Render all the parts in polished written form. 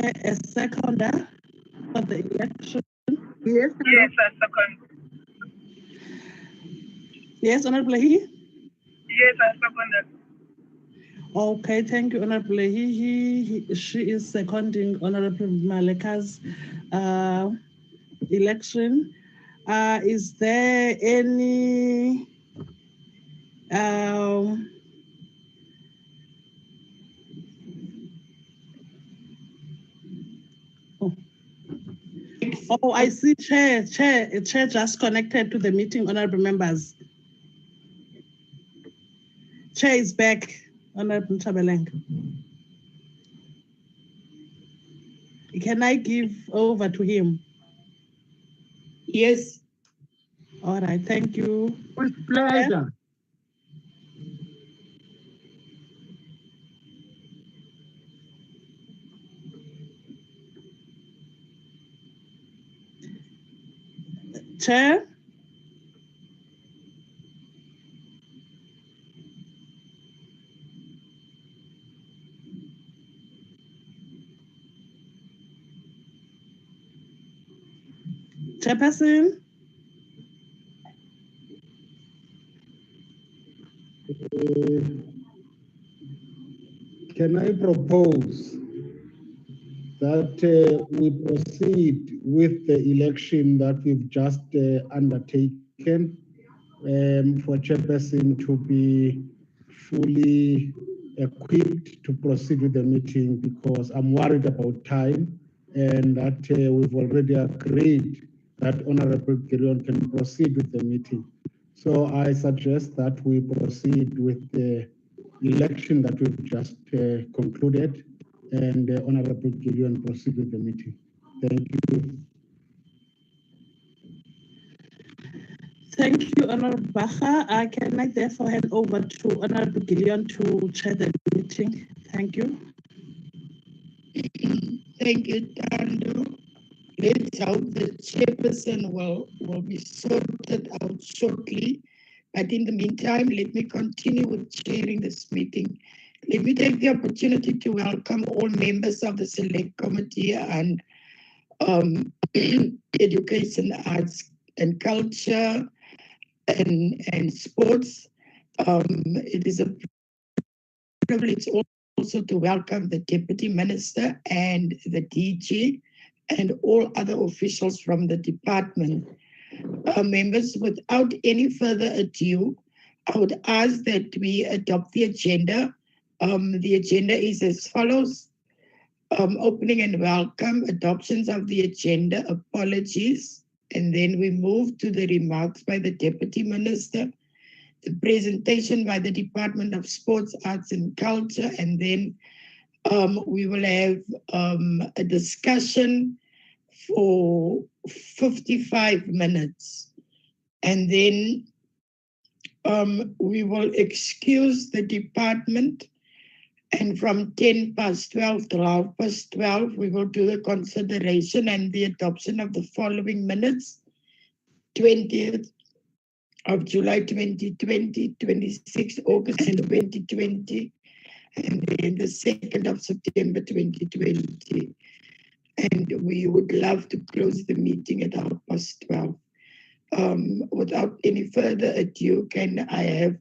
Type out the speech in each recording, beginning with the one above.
a seconder for the election? Yes, I second. Yes, Honorable He? Yes, I seconded. Okay, thank you, Honorable She is seconding Honorable Maleka's election. Is there any Oh, I see Chair just connected to the meeting, Honorable members. Chair is back, Honorable Chabeleng. Can I give over to him? Yes. All right, thank you. With pleasure. Chair? Chairperson? Can I propose that we proceed with the election that we've just undertaken for chairperson to be fully equipped to proceed with the meeting, because I'm worried about time, and that we've already agreed that Honorable Girion can proceed with the meeting. So I suggest that we proceed with the election that we've just concluded, and Honorable Girion proceed with the meeting. Thank you. Thank you, Honorable Baha. Can I therefore hand over to Honorable Gillian to chair the meeting? Thank you. Thank you, Tando. Let's hope the chairperson will be sorted out shortly. But in the meantime, let me continue with chairing this meeting. Let me take the opportunity to welcome all members of the Select Committee on Education, Arts and Culture and Sports. It is a privilege also to welcome the Deputy Minister and the DG and all other officials from the department. Members, without any further ado, I would ask that we adopt the agenda. The agenda is as follows. Opening and welcome, adoptions of the agenda, apologies, and then we move to the remarks by the Deputy Minister, the presentation by the Department of Sports, Arts and Culture, and then we will have a discussion for 55 minutes. And then we will excuse the department, and from 10 past 12 to 12:30, we will do the consideration and the adoption of the following minutes: 20th of July 2020, 26th August 2020, and then the 2nd of September 2020. And we would love to close the meeting at 12:30. Without any further ado, can I have,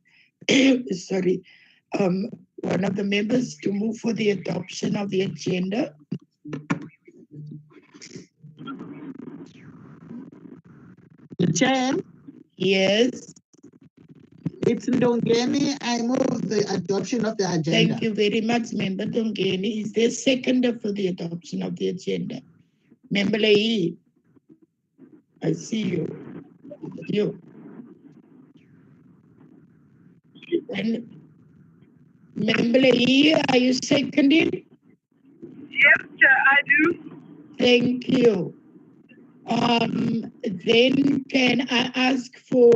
one of the members to move for the adoption of the agenda? The chair? Yes. It's Ndongeni. I move the adoption of the agenda. Thank you very much, Member Ndongeni. Is there a seconder for the adoption of the agenda? Member Lehi, I see you. You. And Member Lehi, are you seconding? Yes, Chair, I do. Thank you. Then can I ask for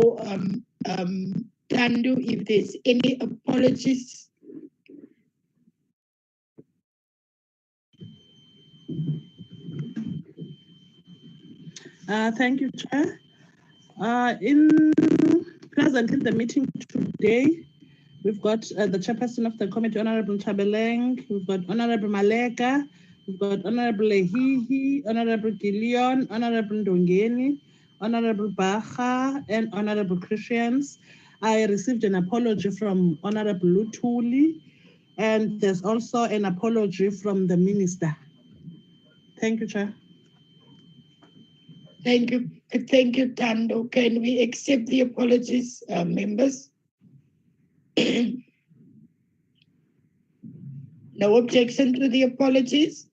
Tandu if there's any apologies? Thank you, Chair. Present in the meeting today, we've got the chairperson of the committee, Honorable Chabeleng, we've got Honorable Maleka, We've got Honorable Lehihi, Honorable Gillion, Honorable Ndongeni, Honorable Baha, and Honorable Christians. I received an apology from Honorable Lutuli, and there's also an apology from the Minister. Thank you, Chair. Thank you, Tando. Can we accept the apologies, members? No objection to the apologies?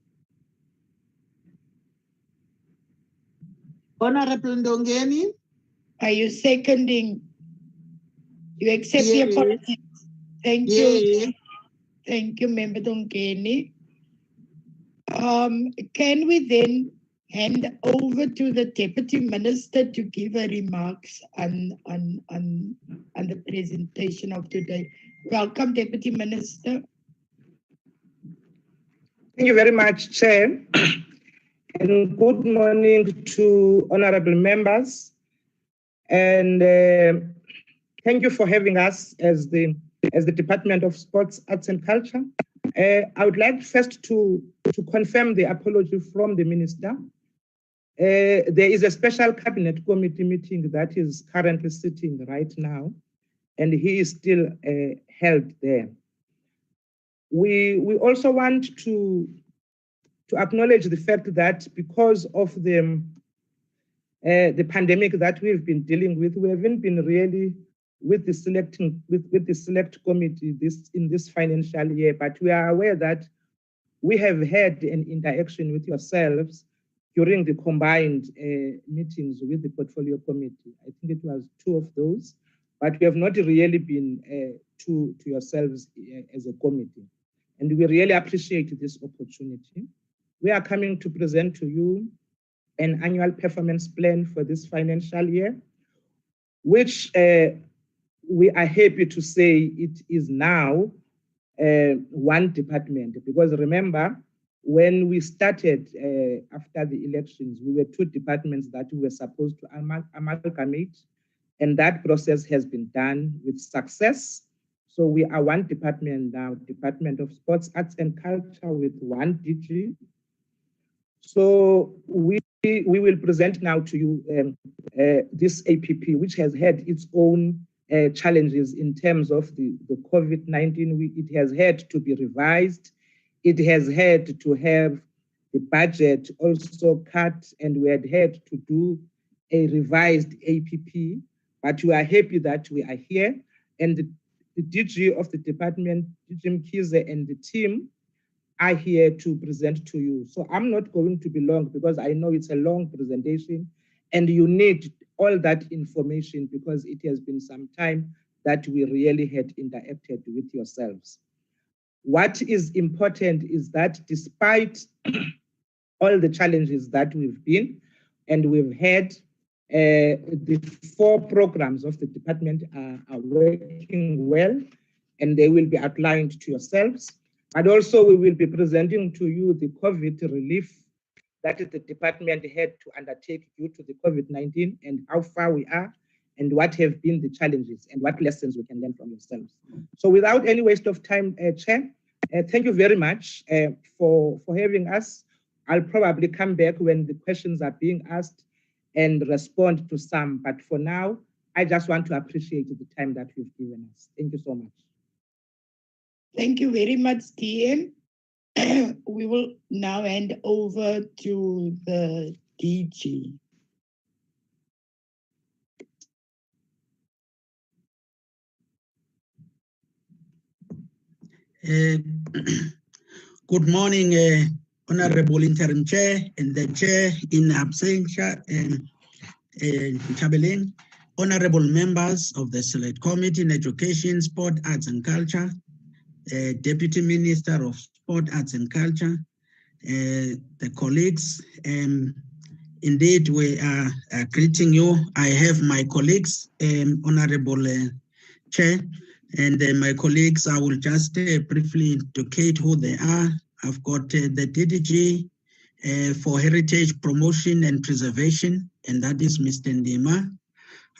Honorable Ndongeni? Are you seconding? You accept the Yes. apologies? Thank Yes. you. Thank you, Member Ndongeni. Can we then hand over to the Deputy Minister to give her remarks on the presentation of today? Welcome, Deputy Minister. Thank you very much, Chair. And good morning to honorable members. And thank you for having us as the Department of Sports, Arts and Culture. I would like first to confirm the apology from the Minister. There is a special cabinet committee meeting that is currently sitting right now, and he is still held there. We also want to acknowledge the fact that because of the pandemic that we've been dealing with, we haven't been really with the select committee in this financial year, but we are aware that we have had an interaction with yourselves during the combined meetings with the portfolio committee. I think it was 2 of those, but we have not really been to yourselves as a committee. And we really appreciate this opportunity. We are coming to present to you an annual performance plan for this financial year, which we are happy to say it is now one department, because remember, when we started after the elections, we were 2 departments that we were supposed to amalgamate, and that process has been done with success. So we are one department now, Department of Sports, Arts and Culture, with 1 DG. So we will present now to you this APP, which has had its own challenges in terms of the COVID-19. It has had to be revised. It has had to have the budget also cut, and we had to do a revised APP. But we are happy that we are here, and the DG of the department, DG Mkhize, and the team are here to present to you. So I'm not going to be long, because I know it's a long presentation and you need all that information, because it has been some time that we really had interacted with yourselves. What is important is that despite all the challenges that we've been and we've had, the 4 programs of the department are working well, and they will be outlined to yourselves. But also we will be presenting to you the COVID relief that the department had to undertake due to the COVID-19, and how far we are, and what have been the challenges, and what lessons we can learn from yourselves. So without any waste of time, Chair, thank you very much for having us. I'll probably come back when the questions are being asked and respond to some, but for now, I just want to appreciate the time that you've given us. Thank you so much. Thank you very much, DM. We will now hand over to the DG. Good morning, Honorable Interim Chair and the Chair in absentia, Chabelin, Honorable members of the Select Committee in Education, Sport, Arts and Culture, Deputy Minister of Sport, Arts and Culture, the colleagues. Indeed, we are greeting you. I have my colleagues, Honorable Chair, and my colleagues. I will just briefly indicate who they are. I've got the DDG for Heritage Promotion and Preservation, and that is Mr. Ndima.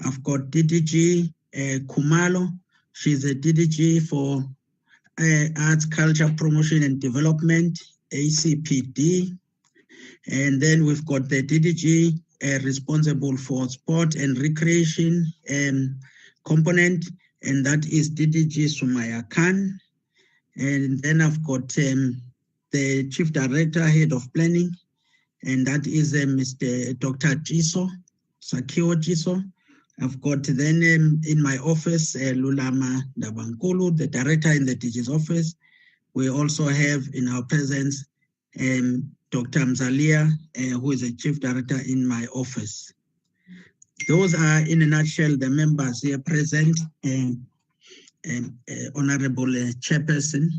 I've got DDG Kumalo. She's a DDG for Arts, Culture, Promotion and Development, ACPD. And then we've got the DDG responsible for sport and recreation component, and that is DDG Sumaya Khan. And then I've got the Chief Director, Head of Planning, and that is Mr. Dr. Jiso, Sakio Jiso. I've got then in my office, Lulama Dabankulu, the Director in the DG's office. We also have in our presence Dr. Mzalia, who is the Chief Director in my office. Those are, in a nutshell, the members here present, Honorable Chairperson.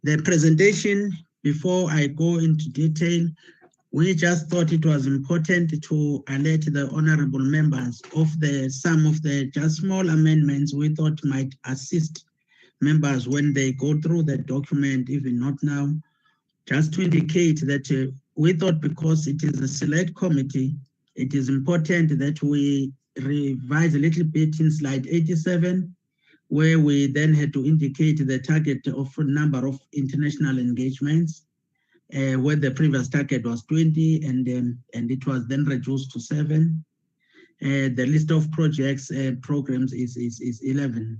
The presentation, before I go into detail, we just thought it was important to alert the honorable members of some of the just small amendments we thought might assist members when they go through the document, even not now, just to indicate that we thought because it is a select committee, it is important that we revise a little bit in slide 87, where we then had to indicate the target of a number of international engagements, where the previous target was 20 and it was then reduced to 7. The list of projects programs is 11.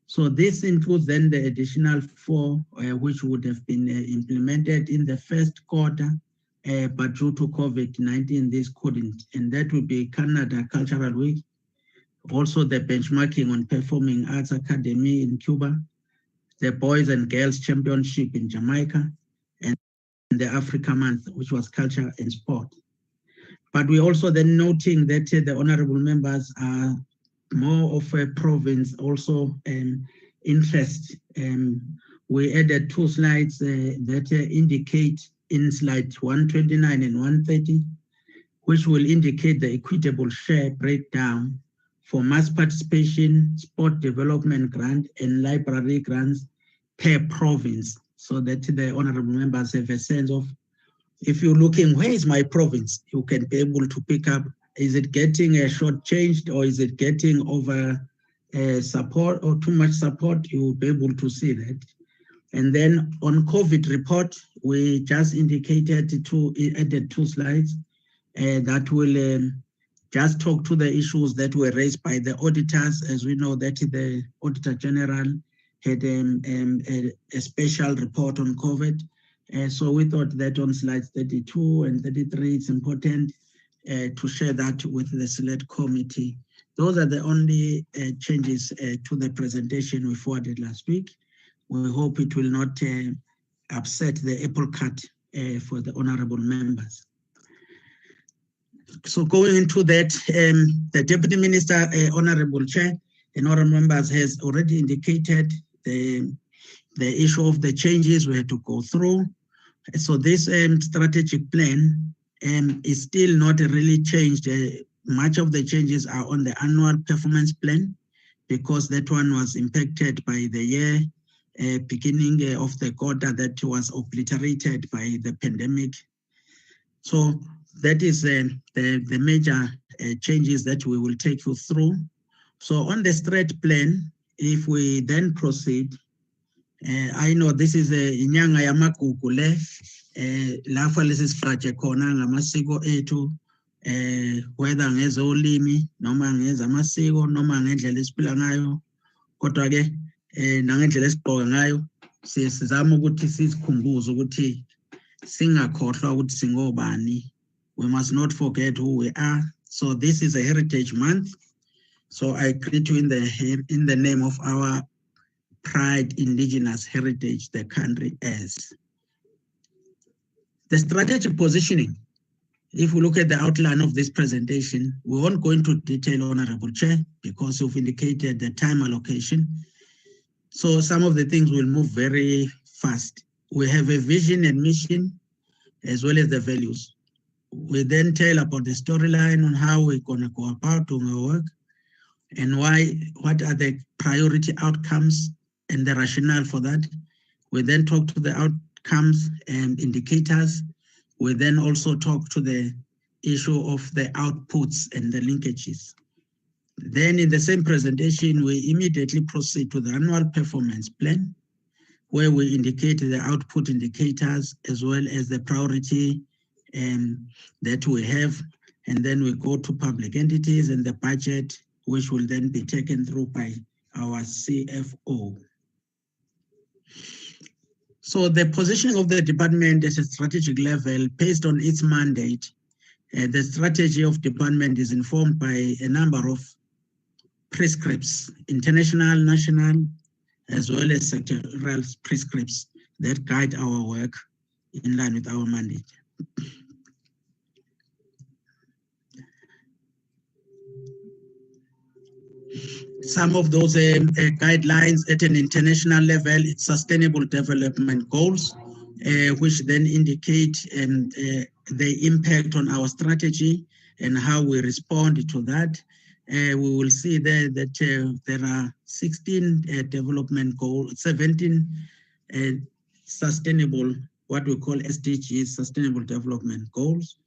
So this includes then the additional 4 which would have been implemented in the first quarter, but due to COVID-19 this couldn't, and that would be Canada Cultural Week, also the benchmarking on Performing Arts Academy in Cuba, the Boys and Girls Championship in Jamaica, and the Africa Month, which was culture and sport. But we also then noting that the honorable members are more of a province also interest. We added 2 slides that indicate in slide 129 and 130, which will indicate the equitable share breakdown for mass participation, sport development grant, and library grants per province, so that the honorable members have a sense of, if you're looking, where is my province? You can be able to pick up, is it getting shortchanged, or is it getting over support or too much support? You will be able to see that. And then on COVID report, we just indicated added 2 slides that will just talk to the issues that were raised by the auditors. As we know that the Auditor General had a special report on COVID. So we thought that on slides 32 and 33, it's important to share that with the select committee. Those are the only changes to the presentation we forwarded last week. We hope it will not upset the apple cart for the honorable members. So going into that, the Deputy Minister, Honorable Chair, and honorable members has already indicated the issue of the changes we had to go through. So this strategic plan is still not really changed. Much of the changes are on the annual performance plan, because that one was impacted by the year, beginning of the quarter that was obliterated by the pandemic. So that is the major changes that we will take you through. So on the strat plan, if we then proceed, I know this is inyanga yamagugu le lapha lesi sigatshe khona ngamasiko ethu, whether ngezolimi noma ngezamasiko noma ngendlela esiphila ngayo, kodwa ke nangendlela esigqoka ngayo sizama ukuthi sizikhumbuze ukuthi singakhohlwa ukuthi singobani. We must not forget who we are. So this is a Heritage Month. So I greet you in the name of our pride, indigenous heritage, the country as. The strategic positioning, if we look at the outline of this presentation, we won't go into detail, Honorable Chair, because you've indicated the time allocation. So some of the things will move very fast. We have a vision and mission, as well as the values. We then tell about the storyline on how we're going to go about doing our work, and what are the priority outcomes and the rationale for that. We then talk to the outcomes and indicators. We then also talk to the issue of the outputs and the linkages. Then in the same presentation, we immediately proceed to the annual performance plan, where we indicate the output indicators as well as the priority that we have. And then we go to public entities and the budget, which will then be taken through by our CFO. So the positioning of the department at a strategic level based on its mandate, the strategy of department is informed by a number of prescripts, international, national, as well as sectoral prescripts that guide our work in line with our mandate. Some of those guidelines at an international level, it's sustainable development goals, which then indicate the impact on our strategy and how we respond to that. We will see there that there are 16 development goals, 17 sustainable, what we call SDGs, sustainable development goals.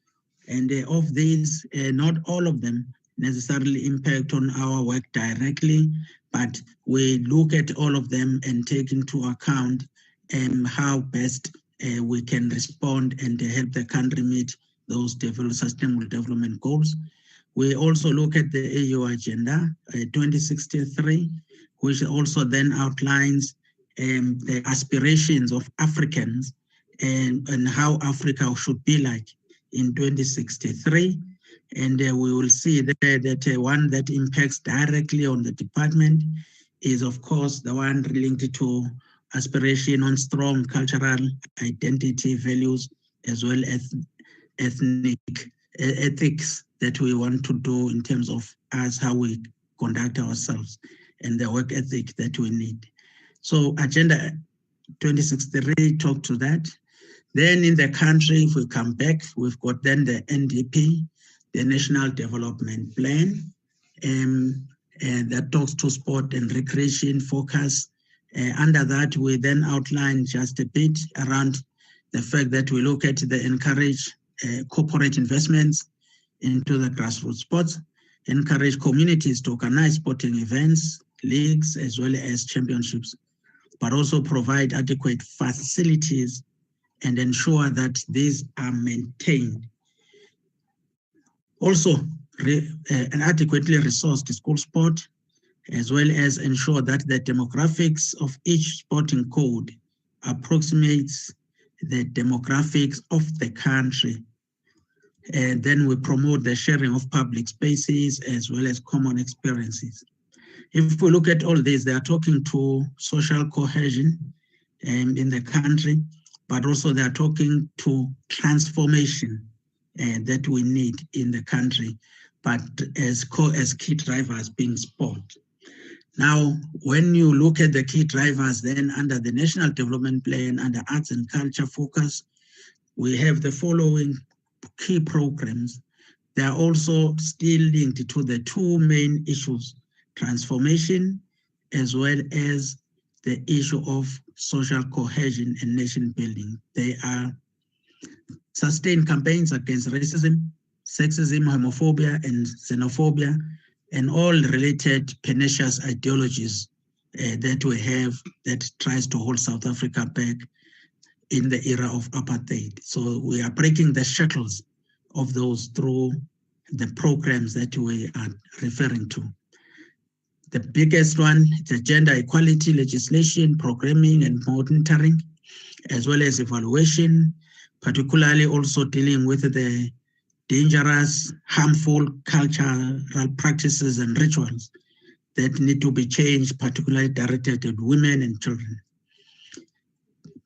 And of these, not all of them necessarily impact on our work directly, but we look at all of them and take into account how best we can respond and help the country meet those sustainable development goals. We also look at the AU Agenda 2063, which also then outlines the aspirations of Africans and how Africa should be like in 2063. And we will see there that one that impacts directly on the department is, of course, the one linked to aspiration on strong cultural identity values, as well as ethics that we want to do in terms of us, how we conduct ourselves, and the work ethic that we need. So Agenda 2063 talk to that. Then in the country, if we come back, we've got then the NDP, the National Development Plan, that talks to sport and recreation focus. Under that, we then outline just a bit around the fact that we look at the encourage corporate investments into the grassroots sports, encourage communities to organize sporting events, leagues, as well as championships, but also provide adequate facilities and ensure that these are maintained. Also, an adequately resourced school sport, as well as ensure that the demographics of each sporting code approximates the demographics of the country. And then we promote the sharing of public spaces as well as common experiences. If we look at all this, they are talking to social cohesion in the country, but also they are talking to transformation that we need in the country, but as key drivers being sport. Now, when you look at the key drivers, then under the National Development Plan, under Arts and Culture Focus, we have the following key programs. They are also still linked to the two main issues, transformation, as well as the issue of social cohesion and nation building. They are sustained campaigns against racism, sexism, homophobia, and xenophobia, and all related pernicious ideologies that we have that tries to hold South Africa back in the era of apartheid. So we are breaking the shackles of those through the programs that we are referring to. The biggest one is the gender equality legislation, programming and monitoring, as well as evaluation, particularly also dealing with the dangerous, harmful cultural practices and rituals that need to be changed, particularly directed at women and children.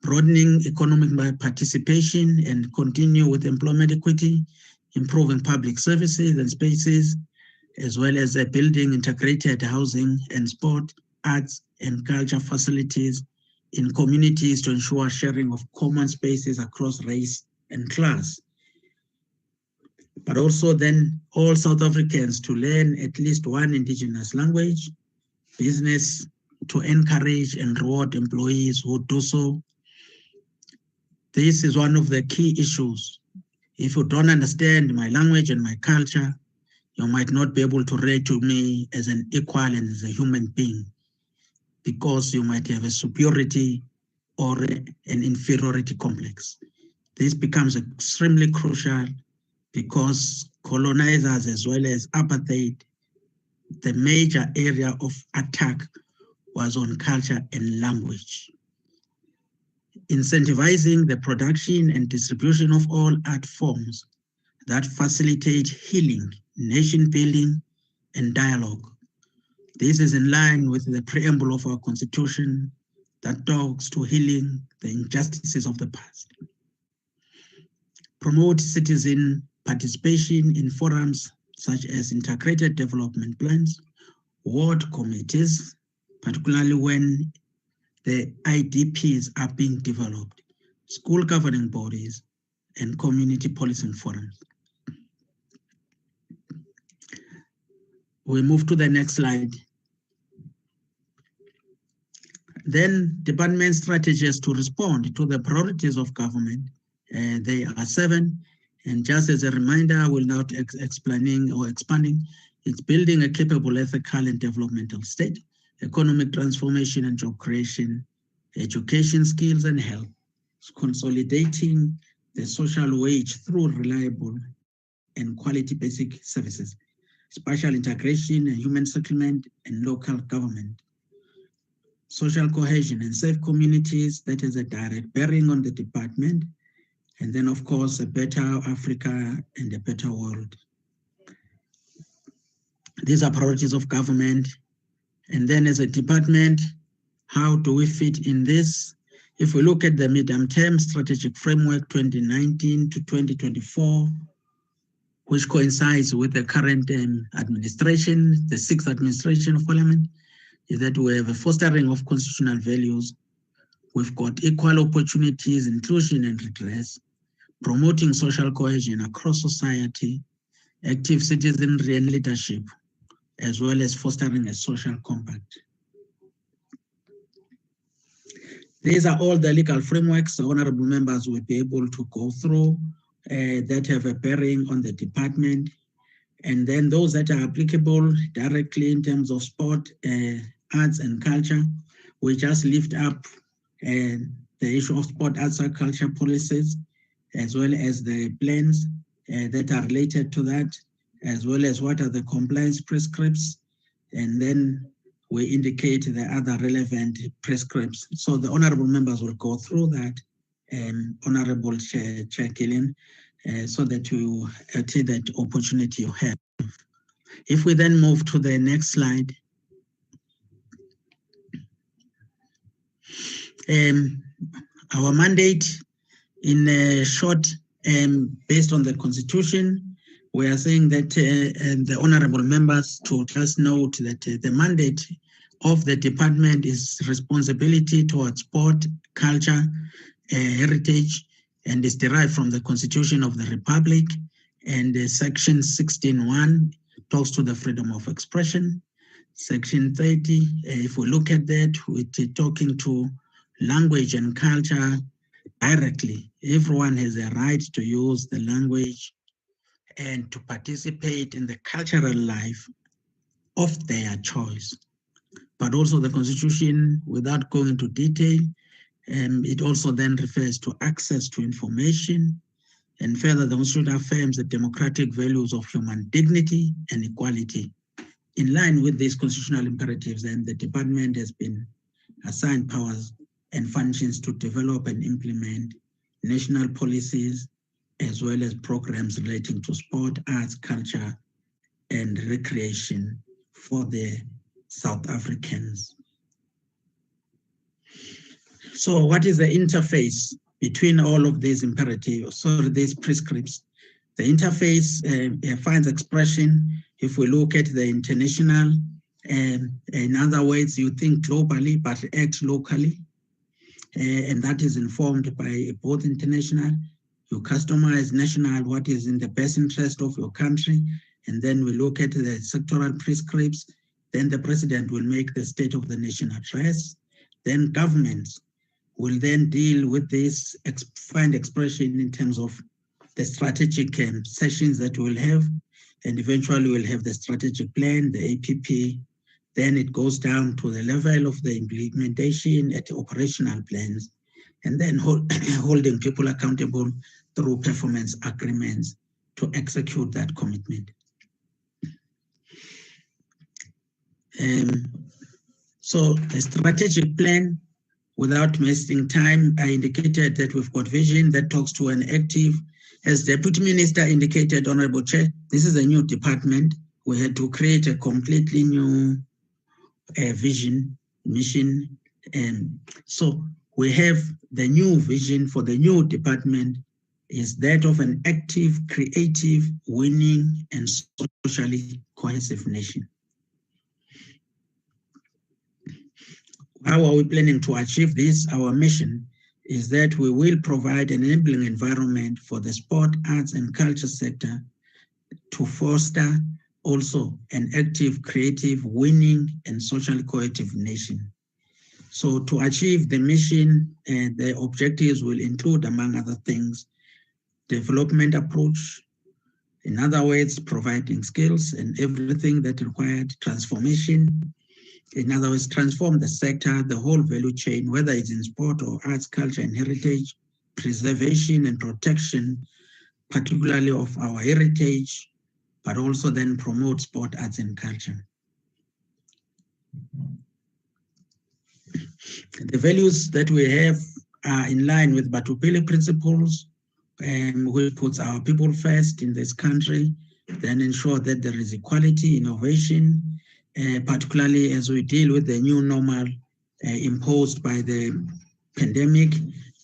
Broadening economic participation and continue with employment equity, improving public services and spaces, as well as building integrated housing and sport, arts and culture facilities in communities to ensure sharing of common spaces across race and class. But also then all South Africans to learn at least one indigenous language, business to encourage and reward employees who do so. This is one of the key issues. If you don't understand my language and my culture, you might not be able to relate to me as an equal and as a human being, because you might have a superiority or an inferiority complex. This becomes extremely crucial because colonizers as well as apartheid, the major area of attack was on culture and language. Incentivizing the production and distribution of all art forms that facilitate healing, nation building, and dialogue. This is in line with the preamble of our Constitution that talks to healing the injustices of the past. Promote citizen participation in forums such as integrated development plans, ward committees, particularly when the IDPs are being developed, school governing bodies, and community policing forums. We move to the next slide. Then department strategies to respond to the priorities of government. They are 7. And just as a reminder, I will not explaining or expanding. It's building a capable, ethical, and developmental state, economic transformation and job creation, education, skills, and health, consolidating the social wage through reliable and quality basic services, spatial integration and human settlement and local government, social cohesion and safe communities. That is a direct bearing on the department. And then, of course, a better Africa and a better world. These are priorities of government. And then as a department, how do we fit in this? If we look at the medium-term strategic framework 2019 to 2024, which coincides with the current administration, the 6th administration of Parliament, is that we have a fostering of constitutional values. We've got equal opportunities, inclusion and redress, promoting social cohesion across society, active citizenry and leadership, as well as fostering a social compact. These are all the legal frameworks the honorable members will be able to go through that have a bearing on the department. And then those that are applicable directly in terms of sport, arts and culture, we just lift up the issue of sport, arts and culture policies, as well as the plans that are related to that, as well as what are the compliance prescripts, and then we indicate the other relevant prescripts. So the honorable members will go through that, Honorable Chair Gillian, so that you take that opportunity you have. If we then move to the next slide, our mandate in short, based on the Constitution, we are saying that the honorable members to just note that the mandate of the department is responsibility towards sport, culture, heritage, and is derived from the Constitution of the Republic. And Section 16.1 talks to the freedom of expression. Section 30, if we look at that, we're talking to language and culture directly. Everyone has a right to use the language and to participate in the cultural life of their choice. But also the Constitution, without going into detail, it also then refers to access to information, and further the Constitution affirms the democratic values of human dignity and equality. In line with these constitutional imperatives, and the department has been assigned powers and functions to develop and implement national policies, as well as programs relating to sport, arts, culture, and recreation for the South Africans. So what is the interface between all of these imperatives, so these prescripts? The interface finds expression if we look at the international, in other words, you think globally, but act locally. And that is informed by both international, you customize national, what is in the best interest of your country, and then we look at the sectoral prescripts, then the president will make the State of the Nation address, then governments will then deal with this, find expression in terms of the strategic sessions that we'll have, and eventually we'll have the strategic plan, the APP, then it goes down to the level of the implementation at operational plans, and then holding people accountable through performance agreements to execute that commitment. So the strategic plan, without wasting time, I indicated that we've got vision that talks to an active. As Deputy Minister indicated, Honorable Chair, this is a new department. We had to create a completely new vision, mission. So we have the new vision for the new department is that of an active, creative, winning, and socially cohesive nation. How are we planning to achieve this? Our mission is that we will provide an enabling environment for the sport, arts, and culture sector to foster also an active, creative, winning, and socially cohesive nation. So to achieve the mission, the objectives will include, among other things, development approach, in other words, providing skills and everything that required transformation. In other words, transform the sector, the whole value chain, whether it's in sport or arts, culture, and heritage, preservation and protection, particularly of our heritage, but also then promote sport, arts, and culture. The values that we have are in line with Batupele principles, which puts our people first in this country, then ensure that there is equality, innovation, particularly as we deal with the new normal imposed by the pandemic.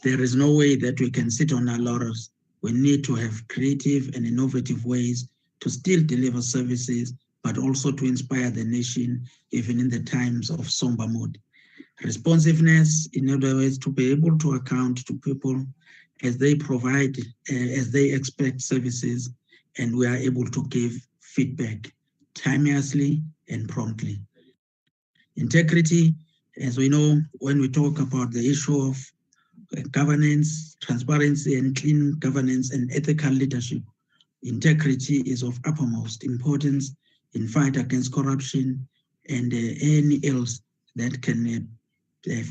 There is no way that we can sit on our laurels. We need to have creative and innovative ways to still deliver services, but also to inspire the nation, even in the times of somber mood. Responsiveness, in other words, to be able to account to people as they provide, as they expect services, and we are able to give feedback timeously and promptly. Integrity, as we know, when we talk about the issue of governance, transparency, and clean governance and ethical leadership, integrity is of uppermost importance in fight against corruption and any else that can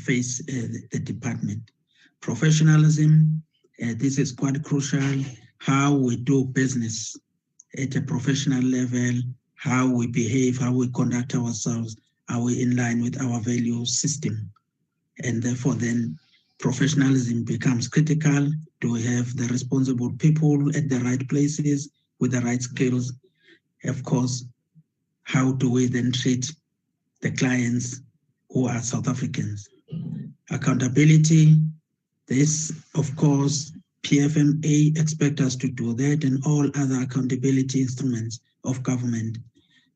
face the department. Professionalism, this is quite crucial, how we do business at a professional level, how we behave, how we conduct ourselves, are we in line with our value system? And therefore then professionalism becomes critical. Do we have the responsible people at the right places with the right skills? Of course, how do we then treat the clients who are South Africans? Accountability, this, of course, PFMA expect us to do that, and all other accountability instruments of government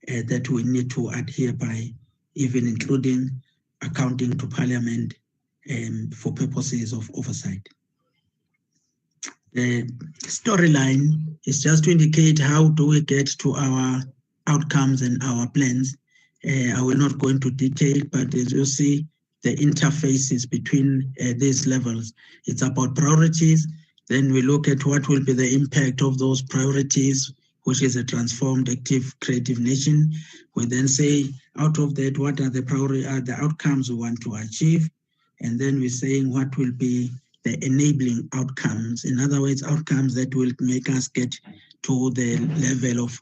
that we need to adhere by, even including accounting to Parliament for purposes of oversight. The storyline is just to indicate how do we get to our outcomes and our plans. I will not go into detail, but as you see, the interfaces between these levels, it's about priorities. Then we look at what will be the impact of those priorities, which is a transformed, active, creative nation. We then say, out of that, what are the outcomes we want to achieve? And then we're saying what will be the enabling outcomes. In other words, outcomes that will make us get to the level of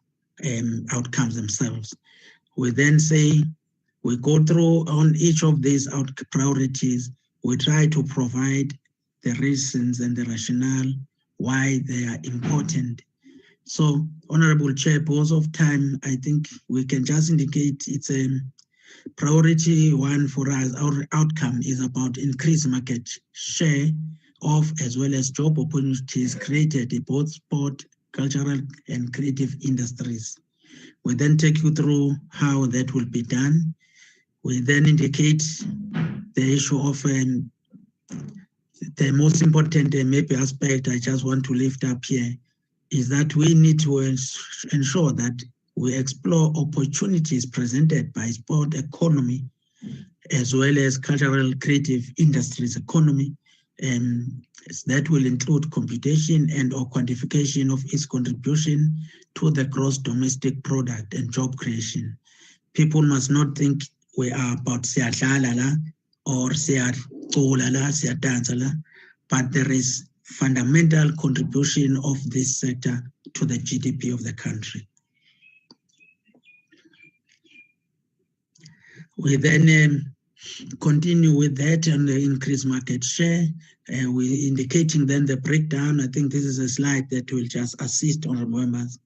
outcomes themselves. We then say, we go through on each of these priorities, we try to provide the reasons and the rationale why they are important. So, Honorable Chair, because of time, I think we can just indicate it's a priority one for us. Our outcome is about increased market share of as well as job opportunities created in both sport, cultural, and creative industries. We then take you through how that will be done. We then indicate the issue of the most important maybe aspect I just want to lift up here is that we need to ensure that we explore opportunities presented by sport economy as well as cultural creative industries economy, and that will include computation and or quantification of its contribution to the gross domestic product and job creation. People must not think we are about siyadlala la or siyacula la, siyadansa la. but there is fundamental contribution of this sector to the GDP of the country. We then continue with that and the increased market share. We're indicating then the breakdown. I think this is a slide that will just assist honorable members.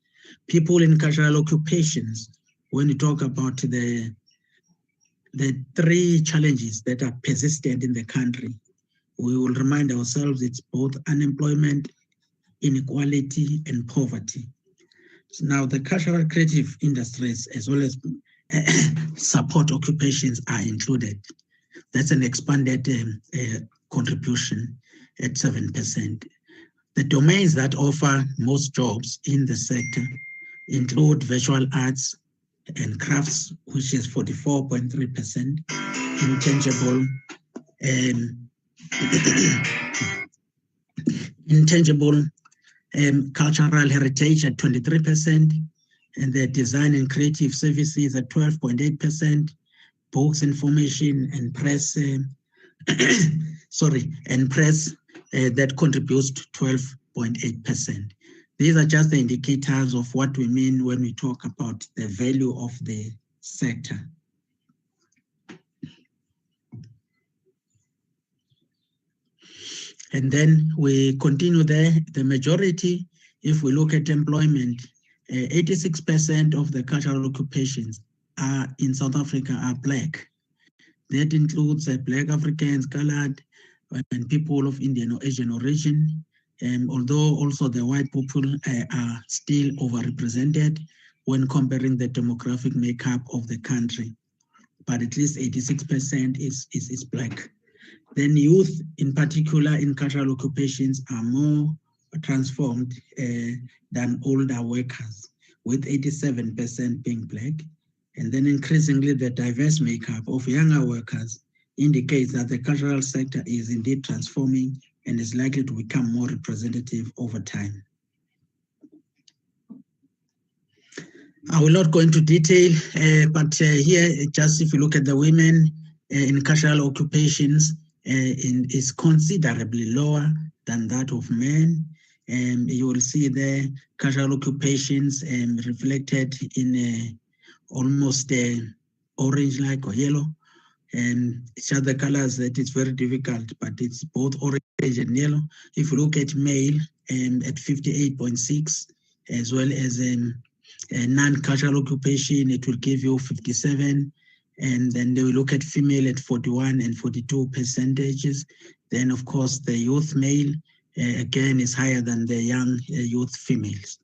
People in cultural occupations, when you talk about the three challenges that are persistent in the country, we will remind ourselves it's both unemployment, inequality, and poverty. So now the cultural creative industries as well as support occupations are included. That's an expanded contribution at 7%. The domains that offer most jobs in the sector include visual arts and crafts, which is 44.3%, intangible cultural heritage at 23%, and the design and creative services at 12.8%, books, information, and press, that contributes to 12.8%. These are just the indicators of what we mean when we talk about the value of the sector. And then we continue there. The majority, if we look at employment, 86% of the cultural occupations are in South Africa are Black. That includes Black Africans, colored, and people of Indian or Asian origin. Although also the white people are still overrepresented when comparing the demographic makeup of the country. But at least 86% is Black. Then youth, in particular in cultural occupations, are more transformed than older workers, with 87% being Black. And then increasingly the diverse makeup of younger workers indicates that the cultural sector is indeed transforming and is likely to become more representative over time. I will not go into detail, but here, just if you look at the women in cultural occupations, is considerably lower than that of men. You will see the cultural occupations reflected in almost orange-like or yellow. It's other colors that it's very difficult, but it's both orange and yellow. If you look at male at 58.6, as well as a non-cultural occupation, it will give you 57. And then they will look at female at 41 and 42 percentages. Then, of course, the youth male, again, is higher than the young youth females.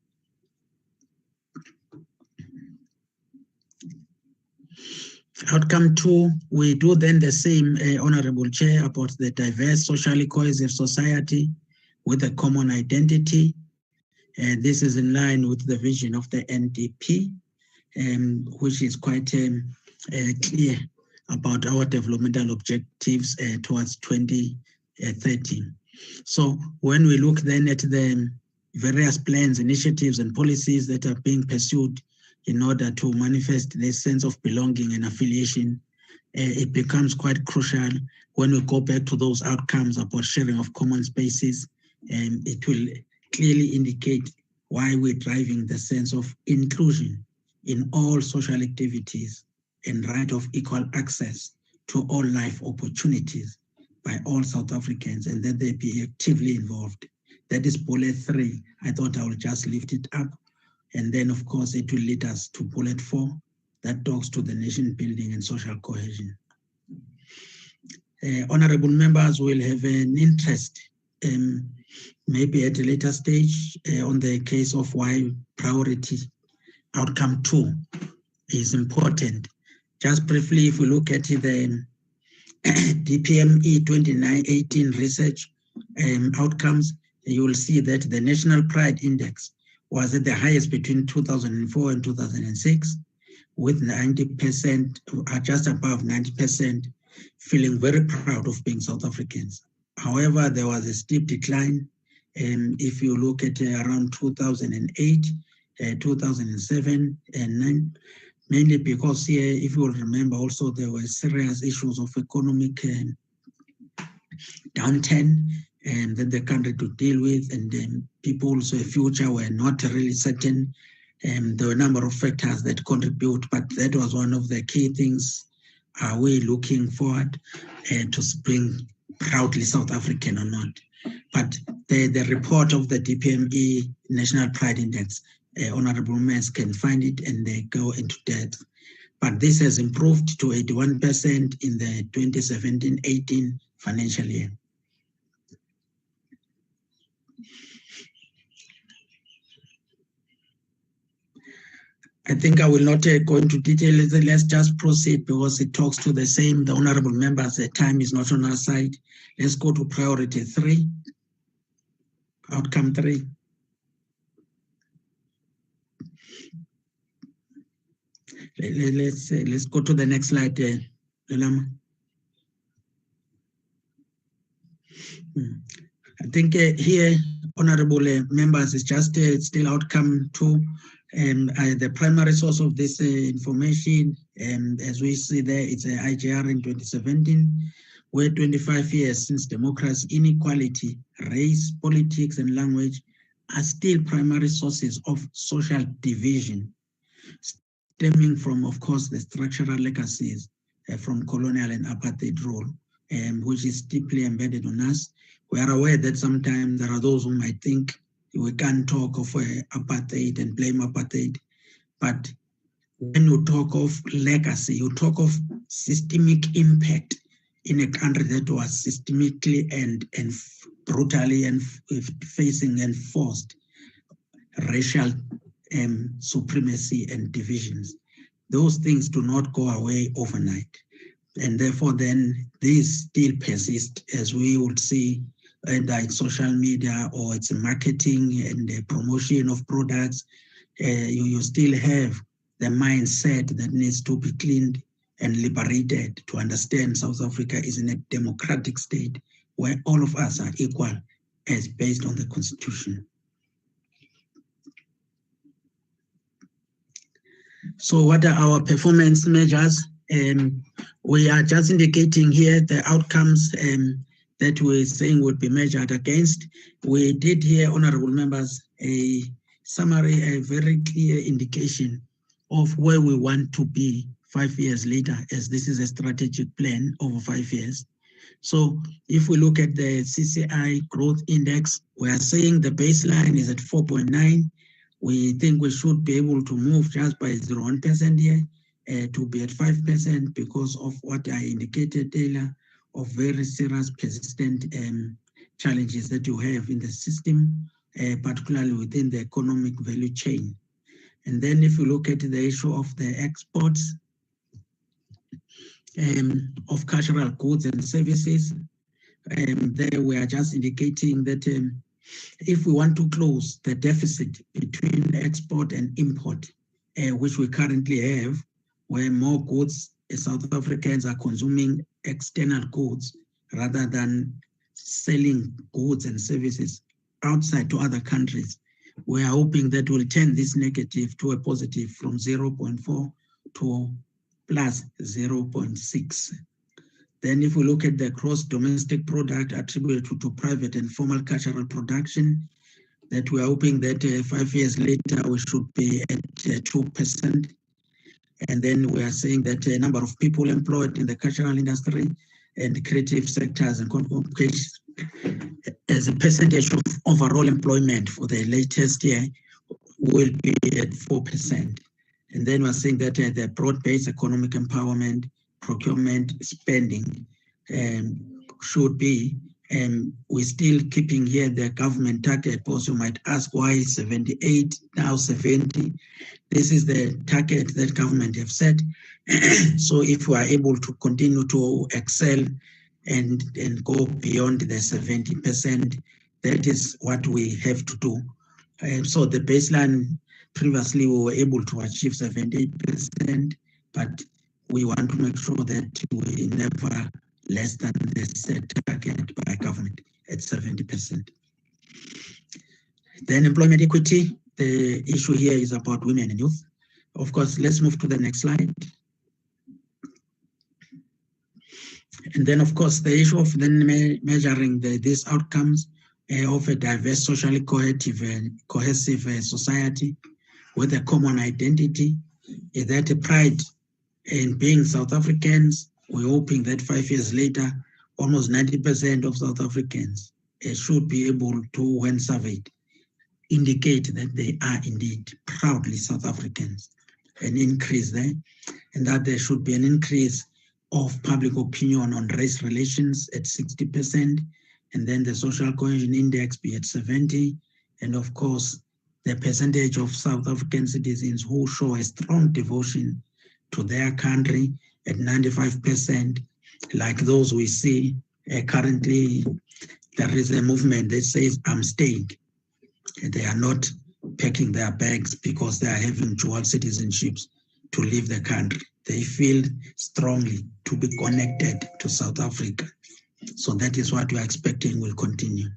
Outcome 2, we do then the same, Honorable Chair, about the diverse, socially cohesive society with a common identity. This is in line with the vision of the NDP, which is quite clear about our developmental objectives towards 2030. So when we look then at the various plans, initiatives, and policies that are being pursued in order to manifest this sense of belonging and affiliation, it becomes quite crucial when we go back to those outcomes about sharing of common spaces. It will clearly indicate why we're driving the sense of inclusion in all social activities and right of equal access to all life opportunities by all South Africans, and that they be actively involved. That is bullet 3. I thought I would just lift it up. And then, of course, it will lead us to bullet 4, that talks to the nation building and social cohesion. Honorable members will have an interest, maybe at a later stage, on the case of why priority outcome 2 is important. Just briefly, if we look at the DPME 2018 research outcomes, you will see that the National Pride Index was at the highest between 2004 and 2006, with 90%, just above 90%, feeling very proud of being South Africans. However, there was a steep decline. If you look at around 2008, 2007, and 9, mainly because here, if you will remember also, there were serious issues of economic downturn, that the country to deal with, and people's future were not really certain. There were a number of factors that contribute, but that was one of the key things. Are we looking forward to being proudly South African or not? But the report of the DPME National Pride Index, honorable members can find it and they go into depth. But this has improved to 81% in the 2017-18 financial year. I think I will not go into detail. Let's just proceed because it talks to the honorable members. The time is not on our side. Let's go to priority 3, outcome 3. Let's go to the next slide, Lelama. I think here, honorable members, is just still outcome 2. The primary source of this information, as we see there, it's an IGR in 2017, where 25 years since democracy, inequality, race, politics, and language are still primary sources of social division, stemming from, of course, the structural legacies from colonial and apartheid rule, which is deeply embedded on us. We are aware that sometimes there are those who might think we can't talk of apartheid and blame apartheid. But when you talk of legacy, you talk of systemic impact in a country that was systemically and brutally and facing enforced racial supremacy and divisions. Those things do not go away overnight. And therefore, then these still persist, as we would see either in social media or it's marketing and the promotion of products. You still have the mindset that needs to be cleaned and liberated to understand South Africa is in a democratic state where all of us are equal as based on the Constitution. So what are our performance measures? We are just indicating here the outcomes that we're saying would be measured against. We did here, honorable members, a summary, a very clear indication of where we want to be 5 years later, as this is a strategic plan over 5 years. So if we look at the CCI growth index, we are saying the baseline is at 4.9. We think we should be able to move just by 0.1% here to be at 5% because of what I indicated earlier, of very serious persistent challenges that you have in the system, particularly within the economic value chain. And then if you look at the issue of the exports of cultural goods and services, there we are just indicating that if we want to close the deficit between export and import, which we currently have, where more goods South Africans are consuming external goods rather than selling goods and services outside to other countries. We are hoping that we'll turn this negative to a positive from 0.4 to plus 0.6. Then if we look at the gross domestic product attributed to private and formal cultural production, that we're hoping that 5 years later we should be at 2%. And then we are saying that a number of people employed in the cultural industry and creative sectors and communications as a percentage of overall employment for the latest year will be at 4%. And then we're saying that the broad-based economic empowerment, procurement, spending should be, we're still keeping here the government target. Also, you might ask why 78, now 70. This is the target that government have set. So if we are able to continue to excel and go beyond the 70%, that is what we have to do. So the baseline, previously we were able to achieve 78%, but we want to make sure that we never less than the set target by government at 70%. Then employment equity, the issue here is about women and youth. Of course, let's move to the next slide. And then, of course, the issue of then measuring these outcomes of a diverse, socially cohesive society with a common identity, is that a pride in being South Africans. We're hoping that 5 years later, almost 90% of South Africans should be able to, when surveyed, indicate that they are indeed proudly South Africans, an increase there, and that there should be an increase of public opinion on race relations at 60%, and then the social cohesion index be at 70, and of course, the percentage of South African citizens who show a strong devotion to their country at 95%, like those we see currently. There is a movement that says, I'm staying. They are not packing their bags because they are having dual citizenships to leave the country. They feel strongly to be connected to South Africa. So that is what we are expecting will continue.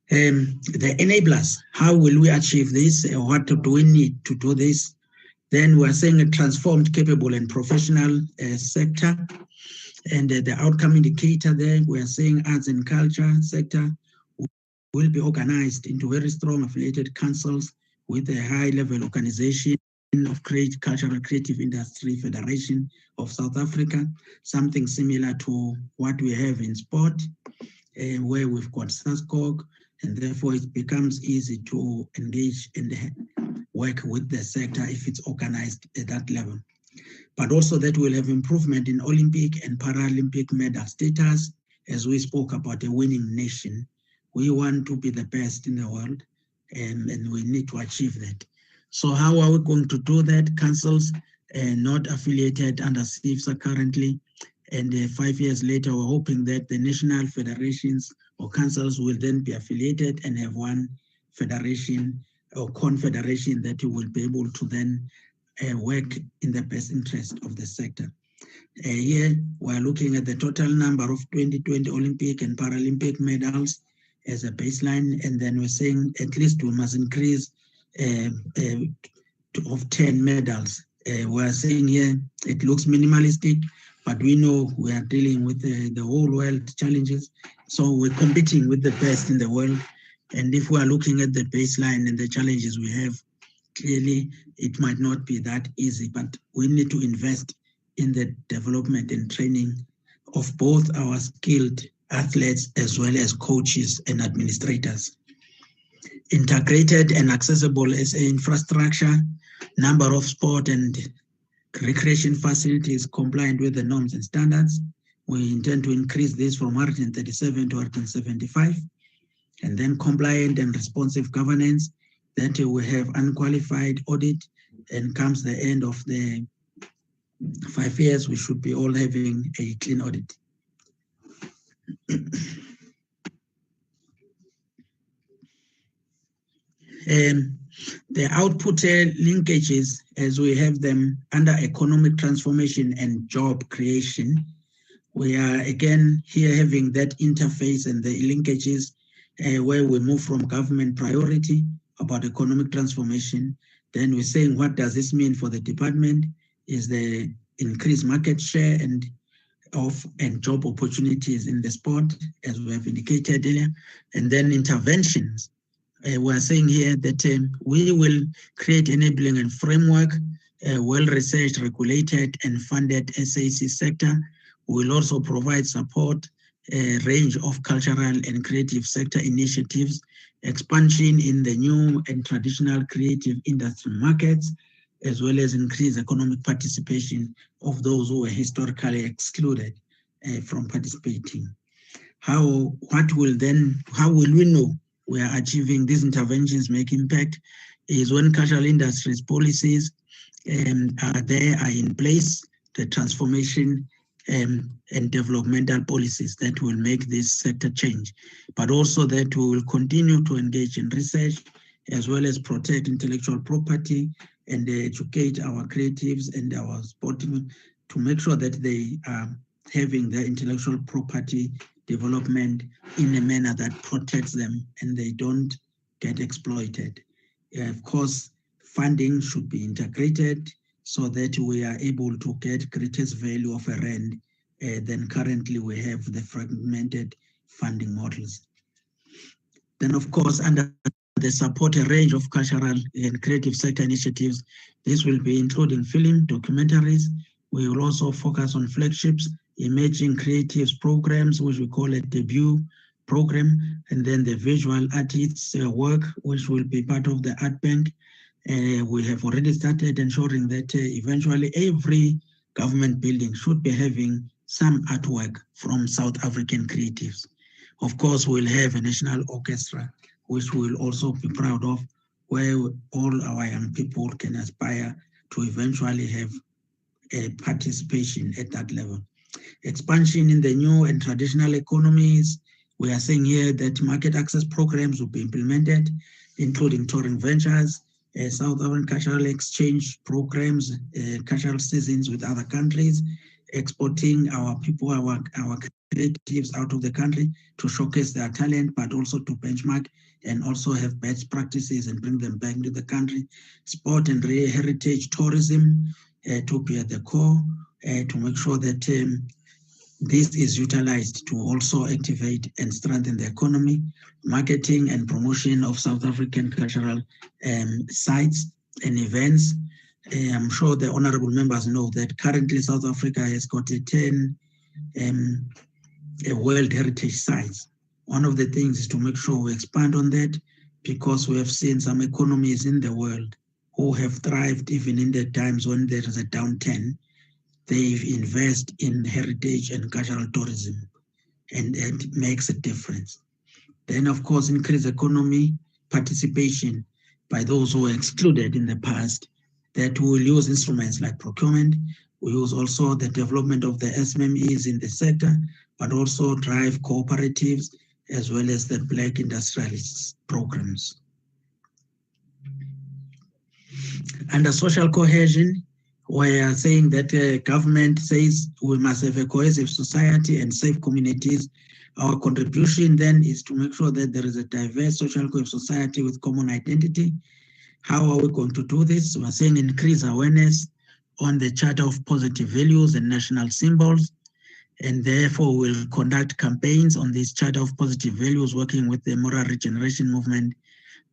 The enablers, how will we achieve this? What do we need to do this? Then we are saying a transformed, capable, and professional sector. And the outcome indicator there, we are saying arts and culture sector will be organized into very strong affiliated councils with a high-level organization of Cultural Creative Industry Federation of South Africa, something similar to what we have in sport, where we've got SASCOG, and therefore it becomes easy to engage and work with the sector if it's organized at that level. But also that will have improvement in Olympic and Paralympic medal status, as we spoke about a winning nation. We want to be the best in the world, and we need to achieve that. So how are we going to do that? Councils not affiliated under CIFSA currently, and 5 years later, we're hoping that the national federations or councils will then be affiliated and have one federation or confederation that will be able to then work in the best interest of the sector. Here, we're looking at the total number of 2020 Olympic and Paralympic medals as a baseline, and then we're saying at least we must increase of 10 medals. We're saying here it looks minimalistic, but we know we are dealing with the whole world challenges. So we're competing with the best in the world. And if we are looking at the baseline and the challenges we have, clearly it might not be that easy, but we need to invest in the development and training of both our skilled athletes as well as coaches and administrators. Integrated and accessible SA infrastructure, number of sport and recreation facilities compliant with the norms and standards. We intend to increase this from 137 to 175. And then compliant and responsive governance, that we have unqualified audit, and comes the end of the 5 years, we should be all having a clean audit. The output linkages, as we have them under economic transformation and job creation, we are again here having that interface and the linkages where we move from government priority about economic transformation. Then we're saying, what does this mean for the department? Is the increased market share and job opportunities in the sport, as we have indicated earlier. And then interventions. We're saying here that we will create enabling and framework, well-researched, regulated, and funded SAC sector. We'll also provide support, a range of cultural and creative sector initiatives, expansion in the new and traditional creative industry markets, as well as increase economic participation of those who were historically excluded from participating. How will we know we are achieving these interventions make impact? Is when cultural industries policies are in place, the transformation and developmental policies that will make this sector change, but also that we will continue to engage in research as well as protect intellectual property and educate our creatives and our sportsmen to make sure that they are having their intellectual property development in a manner that protects them and they don't get exploited. Of course, funding should be integrated so that we are able to get greatest value of a rand than currently we have the fragmented funding models. Then, of course, under the support a range of cultural and creative sector initiatives. This will be including film, documentaries. We will also focus on flagships, emerging creatives programs, which we call a debut program, and then the visual artists work, which will be part of the art bank. We have already started ensuring that eventually every government building should be having some artwork from South African creatives. Of course, we'll have a national orchestra, which we'll also be proud of, where all our young people can aspire to eventually have a participation at that level. Expansion in the new and traditional economies. We are saying here that market access programs will be implemented, including touring ventures, South African cultural exchange programs, cultural seasons with other countries, exporting our people, our creatives out of the country to showcase their talent, but also to benchmark and also have best practices and bring them back into the country. Sport and heritage tourism to be at the core, to make sure that this is utilized to also activate and strengthen the economy, marketing and promotion of South African cultural sites and events. I'm sure the honorable members know that currently South Africa has got 10 World Heritage sites. One of the things is to make sure we expand on that, because we have seen some economies in the world who have thrived even in the times when there is a downturn. They invest in heritage and cultural tourism, and it makes a difference. Then, of course, increase economy participation by those who were excluded in the past, that we will use instruments like procurement. We use also the development of the SMEs in the sector, but also drive cooperatives as well as the Black industrialists programs. Under social cohesion, we are saying that government says we must have a cohesive society and safe communities. Our contribution then is to make sure that there is a diverse social cohesive society with common identity. How are we going to do this? We're saying increase awareness on the Charter of Positive Values and national symbols, and therefore we'll conduct campaigns on this Charter of Positive Values, working with the Moral Regeneration Movement.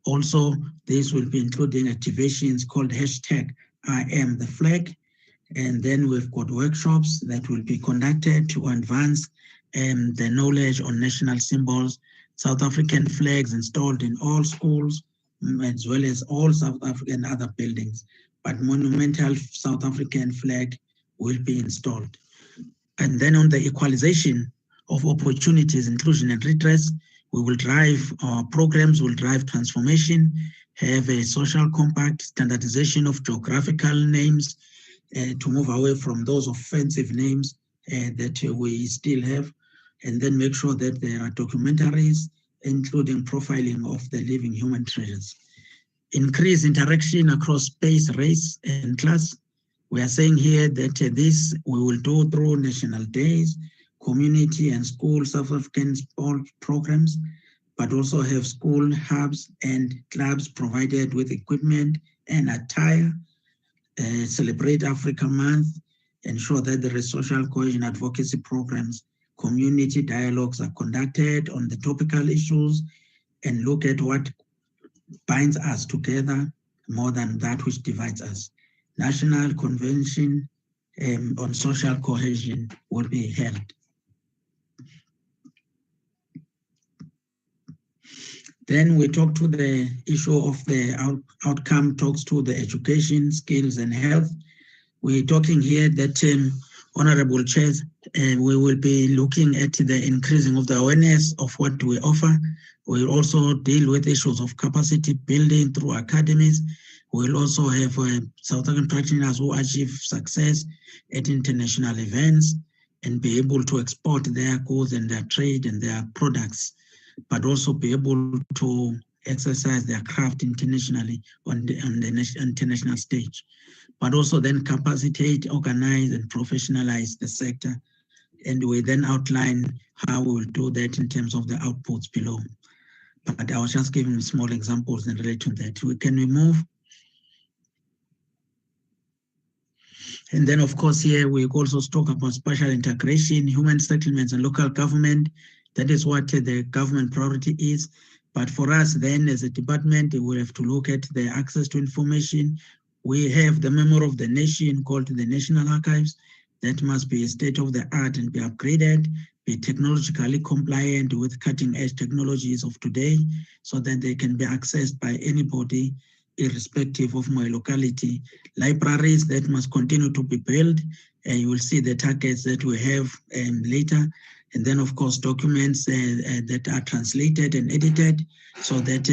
Also, this will be including activations called #I am the flag. And then we've got workshops that will be conducted to advance the knowledge on national symbols, South African flags installed in all schools, as well as all South African other buildings. But monumental South African flag will be installed. And then on the equalization of opportunities, inclusion and redress, we will drive, our programs will drive transformation, have a social compact, standardization of geographical names, to move away from those offensive names that we still have, and then make sure that there are documentaries, including profiling of the living human treasures. Increase interaction across space, race, and class. We are saying here that this we will do through national days, community and school South African sport programs, but also have school hubs and clubs provided with equipment and attire. Celebrate Africa Month, ensure that there is social cohesion advocacy programs, community dialogues are conducted on the topical issues, and look at what binds us together more than that which divides us. National Convention on Social Cohesion will be held. Then we talk to the issue of the outcome talks to the education, skills, and health. We're talking here that, Honorable Chairs, we will be looking at the increasing of the awareness of what we offer. We'll also deal with issues of capacity building through academies. We'll also have South African practitioners who achieve success at international events and be able to export their goods and their trade and their products, but also be able to exercise their craft internationally on the international stage, but also then capacitate, organize, and professionalize the sector. And we then outline how we will do that in terms of the outputs below. But I was just giving small examples in relation to that. Can we move? And then, of course, here we also talk about spatial integration, human settlements, and local government. That is what the government priority is. But for us, then, as a department, we have to look at the access to information. We have the memory of the nation called the National Archives. That must be state-of-the-art and be upgraded, be technologically compliant with cutting-edge technologies of today, so that they can be accessed by anybody, irrespective of my locality. Libraries that must continue to be built, and you will see the targets that we have later. And then, of course, documents that are translated and edited so that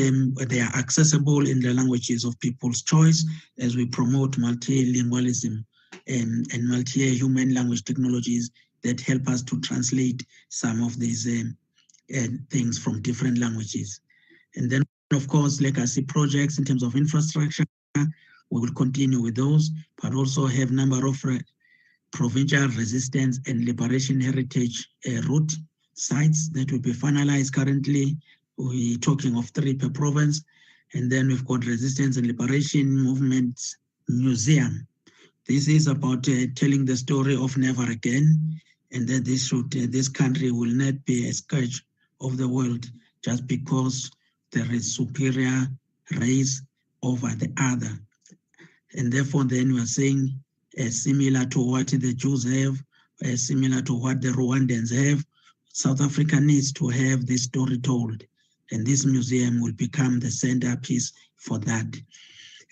they are accessible in the languages of people's choice as we promote multilingualism and multi-human language technologies that help us to translate some of these things from different languages. And then, of course, legacy projects in terms of infrastructure, we will continue with those, but also have a number of provincial resistance and liberation heritage route sites that will be finalized currently. We're talking of 3 per province. And then we've got resistance and liberation movements museum. This is about telling the story of never again, and that this country will not be a scourge of the world just because there is superior race over the other. And therefore, then we are saying, similar to what the Jews have, similar to what the Rwandans have, South Africa needs to have this story told. And this museum will become the centerpiece for that.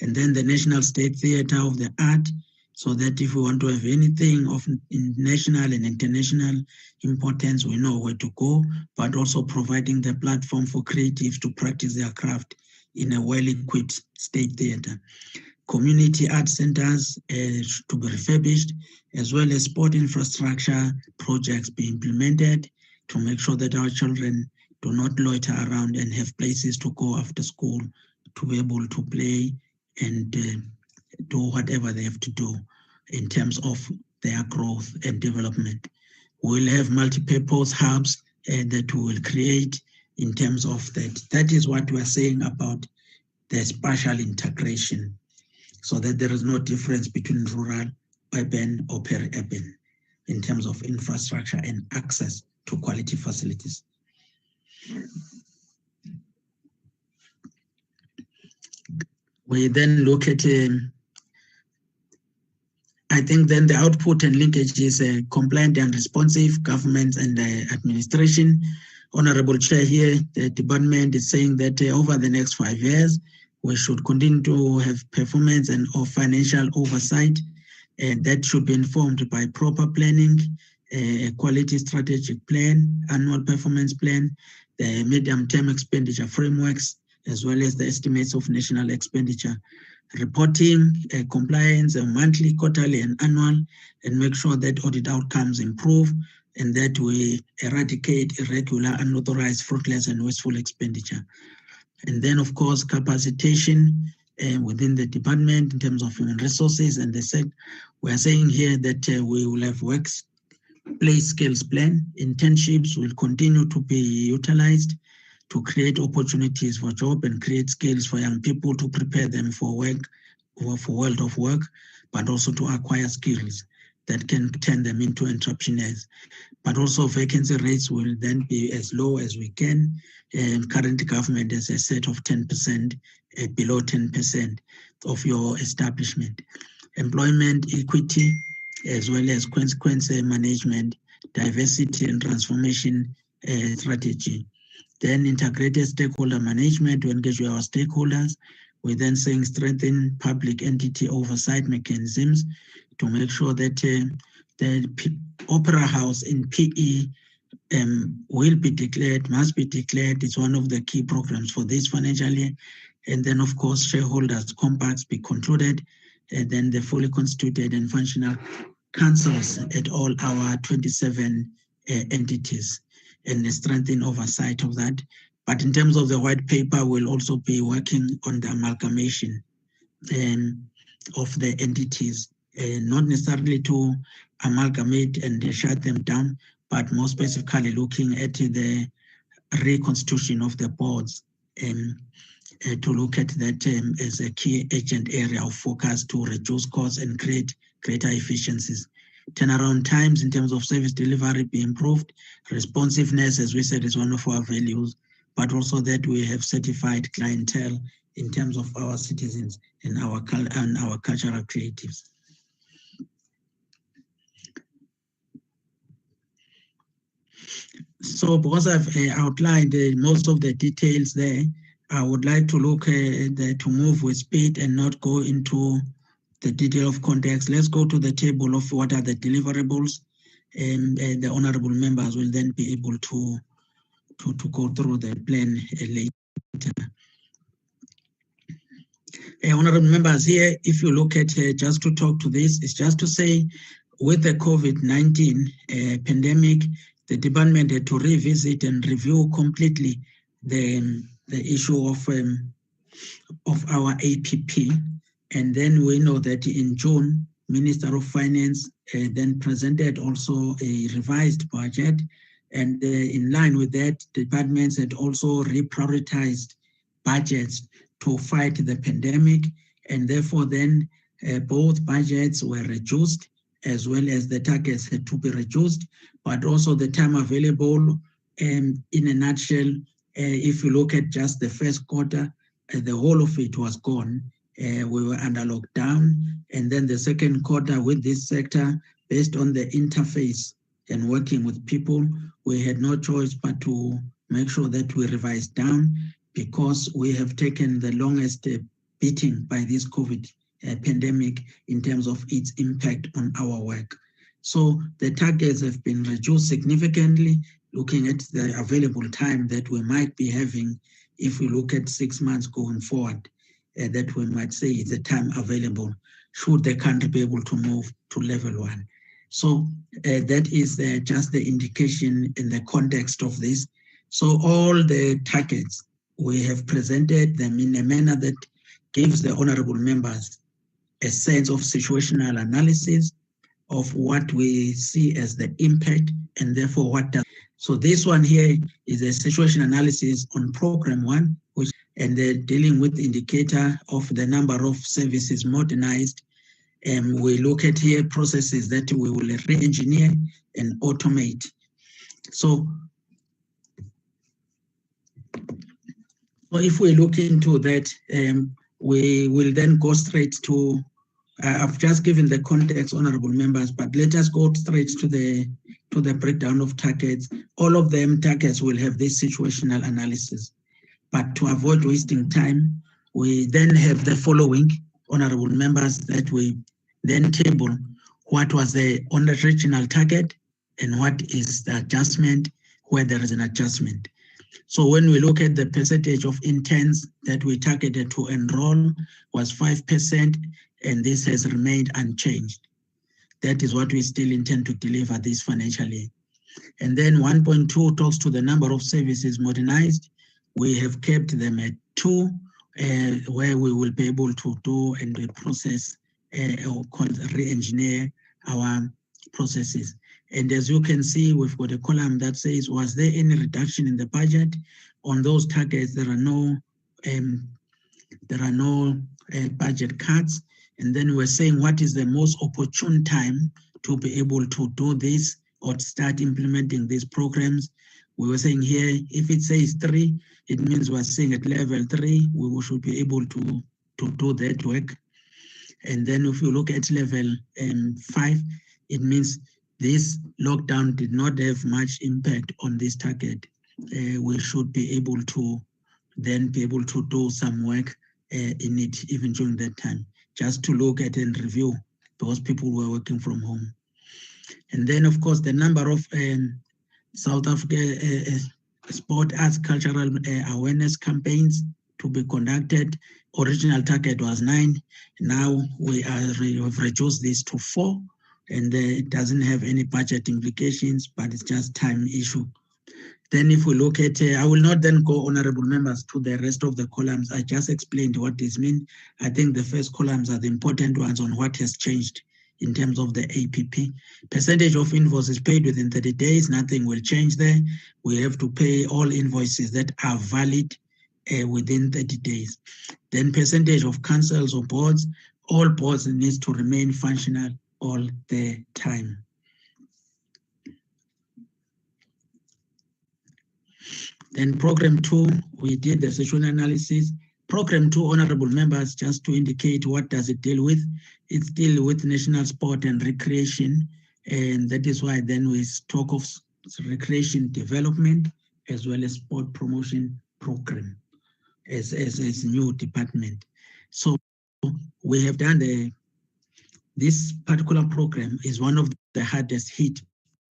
And then the National State Theatre of the Art, so that if we want to have anything of national and international importance, we know where to go, but also providing the platform for creatives to practice their craft in a well-equipped state theatre. Community art centers to be refurbished, as well as sport infrastructure projects be implemented to make sure that our children do not loiter around and have places to go after school to be able to play and do whatever they have to do in terms of their growth and development. We'll have multi-purpose hubs that we will create in terms of that. That is what we're saying about the spatial integration, so that there is no difference between rural, urban, or peri-urban in terms of infrastructure and access to quality facilities. We then look at, I think then the output and linkage is compliant and responsive government and administration. Honorable Chair here, the department is saying that over the next 5 years, we should continue to have performance and financial oversight, and that should be informed by proper planning, a quality strategic plan, annual performance plan, the medium-term expenditure frameworks, as well as the estimates of national expenditure. Reporting, compliance, monthly, quarterly, and annual, and make sure that audit outcomes improve and that we eradicate irregular, unauthorized, fruitless, and wasteful expenditure. And then, of course, capacitation within the department in terms of human resources. And we are saying here that we will have workplace skills plan. Internships will continue to be utilized to create opportunities for job and create skills for young people to prepare them for work, or for world of work, but also to acquire skills that can turn them into entrepreneurs. But also vacancy rates will then be as low as we can. Current government has a set of 10%, below 10% of your establishment. Employment equity, as well as consequence management, diversity and transformation strategy. Then integrated stakeholder management to engage with our stakeholders. We're then saying strengthen public entity oversight mechanisms to make sure that the opera house in PE will be declared, must be declared. It's one of the key programs for this financial year. And then, of course, shareholders compacts be concluded, and then the fully constituted and functional councils at all our 27 entities, and the strengthen oversight of that. But in terms of the white paper, we'll also be working on the amalgamation of the entities, not necessarily to amalgamate and shut them down, but more specifically looking at the reconstitution of the boards to look at that as a key agent area of focus to reduce costs and create greater efficiencies. Turnaround times in terms of service delivery be improved. Responsiveness, as we said, is one of our values, but also that we have certified clientele in terms of our citizens and our cultural creatives. So because I've outlined most of the details there, I would like to look to move with speed and not go into the detail of context. Let's go to the table of what are the deliverables, and the honorable members will then be able to go through the plan later. Honorable members, here, if you look at just to talk to this, it's just to say with the COVID-19 pandemic, the department had to revisit and review completely the issue of our APP. And then we know that in June, Minister of Finance then presented also a revised budget. And in line with that, departments had also reprioritized budgets to fight the pandemic. And therefore then both budgets were reduced, as well as the targets had to be reduced, but also the time available. In a nutshell, if you look at just the first quarter, the whole of it was gone. We were under lockdown. And then the second quarter with this sector, based on the interface and working with people, we had no choice but to make sure that we revised down, because we have taken the longest beating by this COVID pandemic in terms of its impact on our work. So the targets have been reduced significantly, looking at the available time that we might be having if we look at 6 months going forward, that we might say is the time available should the country be able to move to level 1. So that is just the indication in the context of this. So all the targets, we have presented them in a manner that gives the honorable members a sense of situational analysis of what we see as the impact, and therefore what does. So this one here is a situation analysis on program 1, and they're dealing with the indicator of the number of services modernized. And we look at here processes that we will re-engineer and automate. So if we look into that, we will then go straight to, I've just given the context, honorable members, but let us go straight to the breakdown of targets. All of them targets will have this situational analysis. But to avoid wasting time, we then have the following, honorable members, that we then table what was the original target and what is the adjustment where there is an adjustment. So when we look at the percentage of interns that we targeted to enroll was 5%, and this has remained unchanged. That is what we still intend to deliver this financial year. And then 1.2 talks to the number of services modernized. We have kept them at 2, where we will be able to do and process or re-engineer our processes. And as you can see, we've got a column that says, was there any reduction in the budget? On those targets, there are no budget cuts. And then we're saying, what is the most opportune time to be able to do this or start implementing these programs? We were saying here, if it says 3, it means we're saying at level 3, we should be able to do that work. And then if you look at level 5, it means this lockdown did not have much impact on this target. We should be able to then be able to do some work in it even during that time, just to look at and review, because people were working from home. And then, of course, the number of South Africa sport, arts, cultural awareness campaigns to be conducted. Original target was 9. Now we have reduced this to 4, and it doesn't have any budget implications, but it's just time issue. Then if we look at, I will not then go, honorable members, to the rest of the columns. I just explained what this means. I think the first columns are the important ones on what has changed in terms of the APP. Percentage of invoices paid within 30 days, nothing will change there. We have to pay all invoices that are valid within 30 days. Then percentage of councils or boards, all boards need to remain functional all the time. Then program 2, we did the situation analysis. Program 2, honorable members, just to indicate what does it deal with. It's deal with national sport and recreation, and that is why then we talk of recreation development as well as sport promotion program as new department. So we have done this particular program is one of the hardest hit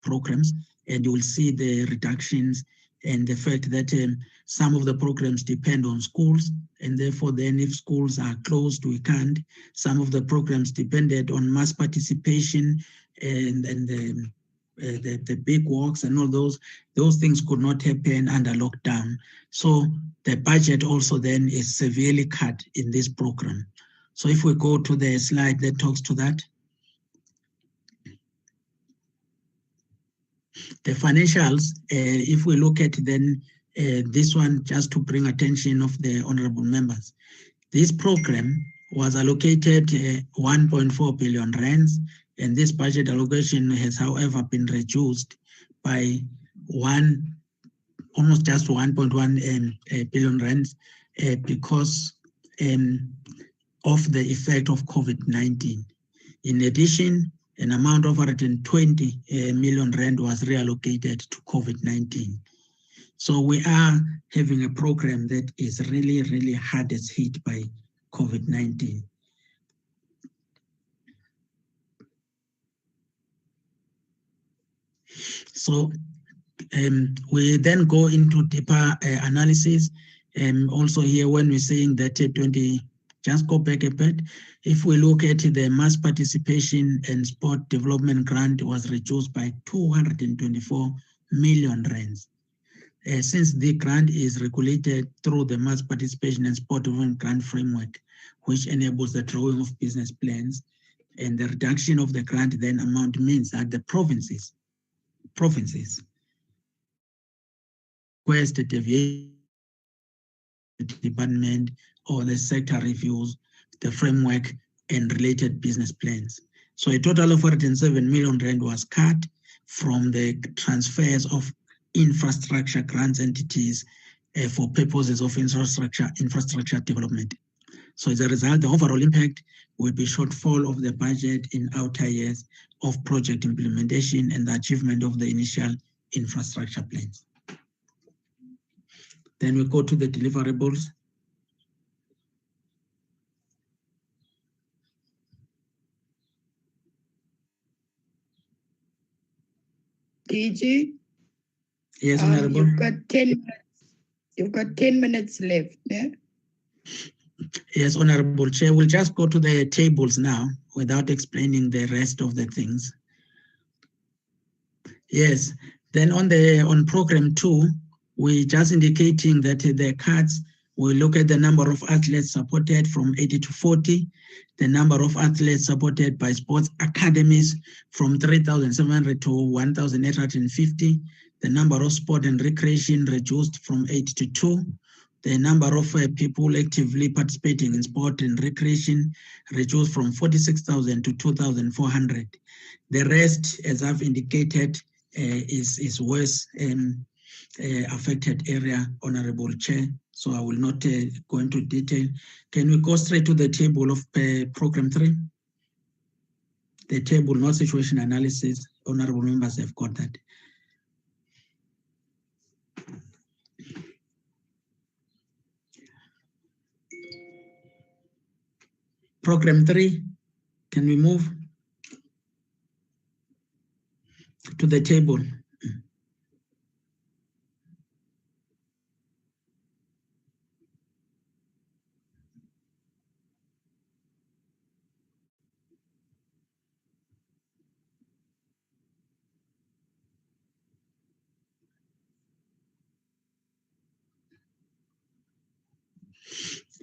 programs, and you will see the reductions and the fact that some of the programs depend on schools, and therefore then if schools are closed, we can't. Some of the programs depended on mass participation and the big walks and all those things could not happen under lockdown. So the budget also then is severely cut in this program. So if we go to the slide that talks to that, the financials, if we look at then this one, just to bring attention of the honorable members, this program was allocated 1.4 billion rands, and this budget allocation has, however, been reduced by almost just 1.1 billion rands because of the effect of COVID-19. In addition, an amount of 120 million rand was reallocated to COVID-19. So we are having a program that is really, really hardest hit by COVID-19. So we then go into deeper analysis. Also here, when we're saying that just go back a bit. If we look at the mass participation and sport development grant was reduced by 224 million rands. Since the grant is regulated through the mass participation and sport development grant framework, which enables the drawing of business plans, and the reduction of the grant then amount means that the provinces request the deviation department or the sector reviews the framework and related business plans. So a total of 407 million rand was cut from the transfers of infrastructure grants entities for purposes of infrastructure development. So as a result, the overall impact will be shortfall of the budget in outer years of project implementation and the achievement of the initial infrastructure plans. Then we go to the deliverables. DG? Yes, Honorable. You've got 10 minutes left, yeah? Yes, Honorable Chair. We'll just go to the tables now without explaining the rest of the things. Yes, then on program 2, we're just indicating that the cuts, we look at the number of athletes supported from 80 to 40, the number of athletes supported by sports academies from 3,700 to 1,850, the number of sport and recreation reduced from 8 to 2, the number of people actively participating in sport and recreation reduced from 46,000 to 2,400. The rest, as I've indicated, is worse affected area, Honorable Chair. So I will not go into detail. Can we go straight to the table of program 3? The table, no situation analysis. Honorable members have got that. Program 3, can we move to the table?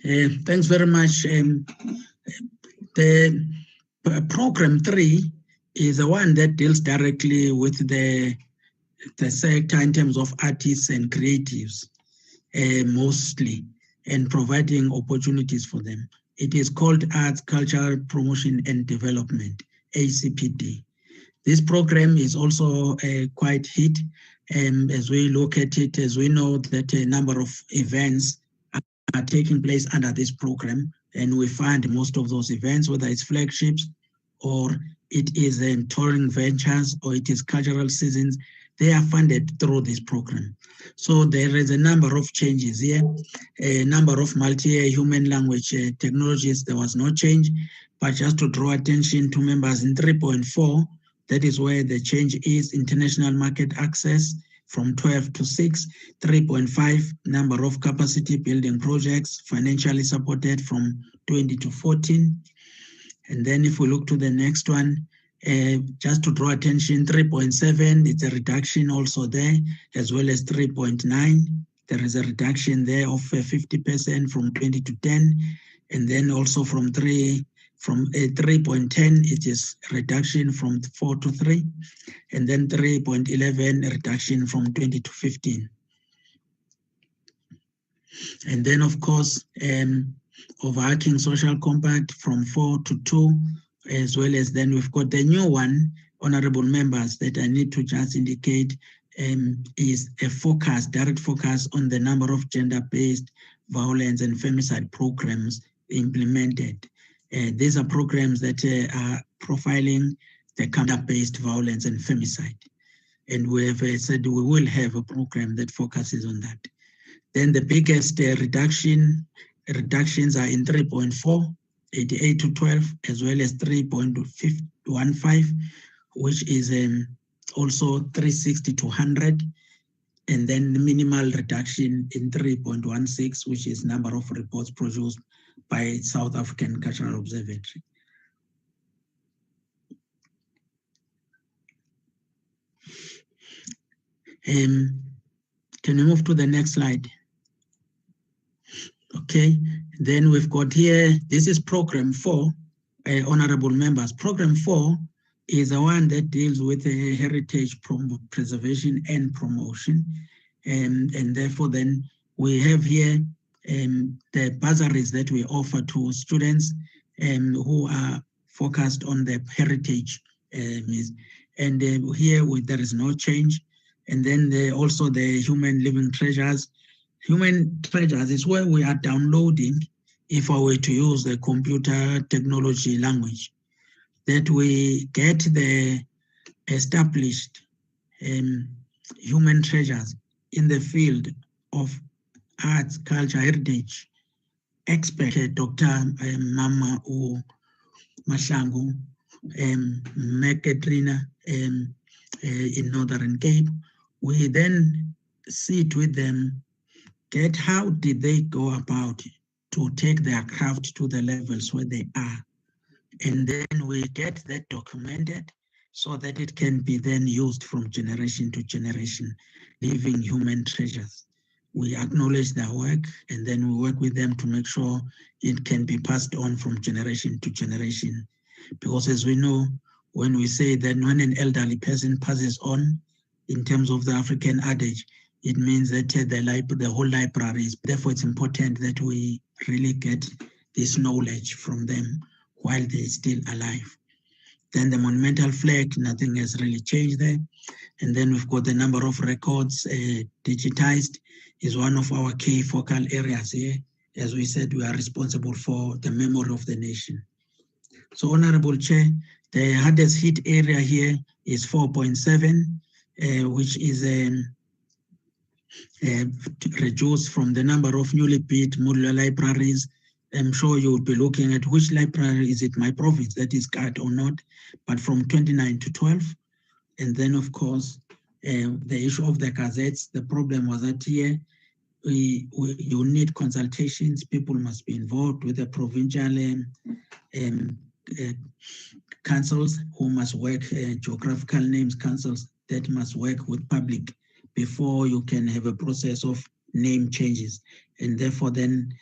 Thanks very much. The program 3 is the one that deals directly with the sector in terms of artists and creatives, mostly. and providing opportunities for them. It is called Arts, Culture, Promotion and Development, ACPD. This program is also quite hit as we look at it, as we know that a number of events are taking place under this program, and we find most of those events, whether it's flagships or it is touring ventures or it is cultural seasons, they are funded through this program. So there is a number of changes here, a number of multi-human language technologies. There was no change, but just to draw attention to members in 3.4, that is where the change is: international market access from 12 to 6, 3.5, number of capacity building projects financially supported from 20 to 14. And then if we look to the next one, just to draw attention, 3.7, it's a reduction also there, as well as 3.9. There is a reduction there of 50% from 20 to 10. And then also from 3.10, it is reduction from 4 to 3. And then 3.11, reduction from 20 to 15. And then, of course, overarching social compact from 4 to 2, as well as then we've got the new one, honorable members, that I need to just indicate is a focus, direct focus on the number of gender-based violence and femicide programs implemented. These are programs that are profiling the gender-based violence and femicide. And we have said we will have a program that focuses on that. Then the biggest reductions are in 3.4, 88 to 12, as well as 3.15, which is also 360 to 100. And then the minimal reduction in 3.16, which is number of reports produced by South African Cultural Observatory. Can we move to the next slide? Okay, then we've got here, this is program 4, honorable members. Program 4 is the one that deals with heritage preservation and promotion. And therefore then we have here the bursaries that we offer to students who are focused on the heritage. And here there is no change. And then also the human living treasures. Human treasures is where we are downloading, if I were to use the computer technology language, that we get the established human treasures in the field of arts, culture, heritage. Expert Dr. Mama U Mashangu, Mekatrina in Northern Cape. We then sit with them, get how did they go about to take their craft to the levels where they are. And then we get that documented so that it can be then used from generation to generation, living human treasures. We acknowledge their work and then we work with them to make sure it can be passed on from generation to generation. Because as we know, when we say that when an elderly person passes on, in terms of the African adage, it means that the whole library is. Therefore, it's important that we really get this knowledge from them while they're still alive. Then the monumental flag, nothing has really changed there. And then we've got the number of records digitized is one of our key focal areas here. As we said, we are responsible for the memory of the nation. So, Honorable Chair, the hardest hit area here is 4.7, which is reduced from the number of newly built modular libraries. I'm sure you will be looking at which library is it my province that is cut or not, but from 29 to 12. And then, of course, the issue of the gazettes, the problem was that here you need consultations. People must be involved with the provincial councils who must work, geographical names councils that must work with public before you can have a process of name changes. And therefore then,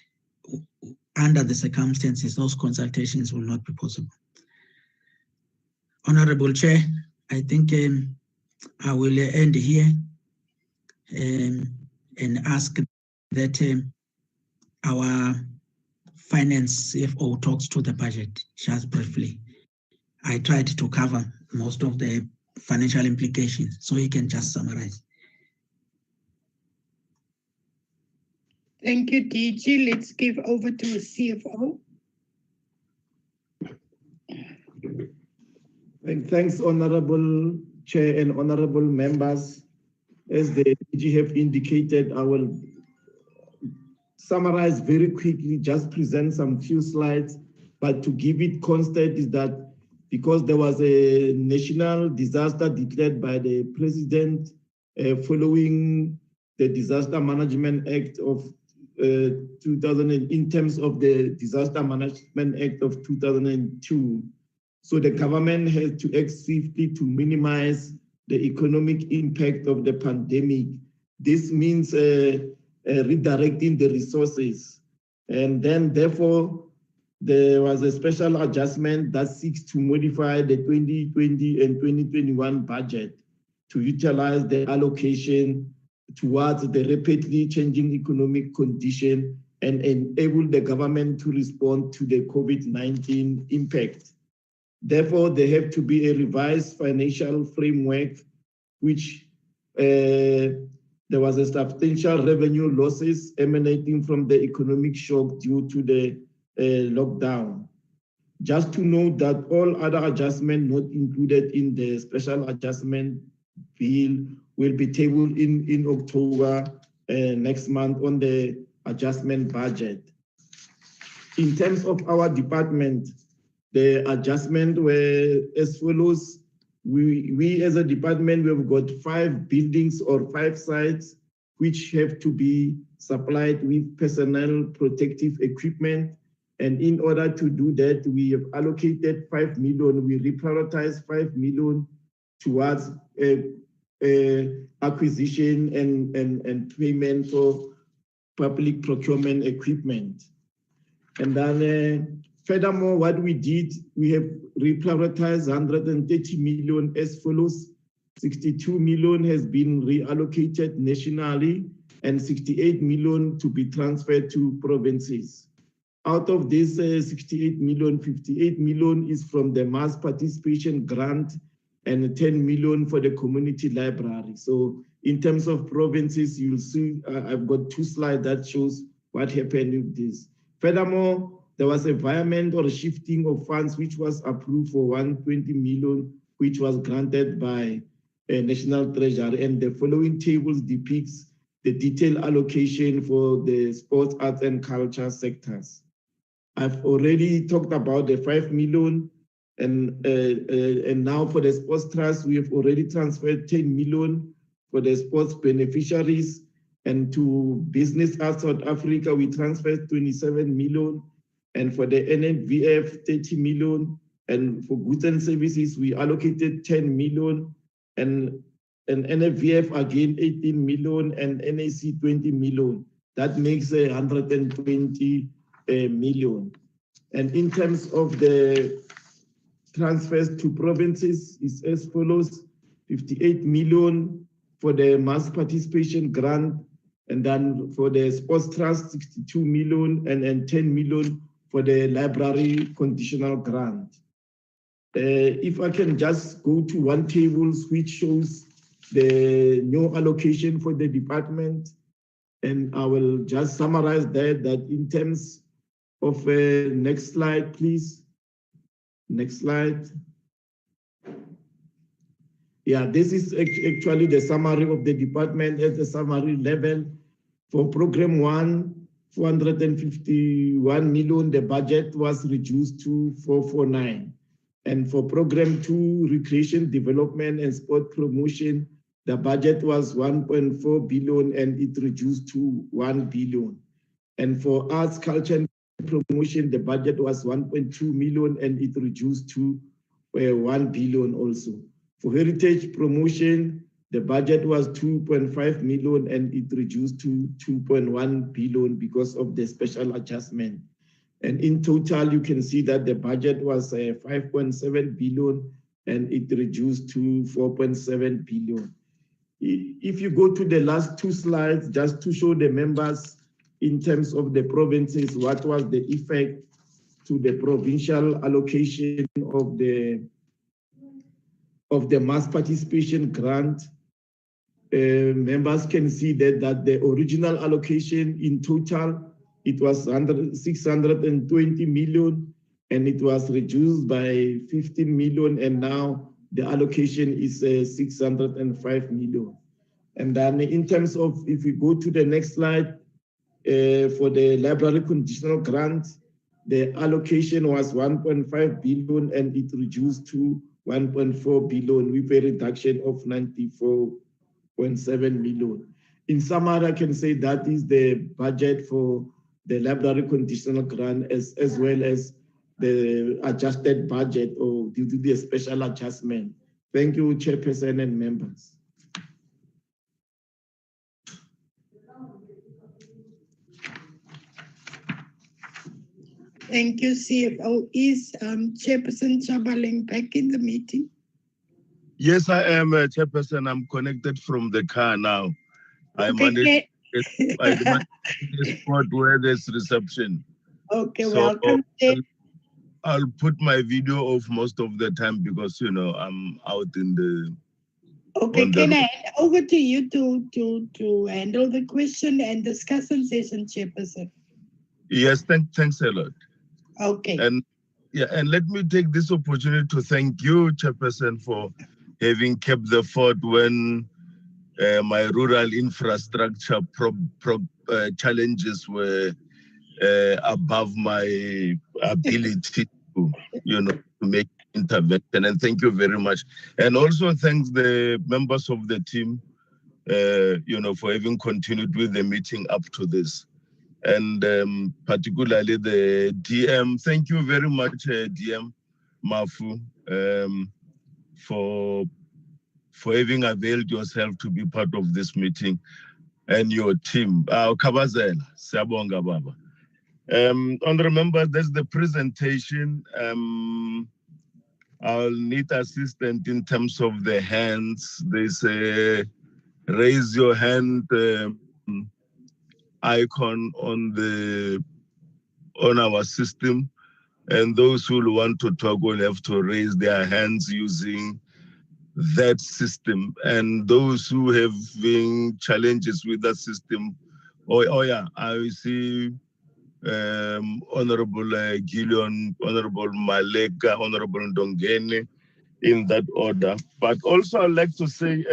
under the circumstances, those consultations will not be possible. Honorable Chair, I think I will end here and ask that our finance CFO talks to the budget, just briefly. I tried to cover most of the financial implications, so he can just summarize. Thank you, DG. Let's give over to the CFO. Thanks, Honorable Chair and Honorable Members. As the DG have indicated, I will summarize very quickly, just present some few slides, but to give it constant is that because there was a national disaster declared by the President following the Disaster Management Act of 2000, in terms of the Disaster Management Act of 2002. So the government has to act swiftly to minimize the economic impact of the pandemic. This means redirecting the resources. And then therefore, there was a special adjustment that seeks to modify the 2020 and 2021 budget to utilize the allocation towards the rapidly changing economic condition and enable the government to respond to the COVID-19 impact. Therefore, there have to be a revised financial framework, which there was a substantial revenue losses emanating from the economic shock due to the lockdown. Just to note that all other adjustments not included in the special adjustment bill will be tabled in October next month on the adjustment budget. In terms of our department, the adjustment were as follows. We as a department, we've got 5 buildings or 5 sites which have to be supplied with personnel protective equipment. And in order to do that, we have allocated 5 million. We reprioritized 5 million towards acquisition and payment for public procurement equipment. And then furthermore, what we did, we have reprioritized 130 million as follows. 62 million has been reallocated nationally and 68 million to be transferred to provinces. Out of this 68 million, 58 million is from the mass participation grant and 10 million for the community library. So in terms of provinces, you'll see I've got 2 slides that shows what happened with this. Furthermore, there was a environment or a shifting of funds which was approved for 120 million, which was granted by National Treasury. And the following tables depicts the detailed allocation for the sports, arts, and culture sectors. I've already talked about the 5 million, and now for the sports trust, we have already transferred 10 million for the sports beneficiaries. And to Business Arts South Africa, we transferred 27 million. And for the NNVF, 30 million. And for goods and services, we allocated 10 million. And NNVF again, 18 million, and NAC 20 million. That makes 120 million. And in terms of the transfers to provinces, is as follows: 58 million for the mass participation grant, and then for the sports trust, 62 million, and 10 million for the library conditional grant. If I can just go to one table which shows the new allocation for the department, and I will just summarize that in terms of next slide, please. Next slide. Yeah, this is actually the summary of the department at the summary level. For program 1, 451 million, the budget was reduced to 449. And for program 2, recreation development and sport promotion, the budget was 1.4 billion and it reduced to 1 billion. And for arts, culture, and promotion, the budget was 1.2 million and it reduced to 1 billion also. For heritage promotion, the budget was 2.5 million and it reduced to 2.1 billion because of the special adjustment. And in total, you can see that the budget was 5.7 billion and it reduced to 4.7 billion. If you go to the last 2 slides, just to show the members in terms of the provinces, what was the effect to the provincial allocation of the mass participation grant. Members can see that the original allocation in total, it was 620 million, and it was reduced by 15 million, and now the allocation is 605 million. And then in terms of, if we go to the next slide, for the library conditional grant, the allocation was 1.5 billion and it reduced to 1.4 billion with a reduction of 94.7 million. In summary, I can say that is the budget for the library conditional grant as well as the adjusted budget or due to the special adjustment. Thank you, Chairperson and members. Thank you, CFO. Is Chairperson Chabaleng back in the meeting? Yes, I am, Chairperson. I'm connected from the car now. I managed to get a spot where there's reception. Okay, so welcome. I'll put my video off most of the time because, you know, I'm out in the... Okay, can I hand over to you to handle the question and discussion session, Chairperson? Yes, thanks a lot. Okay. And yeah, and let me take this opportunity to thank you, Chairperson, for having kept the fort when my rural infrastructure challenges were above my ability to, you know, to make intervention. And thank you very much. And also thanks the members of the team, you know, for having continued with the meeting up to this. And particularly the DM. Thank you very much, DM Mafu, for having availed yourself to be part of this meeting and your team. Kabazela, Siyabonga Baba. Honorable members, that's the presentation. I'll need assistance in terms of the hands. They say raise your hand icon on our system, and those who want to talk will have to raise their hands using that system. And those who have been challenges with that system, oh yeah, I see Honorable Gillian, Honorable Maleka, Honorable Ndongeni, in that order. But also I'd like to say,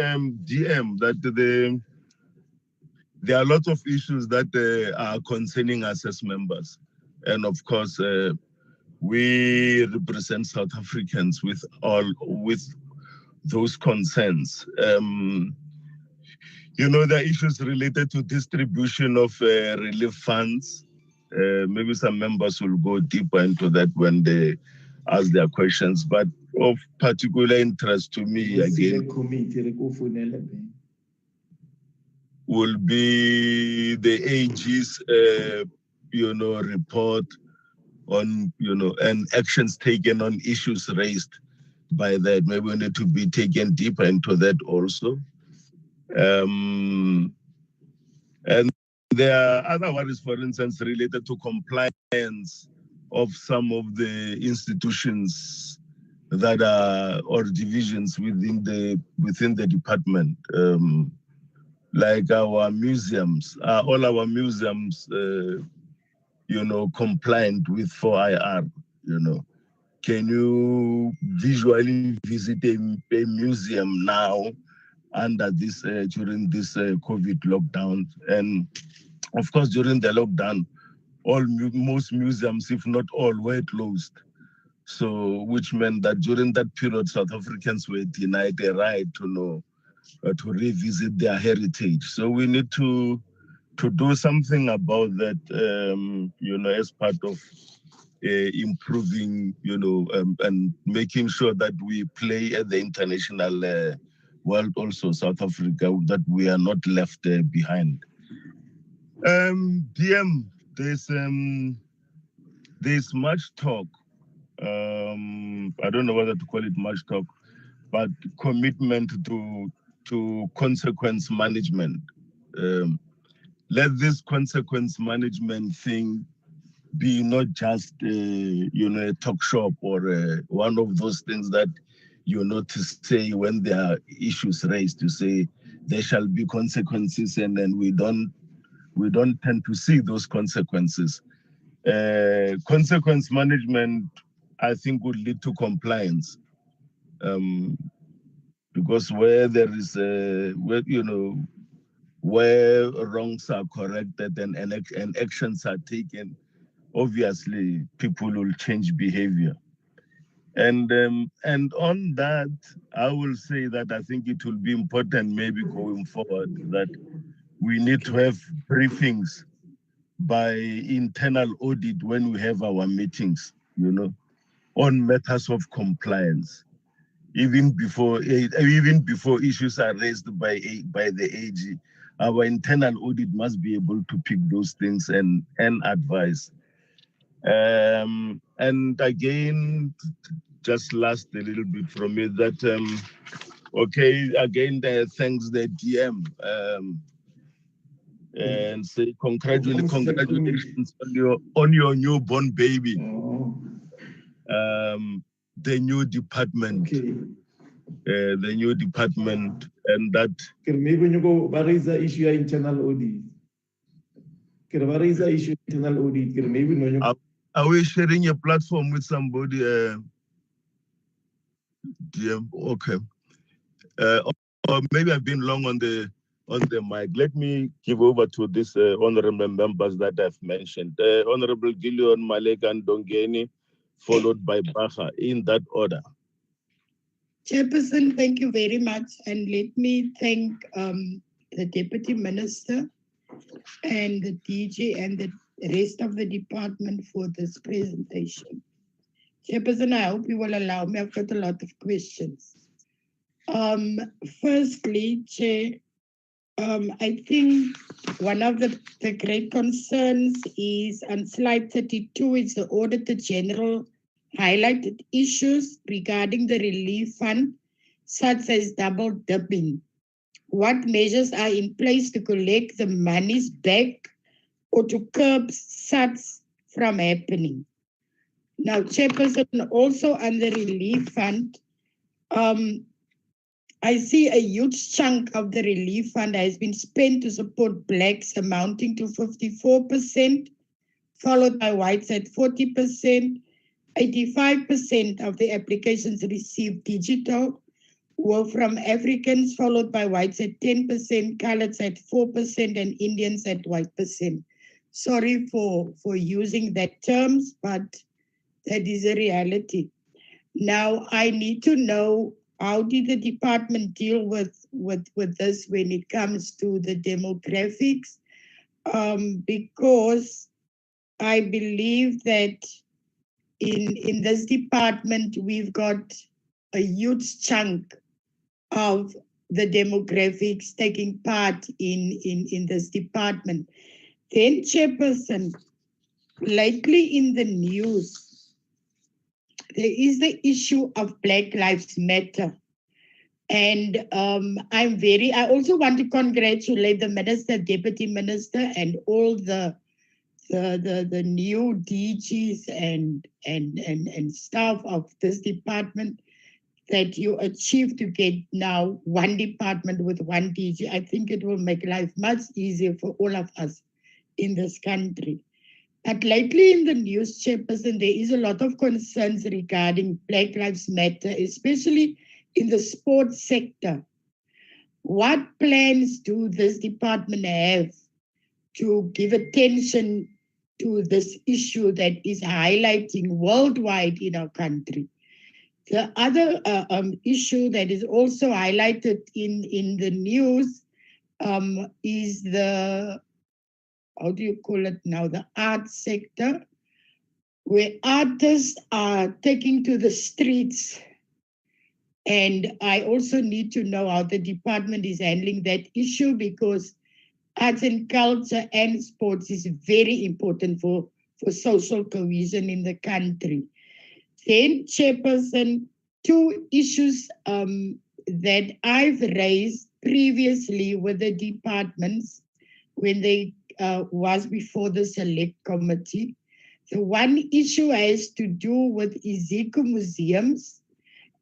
DM, that there are a lot of issues that are concerning us as members. And of course, we represent South Africans with those concerns. You know, there are issues related to distribution of relief funds. Maybe some members will go deeper into that when they ask their questions, but of particular interest to me, again, will be the AG's, you know, report on, you know, and actions taken on issues raised by that. Maybe we need to be taken deeper into that also. And there are other worries, for instance, related to compliance of some of the institutions that are, or divisions within the department. Like our museums, all our museums, you know, compliant with 4IR, you know. Can you visually visit a museum now under this, during this COVID lockdown? And of course, during the lockdown, most museums, if not all, were closed. So, which meant that during that period, South Africans were denied the right to know, to revisit their heritage. So we need to do something about that, you know, as part of improving, you know, and making sure that we play at the international world, also South Africa, that we are not left behind. DM, there's much talk. I don't know whether to call it much talk, but commitment to consequence management. let this consequence management thing be not just a talk shop or one of those things that to say when there are issues raised, to say there shall be consequences, and then we don't tend to see those consequences. Consequence management, I think, would lead to compliance, because where there is where wrongs are corrected and actions are taken, obviously people will change behavior. And on that, I will say that I think it will be important, maybe going forward, that we need to have briefings by internal audit when we have our meetings, on matters of compliance, even before issues are raised by the AG. Our internal audit must be able to pick those things and advise. And again, just last a little bit from me, that okay, again, thanks the DM, and say congratulations on your newborn baby. The new department, and that. Maybe when you go, what is the issue of internal audit? What is the issue of internal audit? Maybe when you. Are we sharing a platform with somebody? DM, okay. Or maybe I've been long on the mic. Let me give over to this honorable members that I've mentioned. Honorable Gillion, Malek, and Dongeni, followed by Baha, in that order. Chairperson, thank you very much. And let me thank the Deputy Minister and the DG and the rest of the department for this presentation. Chairperson, I hope you will allow me. I've got a lot of questions. Firstly, Chair, I think one of the great concerns is on slide 32, is the Auditor General highlighted issues regarding the relief fund, such as double dipping. What measures are in place to collect the monies back or to curb such from happening? Now, Chairperson, also on the relief fund, I see a huge chunk of the relief fund has been spent to support blacks, amounting to 54%, followed by whites at 40%. 85% of the applications received digital were from Africans, followed by whites at 10%, coloreds at 4%, and Indians at 1%. Sorry for using that terms, but that is a reality. Now, I need to know, how did the department deal with this when it comes to the demographics? Because I believe that in this department, we've got a huge chunk of the demographics taking part in this department. Then, Chairperson, lately in the news, there is the issue of Black Lives Matter. And I also want to congratulate the Minister, Deputy Minister, and all the new DGs and staff of this department that you achieved to get now one department with one DG. I think it will make life much easier for all of us in this country. But lately in the news, Chairperson, there is a lot of concerns regarding Black Lives Matter, especially in the sports sector. What plans do this department have to give attention to this issue that is highlighting worldwide in our country? The other issue that is also highlighted in the news is the, how do you call it now, the art sector, where artists are taking to the streets. And I also need to know how the department is handling that issue, because arts and culture and sports is very important for social cohesion in the country. Then, Chairperson, two issues that I've raised previously with the departments when they was before the select committee. The one issue has to do with Ezekiel museums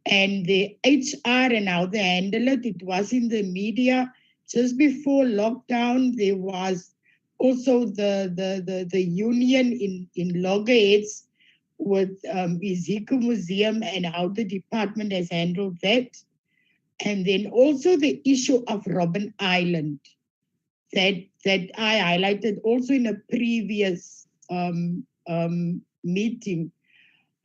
and the HR and how they handle it. It was in the media just before lockdown. There was also the union in loggerheads with Ezekiel Museum and how the department has handled that. And then also the issue of Robben Island that I highlighted also in a previous meeting.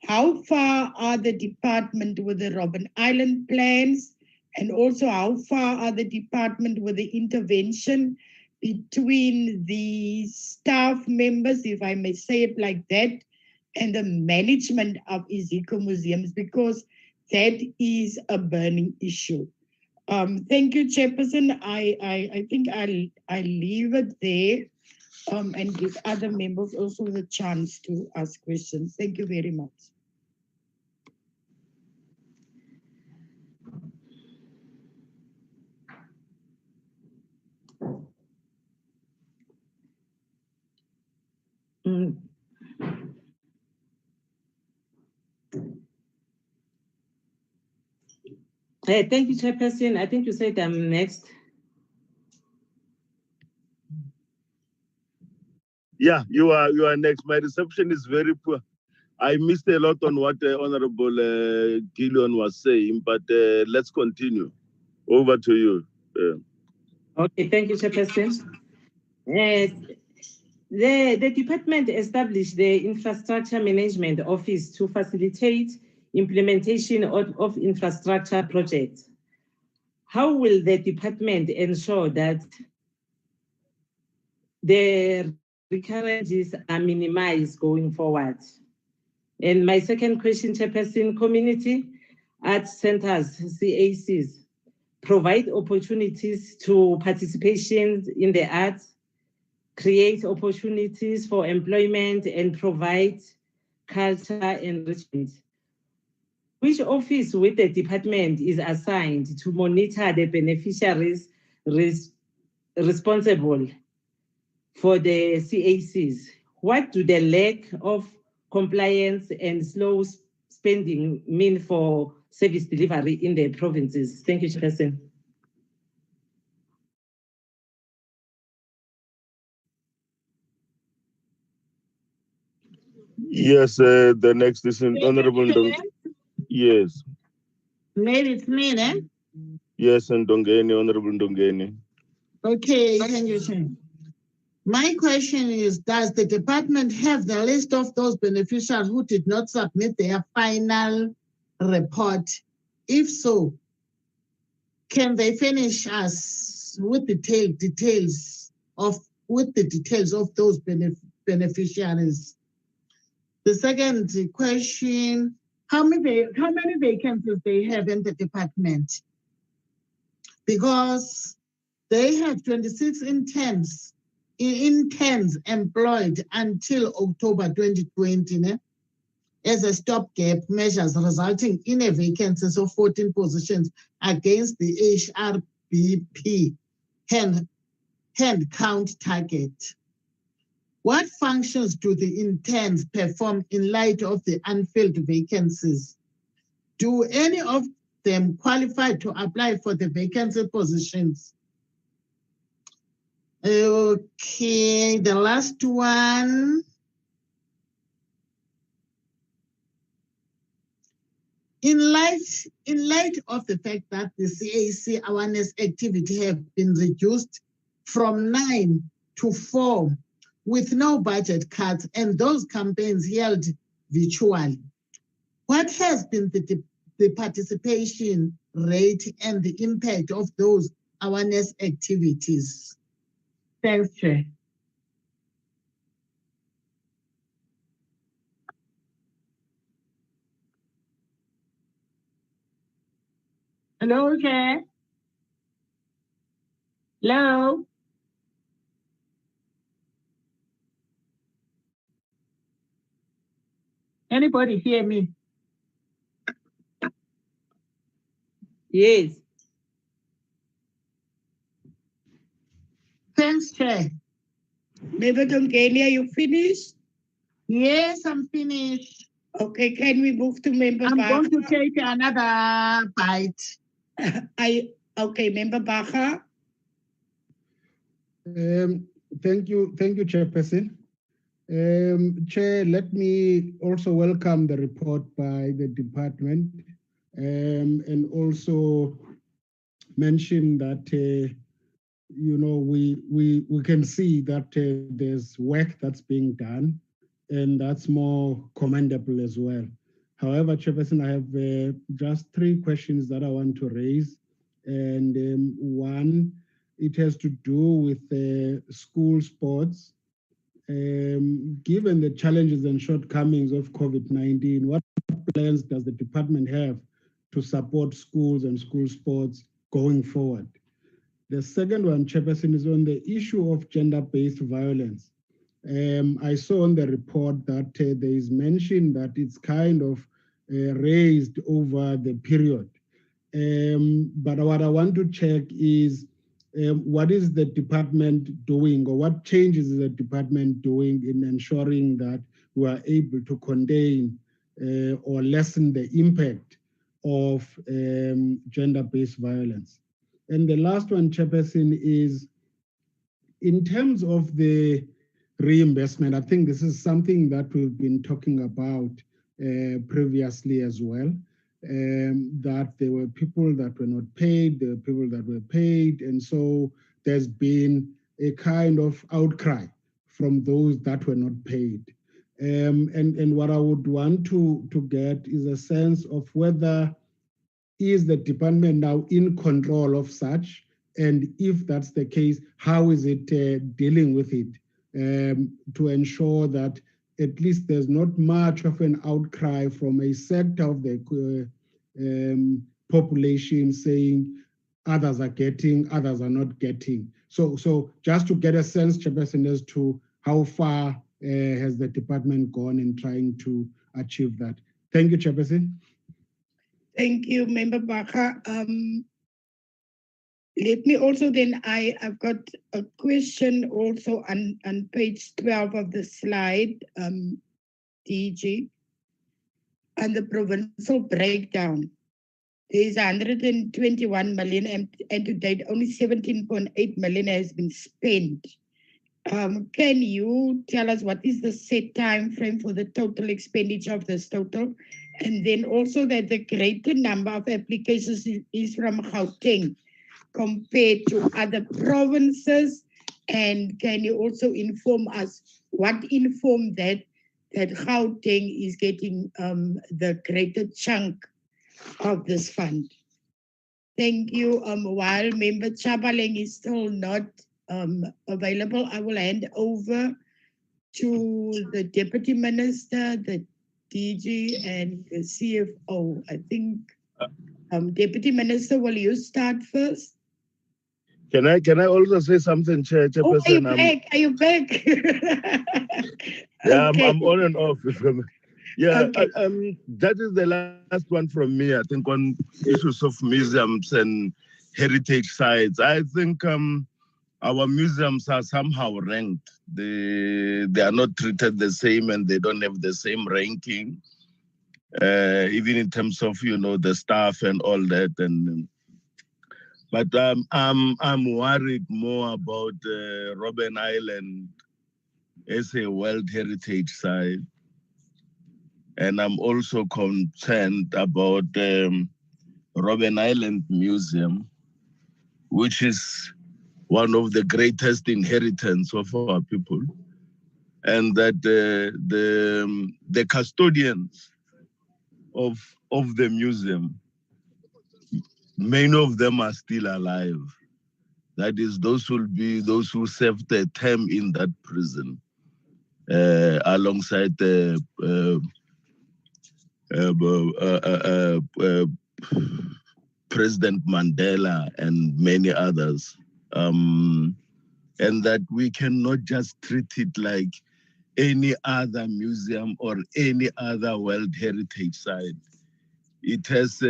How far are the department with the Robben Island plans? And also how far are the department with the intervention between the staff members, if I may say it like that, and the management of Ezekiel Museums, because that is a burning issue. Thank you, Chairperson. I think I'll leave it there and give other members also the chance to ask questions. Thank you very much. Thank you, Chairperson. I think you said I'm next. Yeah, you are next. My reception is very poor. I missed a lot on what Honorable Gillian was saying, but let's continue. Over to you. Okay, thank you, Chairperson. The department established the Infrastructure Management Office to facilitate implementation of infrastructure projects. How will the department ensure that the recurrences are minimized going forward? And my second question, Chairperson, community arts centers, CACs, provide opportunities to participation in the arts, create opportunities for employment, and provide culture enrichment. Which office with the department is assigned to monitor the beneficiaries responsible for the CACs? What do the lack of compliance and slow spending mean for service delivery in the provinces? Thank you, Chairperson. Yes, the next is Honorable Ndong. Yes. Maybe it's me, eh? Yes, and Ndongeni, Honorable Ndongeni. Okay, thank you, Chair. My question is, does the department have the list of those beneficiaries who did not submit their final report? If so, can they furnish us with the details of those beneficiaries? The second question, how many vacancies they have in the department? Because they have 26 interns employed until October 2020 as a stopgap measures, resulting in a vacancies of 14 positions against the HRBP hand count target. What functions do the interns perform in light of the unfilled vacancies? Do any of them qualify to apply for the vacancy positions? Okay, the last one. In light of the fact that the CAC awareness activity have been reduced from 9 to 4 with no budget cuts and those campaigns held virtually, what has been the participation rate and the impact of those awareness activities? Thanks, Chair. Hello, Chair. Hello. Anybody hear me? Yes. Thanks, Chair. Member Dongeni, are you finished? Yes, I'm finished. Okay, can we move to Member I'm Baha? going to take another bite. Okay, Member Baha. Thank you, Chairperson. Chair, let me also welcome the report by the department and also mention that we can see that there's work that's being done, and that's more commendable as well. However, Chairperson, I have just 3 questions that I want to raise. And one, it has to do with school sports. Given the challenges and shortcomings of COVID-19, what plans does the department have to support schools and school sports going forward? The second one, Chairperson, is on the issue of gender-based violence. I saw on the report that there is mention that it's kind of raised over the period. But what I want to check is what is the department doing, or what changes is the department doing in ensuring that we are able to contain or lessen the impact of gender-based violence? And the last one, Chairperson, is in terms of the reimbursement. I think this is something that we've been talking about previously as well, that there were people that were not paid, there were people that were paid, and so there's been a kind of outcry from those that were not paid. And what I would want to get is a sense of whether is the department now in control of such, and if that's the case, how is it dealing with it to ensure that at least there's not much of an outcry from a sector of the population saying others are getting, others are not getting. So just to get a sense, Chairperson, as to how far has the department gone in trying to achieve that. Thank you, Chairperson. Thank you, Member Baha. Let me also then, I've got a question also on page 12 of the slide, DG, on the provincial breakdown. There's 121 million and to date only 17.8 million has been spent. Can you tell us what is the set time frame for the total expenditure of this total? And then also that the greater number of applications is from Gauteng compared to other provinces. And can you also inform us what informed that Gauteng is getting the greater chunk of this fund? Thank you. While Member Chabaleng is still not available, I will hand over to the Deputy Minister, the DG, and the CFO. I think, Deputy Minister, will you start first? Can I also say something, Chairperson? Are you back? Yeah, Okay. I'm on and off. Yeah, Okay. that is the last one from me. I think on issues of museums and heritage sites. I think our museums are somehow ranked. They are not treated the same, and they don't have the same ranking, even in terms of the staff and all that. But I'm worried more about Robben Island as a World Heritage Site. And I'm also concerned about Robben Island Museum, which is one of the greatest inheritance of our people. And that the custodians of the museum, many of them are still alive. That is, those will be those who served their term in that prison, alongside the President Mandela and many others. And that we cannot just treat it like any other museum or any other World Heritage Site. It has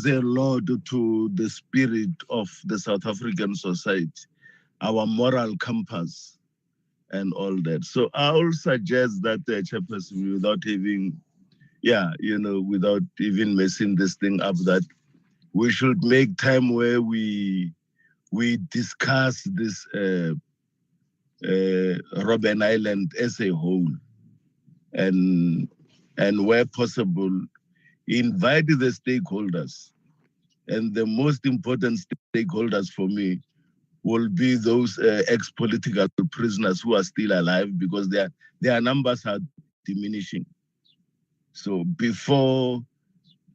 a lot to the spirit of the South African society. our moral compass and all that. So I will suggest that the chairperson, without having, without even messing this thing up, that we should make time where we discuss this Robben Island as a whole, and where possible, invite the stakeholders. And the most important stakeholders for me will be those ex-political prisoners who are still alive, because their numbers are diminishing. So before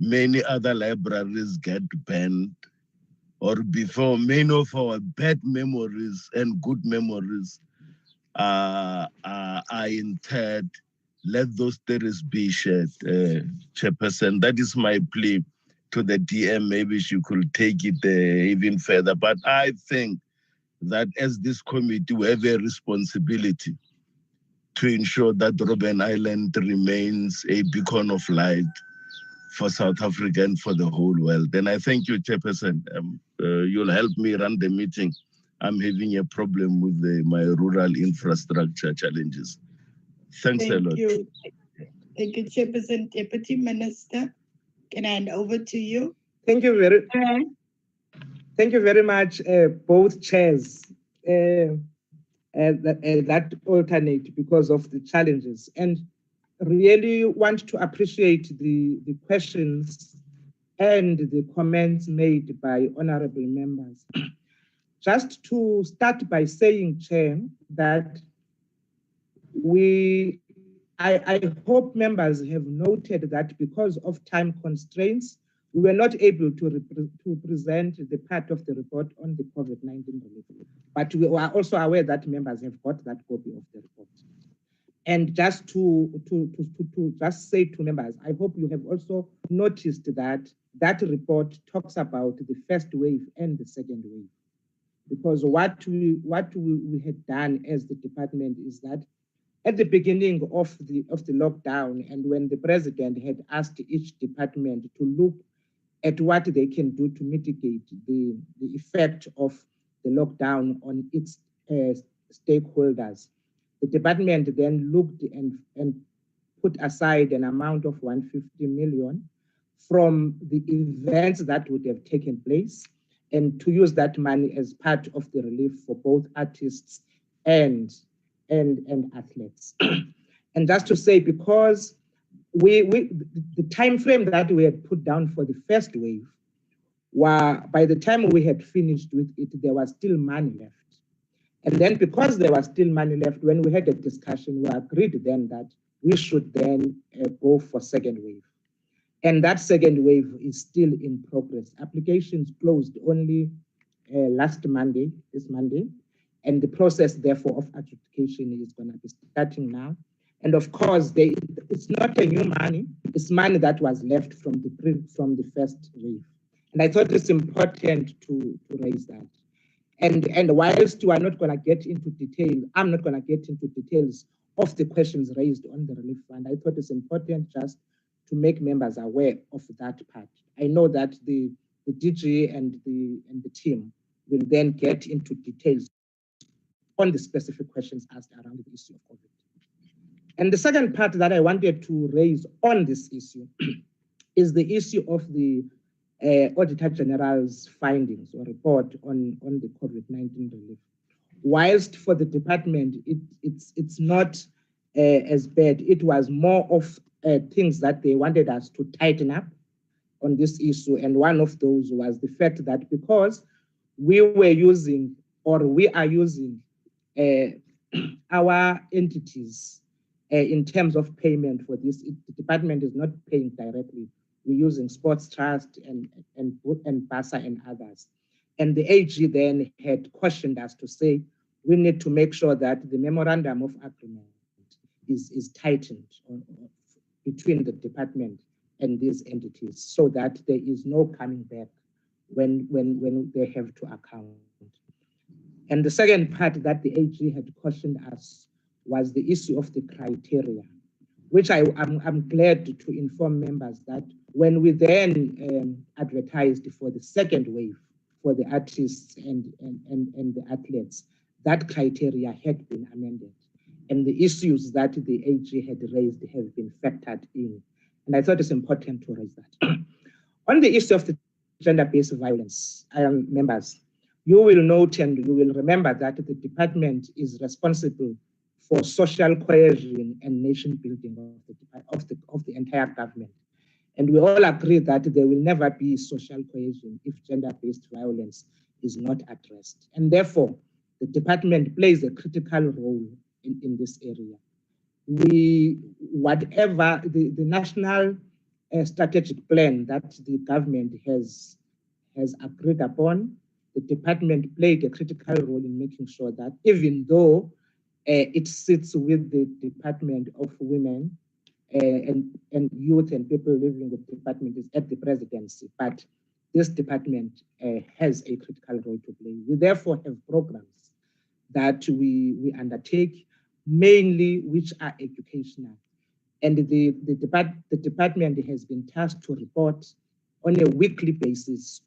many other libraries get banned, or before many of our bad memories and good memories are interred, let those theories be shared, Chairperson. That is my plea to the DM. Maybe she could take it even further. But I think that as this committee, we have a responsibility to ensure that Robben Island remains a beacon of light for South Africa and for the whole world. And I thank you, Chairperson. You'll help me run the meeting. I'm having a problem with my rural infrastructure challenges. Thanks a lot. Thank you, Chairperson. Deputy Minister, can I hand over to you? Thank you very much, both chairs. That alternate because of the challenges, and really want to appreciate the questions and the comments made by honorable members. Just to start by saying, Chair, that I hope members have noted that because of time constraints, we were not able to present the part of the report on the COVID-19 relief. But we are also aware that members have got that copy of the report. And just to just say to members, I hope you have also noticed that that report talks about the first wave and the second wave. Because what we had done as the department is that at the beginning of the lockdown, and when the president had asked each department to look at what they can do to mitigate the effect of the lockdown on its stakeholders, the department then looked and put aside an amount of 150 million from the events that would have taken place, and to use that money as part of the relief for both artists and athletes. And just to say, because the time frame that we had put down for the first wave, by the time we had finished with it, there was still money left. And then because there was still money left, when we had a discussion, we agreed then that we should then go for second wave. And that second wave is still in progress. Applications closed only this Monday. And the process, therefore, of adjudication is going to be starting now. And of course, it's not a new money. It's money that was left from the first wave. And I thought it's important to raise that. And whilst you are not going to get into detail, I'm not going to get into details of the questions raised on the relief fund. I thought it's important just to make members aware of that part. I know that the DG and the team will then get into details on the specific questions asked around the issue of COVID. And the second part that I wanted to raise on this issue is the issue of the Auditor General's findings or report on the COVID-19 relief. Whilst for the department, it's not as bad, it was more of things that they wanted us to tighten up on this issue. And one of those was the fact that because we were using, or we are using our entities in terms of payment for this, the department is not paying directly. We're using Sports Trust and BASA and others. And the AG then had cautioned us to say, we need to make sure that the memorandum of agreement is tightened between the department and these entities so that there is no coming back when they have to account. And the second part that the AG had cautioned us was the issue of the criteria, which I'm glad to inform members that when we then advertised for the second wave for the artists and the athletes, that criteria had been amended. And the issues that the AG had raised have been factored in. And I thought it's important to raise that. On the issue of the gender-based violence, members, you will note and you will remember that the department is responsible for social cohesion and nation building of the entire government. And we all agree that there will never be social cohesion if gender-based violence is not addressed. And therefore, the department plays a critical role in this area. Whatever the national strategic plan that the government has agreed upon, the department played a critical role in making sure that even though it sits with the Department of Women and Youth and People Living with the department is at the presidency, but this department has a critical role to play. We therefore have programs that we undertake, mainly which are educational. And the department has been tasked to report on a weekly basis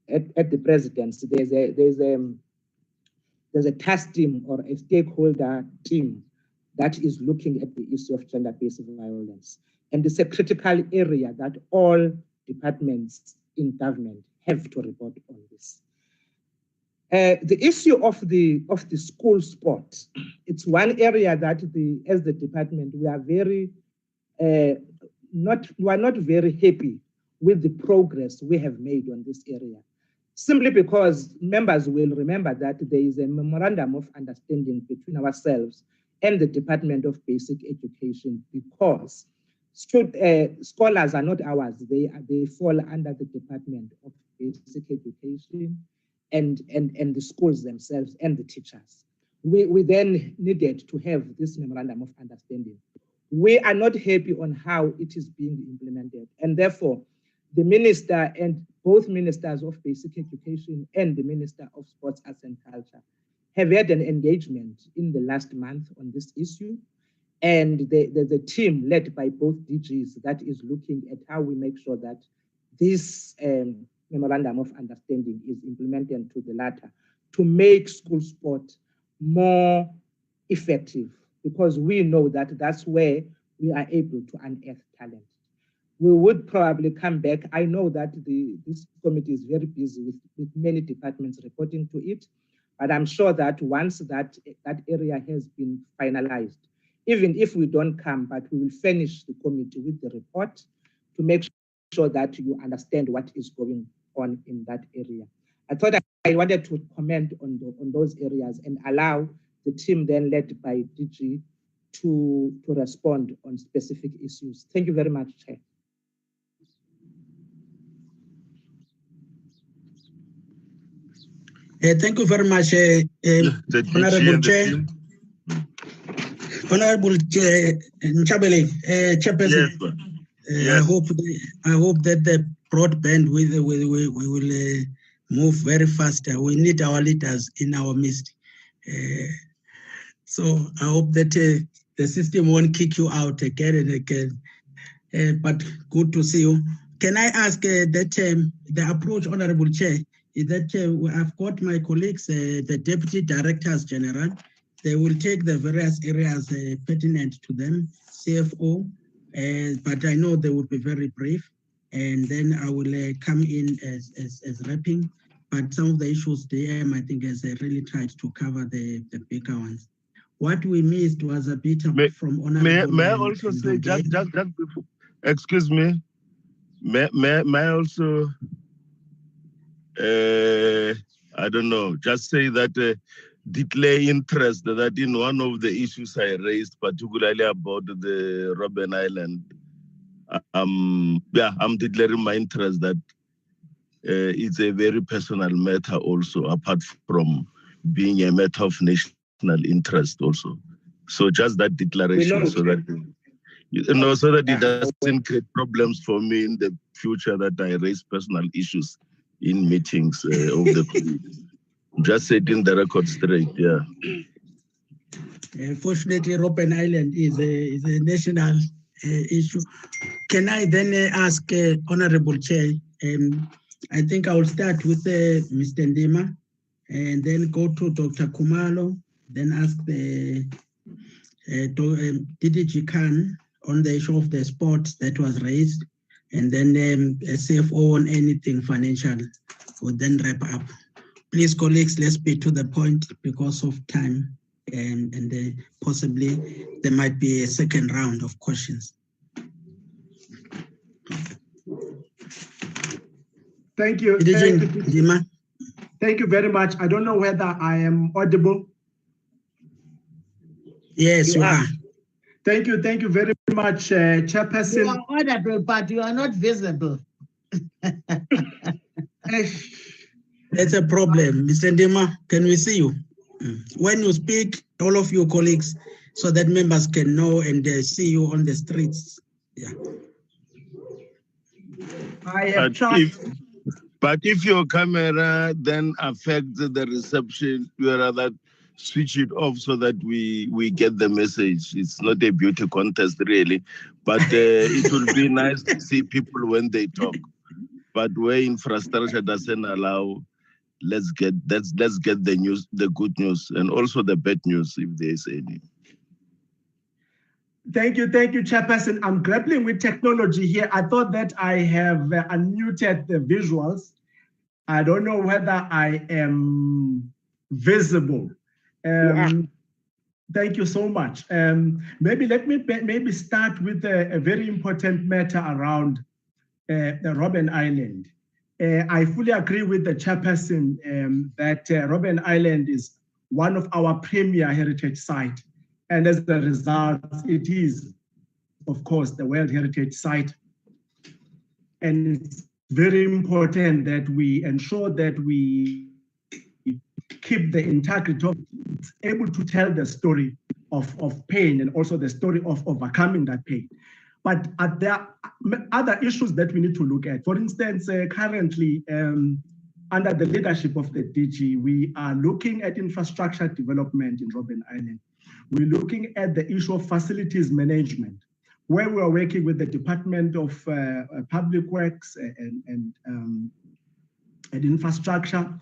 at the presidency. There's a task team or a stakeholder team that is looking at the issue of gender-based violence. And it's a critical area that all departments in government have to report on this. The issue of the school sport, it's one area that as the department, we are not very happy with the progress we have made on this area. Simply because members will remember that there is a memorandum of understanding between ourselves and the Department of Basic Education, because scholars are not ours. They fall under the Department of Basic Education and the schools themselves and the teachers. We then needed to have this memorandum of understanding. We are not happy on how it is being implemented, and therefore the minister and both ministers of basic education and the Minister of Sports, Arts and Culture have had an engagement in the last month on this issue. And there's a team led by both DGs that is looking at how we make sure that this memorandum of understanding is implemented to the latter to make school sport more effective, because we know that that's where we are able to unearth talent. We would probably come back. I know that this committee is very busy with many departments reporting to it, but I'm sure that once that area has been finalized, even if we don't come, but we will finish the committee with the report to make sure that you understand what is going on in that area. I thought I wanted to comment on those areas and allow the team then led by DG to respond on specific issues. Thank you very much, Chair. Thank you very much, Honorable Chair. Honorable Nchabele, Chairperson. Yes, I hope that the broadband will move very fast. We need our leaders in our midst. So I hope that the system won't kick you out again and again. But good to see you. Can I ask that the approach, Honorable Chair, is that I've got my colleagues, the Deputy Directors General, they will take the various areas pertinent to them, CFO, but I know they will be very brief, and then I will come in as wrapping, but some of the issues DM, I think, has really tried to cover the bigger ones. What we missed was a bit from Honorable. May I also say, just before, excuse me, may I also, I don't know, just say that declare interest that in one of the issues I raised, particularly about the Robben Island, I'm declaring my interest that it's a very personal matter also, apart from being a matter of national interest also. So just that declaration so that, so that it doesn't create problems for me in the future that I raise personal issues in meetings of the committee. Just setting the record straight, yeah. Fortunately, Robben Island is a national issue. Can I then ask Honorable Chair, I think I will start with Mr. Ndima and then go to Dr. Kumalo, then ask the DDG Khan on the issue of the sports that was raised, and then CFO on anything financial. We'll then wrap up. Please, colleagues, let's be to the point because of time, and possibly there might be a second round of questions. Thank you. Thank you very much. I don't know whether I am audible. Yes, you are. Thank you very much, Chairperson. You are audible, but you are not visible. That's a problem. Mr. Ndima, can we see you? When you speak, all of your colleagues, so that members can know and see you on the streets. Yeah. But if your camera then affects the reception, you rather switch it off so that we get the message. It's not a beauty contest really, but it will be nice to see people when they talk. But where infrastructure doesn't allow, let's get the news, the good news, and also the bad news if there is any. Thank you, Chairperson. I'm grappling with technology here. I thought that I have unmuted the visuals. I don't know whether I am visible. Thank you so much. Maybe let me start with a very important matter around the Robben Island. I fully agree with the Chairperson that Robben Island is one of our premier heritage sites. And as a result, it is, of course, the World Heritage Site. And it's very important that we ensure that we keep the integrity of it, able to tell the story of pain and also the story of overcoming that pain. But there are other issues that we need to look at. For instance, currently, under the leadership of the DG, we are looking at infrastructure development in Robben Island. We're looking at the issue of facilities management, where we are working with the Department of Public Works and Infrastructure.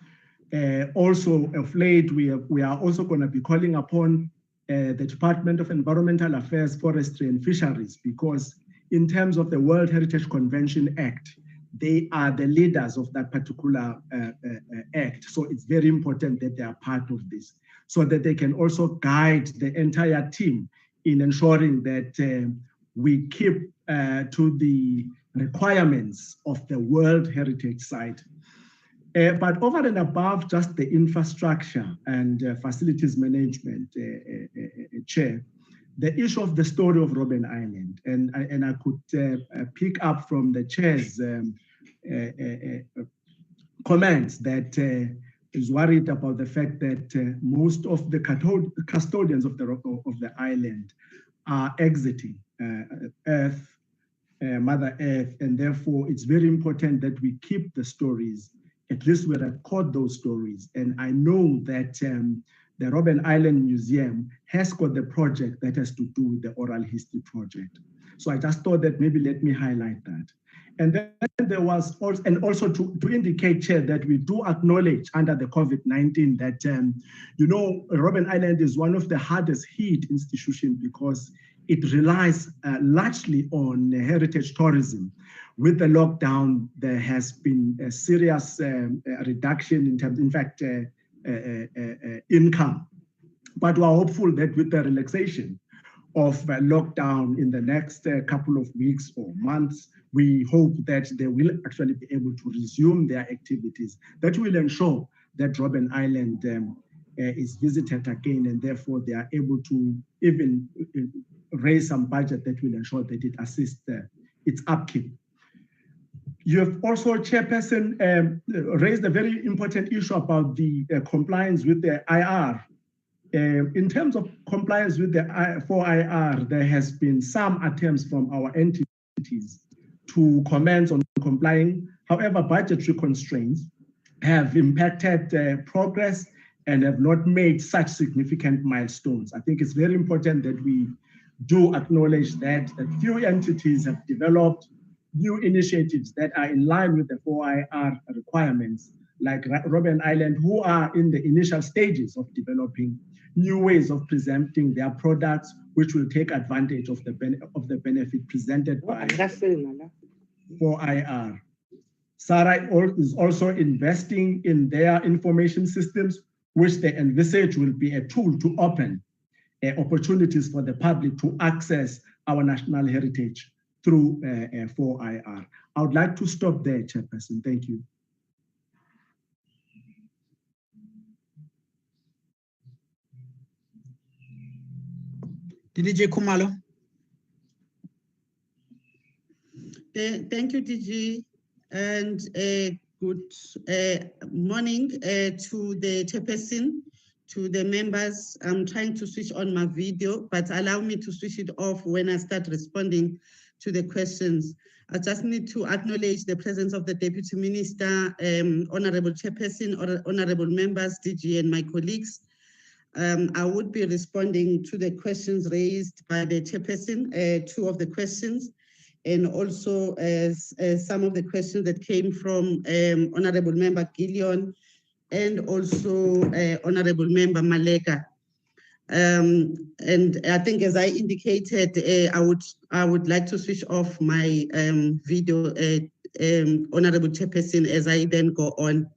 Also, of late, we are also going to be calling upon the Department of Environmental Affairs, Forestry and Fisheries, because in terms of the World Heritage Convention Act, they are the leaders of that particular act. So it's very important that they are part of this, so that they can also guide the entire team in ensuring that we keep to the requirements of the World Heritage Site. But over and above just the infrastructure and facilities management, Chair, the issue of the story of Robben Island, and I could pick up from the Chair's comments that is worried about the fact that most of the custodians of the island are exiting Earth, Mother Earth, and therefore it's very important that we keep the stories, at least we record those stories. And I know that the Robben Island Museum has got the project that has to do with the oral history project. So I just thought that maybe let me highlight that. And then there was also, and also to indicate, Chair, that we do acknowledge under the COVID-19 that, Robben Island is one of the hardest hit institutions because it relies largely on heritage tourism. With the lockdown, there has been a serious reduction in terms, in fact, income. But we're hopeful that with the relaxation of lockdown in the next couple of weeks or months, we hope that they will actually be able to resume their activities. That will ensure that Robben Island is visited again, and therefore they are able to even raise some budget that will ensure that it assists its upkeep. You have also, Chairperson, raised a very important issue about the compliance with the IR. In terms of compliance with the IR, there has been some attempts from our entities to comment on complying. However, budgetary constraints have impacted progress and have not made such significant milestones. I think it's very important that we do acknowledge that a few entities have developed new initiatives that are in line with the 4IR requirements, like Robben Island, who are in the initial stages of developing new ways of presenting their products, which will take advantage of the benefit presented by 4IR. SARA is also investing in their information systems, which they envisage will be a tool to open opportunities for the public to access our national heritage through 4IR. I would like to stop there, Chairperson. Thank you. DJ Kumalo. Thank you, DG, and good morning to the chairperson, to the members. I'm trying to switch on my video, but allow me to switch it off when I start responding to the questions. I just need to acknowledge the presence of the Deputy Minister, Honorable Chairperson, or Honorable members, DG, and my colleagues. I would be responding to the questions raised by the Chairperson, two of the questions, and also some of the questions that came from Honorable Member Gillion and also Honorable Member Maleka. And I think, as I indicated, I would like to switch off my video, Honorable Chairperson, as I then go on.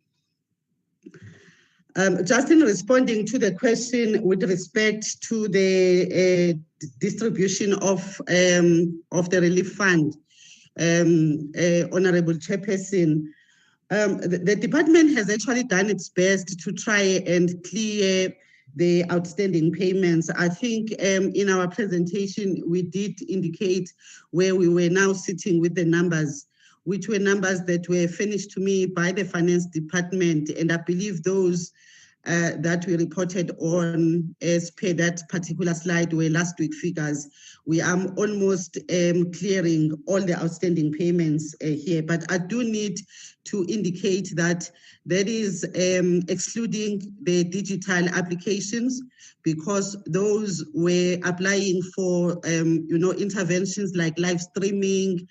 Just in responding to the question with respect to the distribution of the relief fund, Honorable Chairperson, the department has actually done its best to try and clear the outstanding payments. I think in our presentation, we did indicate where we were now sitting with the numbers, which were numbers that were furnished to me by the finance department. And I believe those that we reported on as per that particular slide were last week figures. We are almost clearing all the outstanding payments here, but I do need to indicate that that is excluding the digital applications, because those were applying for interventions like live streaming,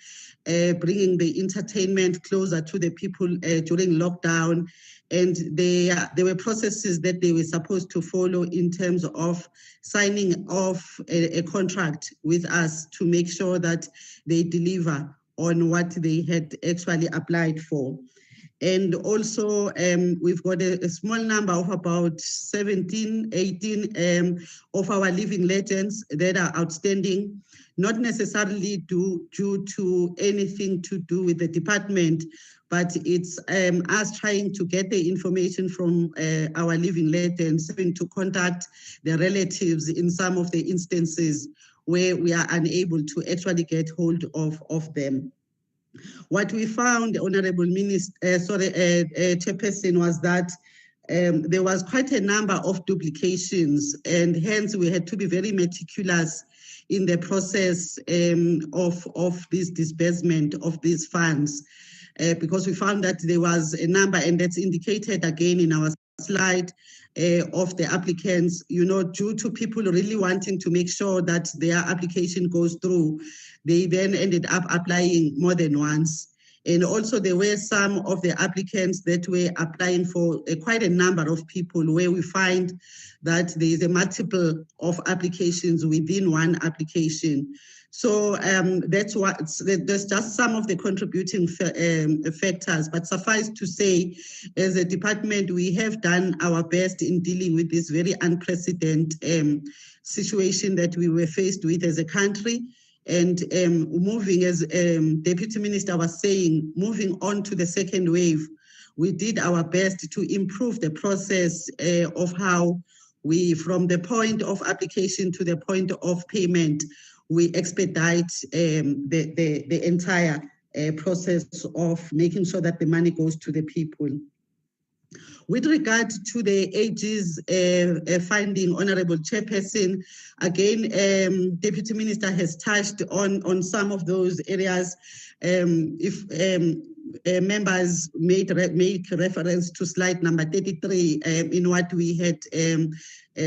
bringing the entertainment closer to the people during lockdown. And there were processes that they were supposed to follow in terms of signing off a contract with us to make sure that they deliver on what they had actually applied for. And also, we've got a small number of about 17, 18 of our living legends that are outstanding, not necessarily due to anything to do with the department, but it's us trying to get the information from our living legends, having to contact their relatives in some of the instances where we are unable to actually get hold of them. What we found, Honorable Chairperson, was that there was quite a number of duplications, and hence we had to be very meticulous in the process of this disbursement of these funds, because we found that there was a number, and that's indicated again in our slide, of the applicants, due to people really wanting to make sure that their application goes through. They then ended up applying more than once. And also there were some of the applicants that were applying for quite a number of people, where we find that there is a multiple of applications within one application. So that's just some of the contributing factors. But suffice to say, as a department, we have done our best in dealing with this very unprecedented situation that we were faced with as a country. And moving, as Deputy Minister was saying, moving on to the second wave, we did our best to improve the process of how we, from the point of application to the point of payment, we expedite the entire process of making sure that the money goes to the people. With regard to the ages finding, Honorable Chairperson, again, Deputy Minister has touched on some of those areas. members make reference to slide number 33 in what we had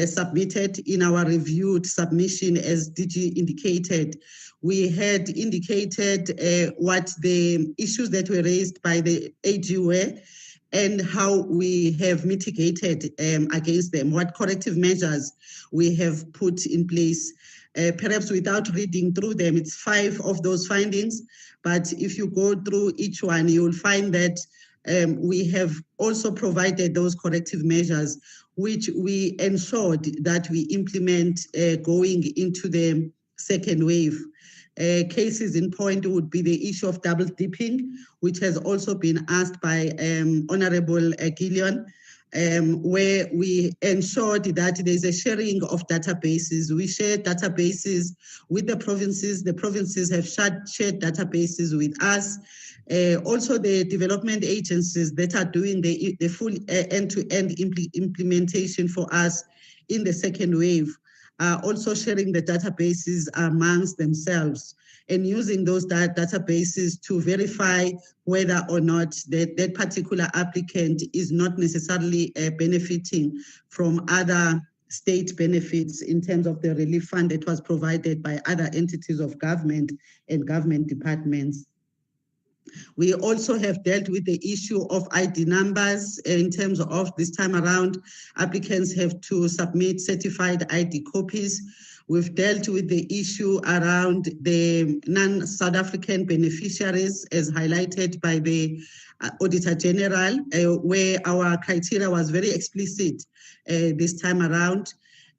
submitted in our reviewed submission. As DG indicated, we had indicated what the issues that were raised by the AG were and how we have mitigated against them, what corrective measures we have put in place. Perhaps without reading through them, it's 5 of those findings, but if you go through each one, you'll find that we have also provided those corrective measures, which we ensured that we implement going into the second wave. Cases in point would be the issue of double dipping, which has also been asked by Honorable Gillian, where we ensured that there's a sharing of databases. We share databases with the provinces. The provinces have shared databases with us. Also, the development agencies that are doing the full end-to-end implementation for us in the second wave are also sharing the databases amongst themselves and using those databases to verify whether or not that particular applicant is not necessarily benefiting from other state benefits in terms of the relief fund that was provided by other entities of government and government departments. We also have dealt with the issue of ID numbers in terms of this time around, applicants have to submit certified ID copies. We've dealt with the issue around the non-South African beneficiaries as highlighted by the Auditor General, where our criteria was very explicit this time around,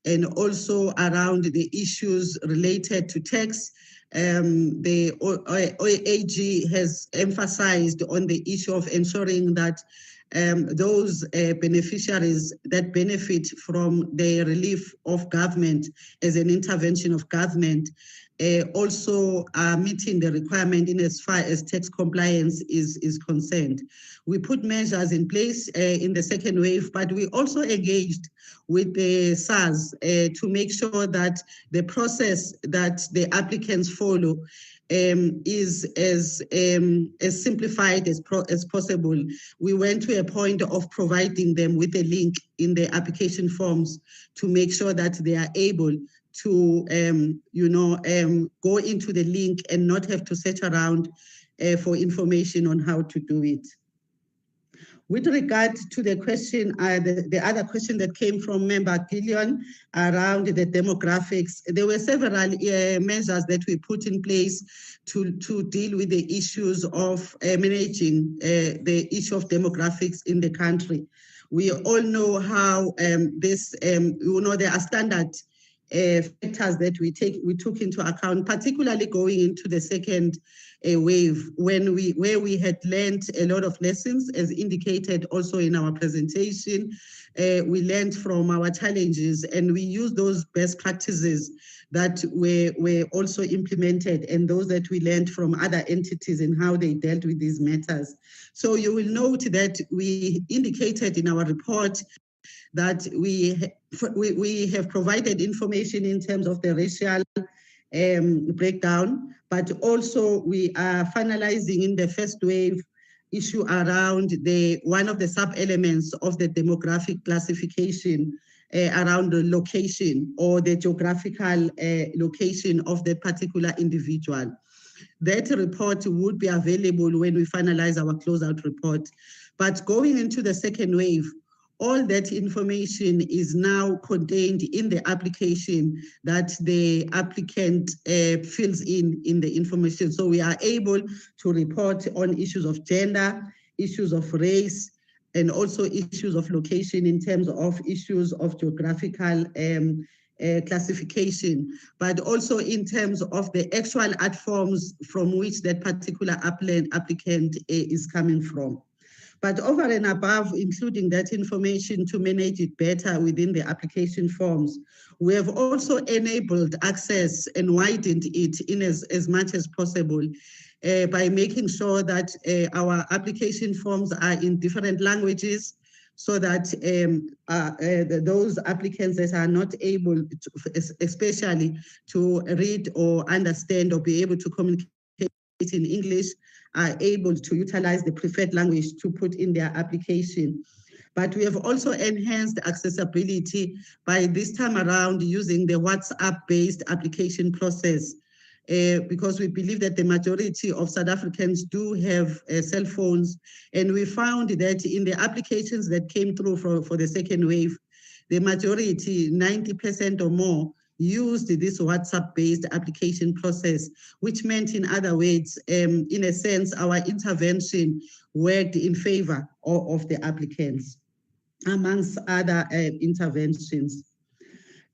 and also around the issues related to tax. The AG has emphasized on the issue of ensuring that those beneficiaries that benefit from the relief of government as an intervention of government also are meeting the requirement in as far as tax compliance is concerned. We put measures in place in the second wave, but we also engaged with the SARS to make sure that the process that the applicants follow is as simplified as possible. We went to a point of providing them with a link in the application forms to make sure that they are able to go into the link and not have to search around for information on how to do it. With regard to the question, the other question that came from Member Gillian around the demographics, there were several measures that we put in place to deal with the issues of managing the issue of demographics in the country. We all know how there are standard factors that we took into account, particularly going into the second wave, where we had learned a lot of lessons, as indicated also in our presentation. We learned from our challenges, and we used those best practices that were also implemented, and those that we learned from other entities and how they dealt with these matters. So you will note that we indicated in our report that we have provided information in terms of the racial breakdown, but also we are finalizing in the first wave issue around one of the sub-elements of the demographic classification around the location or the geographical location of the particular individual. That report would be available when we finalize our closeout report. But going into the second wave, all that information is now contained in the application that the applicant fills in the information. So we are able to report on issues of gender, issues of race, and also issues of location in terms of issues of geographical classification, but also in terms of the actual art forms from which that particular applicant is coming from. But over and above, including that information to manage it better within the application forms, we have also enabled access and widened it in as much as possible by making sure that our application forms are in different languages, so that those applicants that are not able, especially to read or understand or be able to communicate in English are able to utilize the preferred language to put in their application. But we have also enhanced accessibility by this time around using the WhatsApp-based application process, because we believe that the majority of South Africans do have cell phones. And we found that in the applications that came through for the second wave, the majority, 90% or more, used this WhatsApp-based application process, which meant, in other words, in a sense, our intervention worked in favor of the applicants, amongst other interventions.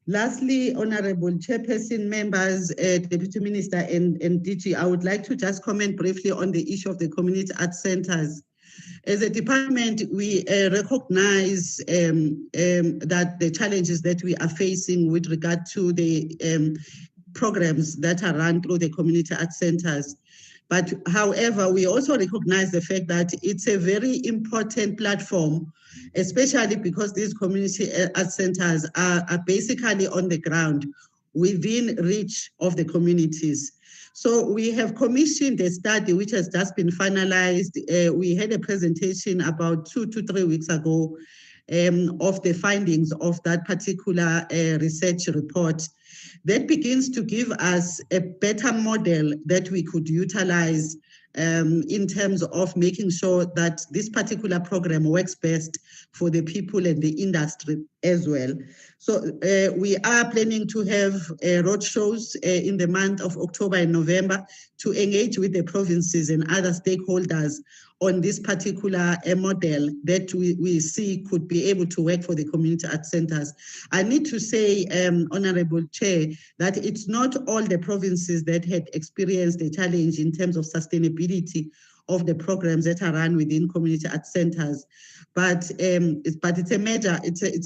Lastly, Honorable Chairperson, members, Deputy Minister and DG, I would like to just comment briefly on the issue of the community arts centers. As a department, we recognize that the challenges that we are facing with regard to the programs that are run through the community arts centers. But however, we also recognize the fact that it's a very important platform, especially because these community arts centers are basically on the ground within reach of the communities. So we have commissioned a study which has just been finalized. We had a presentation about 2 to 3 weeks ago of the findings of that particular research report. That begins to give us a better model that we could utilize in terms of making sure that this particular program works best for the people and the industry as well. So we are planning to have roadshows in the month of October and November to engage with the provinces and other stakeholders on this particular model that we see could be able to work for the community arts centers. I need to say, Honorable Chair, that it's not all the provinces that had experienced a challenge in terms of sustainability of the programs that are run within community arts centers. But it's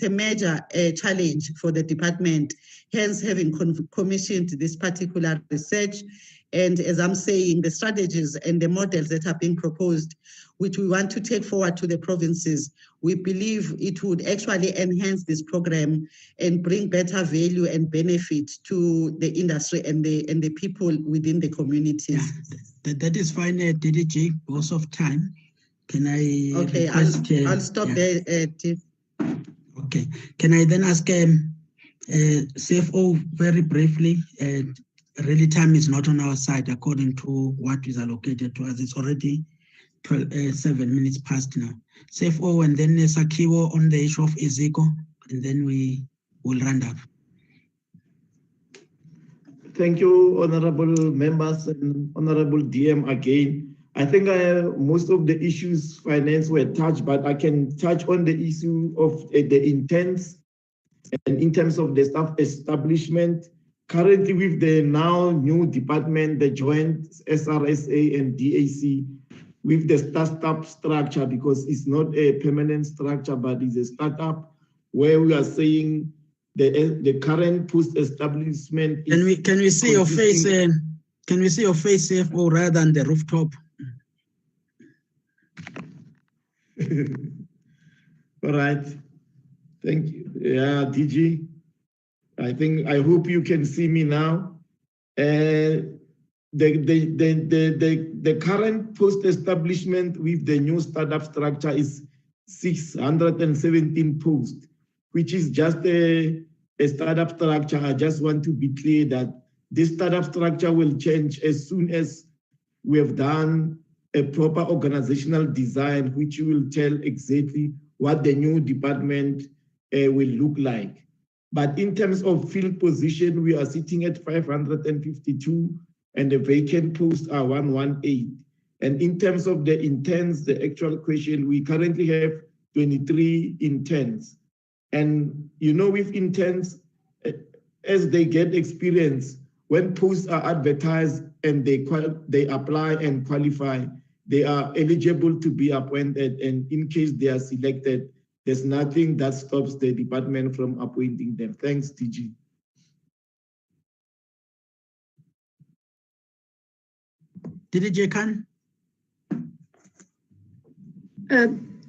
a major challenge for the department, hence having commissioned this particular research. And as I'm saying, the strategies and the models that are being proposed, which we want to take forward to the provinces, we believe it would actually enhance this program and bring better value and benefit to the industry and the people within the communities. Yeah, that is fine, DDG, because of time. Can I request, I'll stop there, Tiff. Okay. Can I then ask CFO very briefly? Really, time is not on our side according to what is allocated to us. It's already 7 minutes past now. CFO and then Sakiwo on the issue of Iziko, and then we will round up. Thank you, honorable members and honorable DM again. I think most of the issues finance were touched, but I can touch on the issue of the intents and in terms of the staff establishment. Currently, with the now new department, the joint SRSA and DAC, with the startup structure, because it's not a permanent structure, but it's a startup where we are saying the current post-establishment. Can we see your face? Can we see your face, CFO, rather than the rooftop? All right. Thank you. Yeah, DG. I hope you can see me now. The current post-establishment with the new startup structure is 617 posts, which is just a startup structure. I just want to be clear that this startup structure will change as soon as we have done a proper organizational design, which will tell exactly what the new department will look like. But in terms of field position, we are sitting at 552 and the vacant posts are 118. And in terms of the interns, the actual question, we currently have 23 interns. And you know, with interns, as they get experience, when posts are advertised and they apply and qualify, they are eligible to be appointed. And in case they are selected, there's nothing that stops the department from appointing them. Thanks, DG. DG Khan?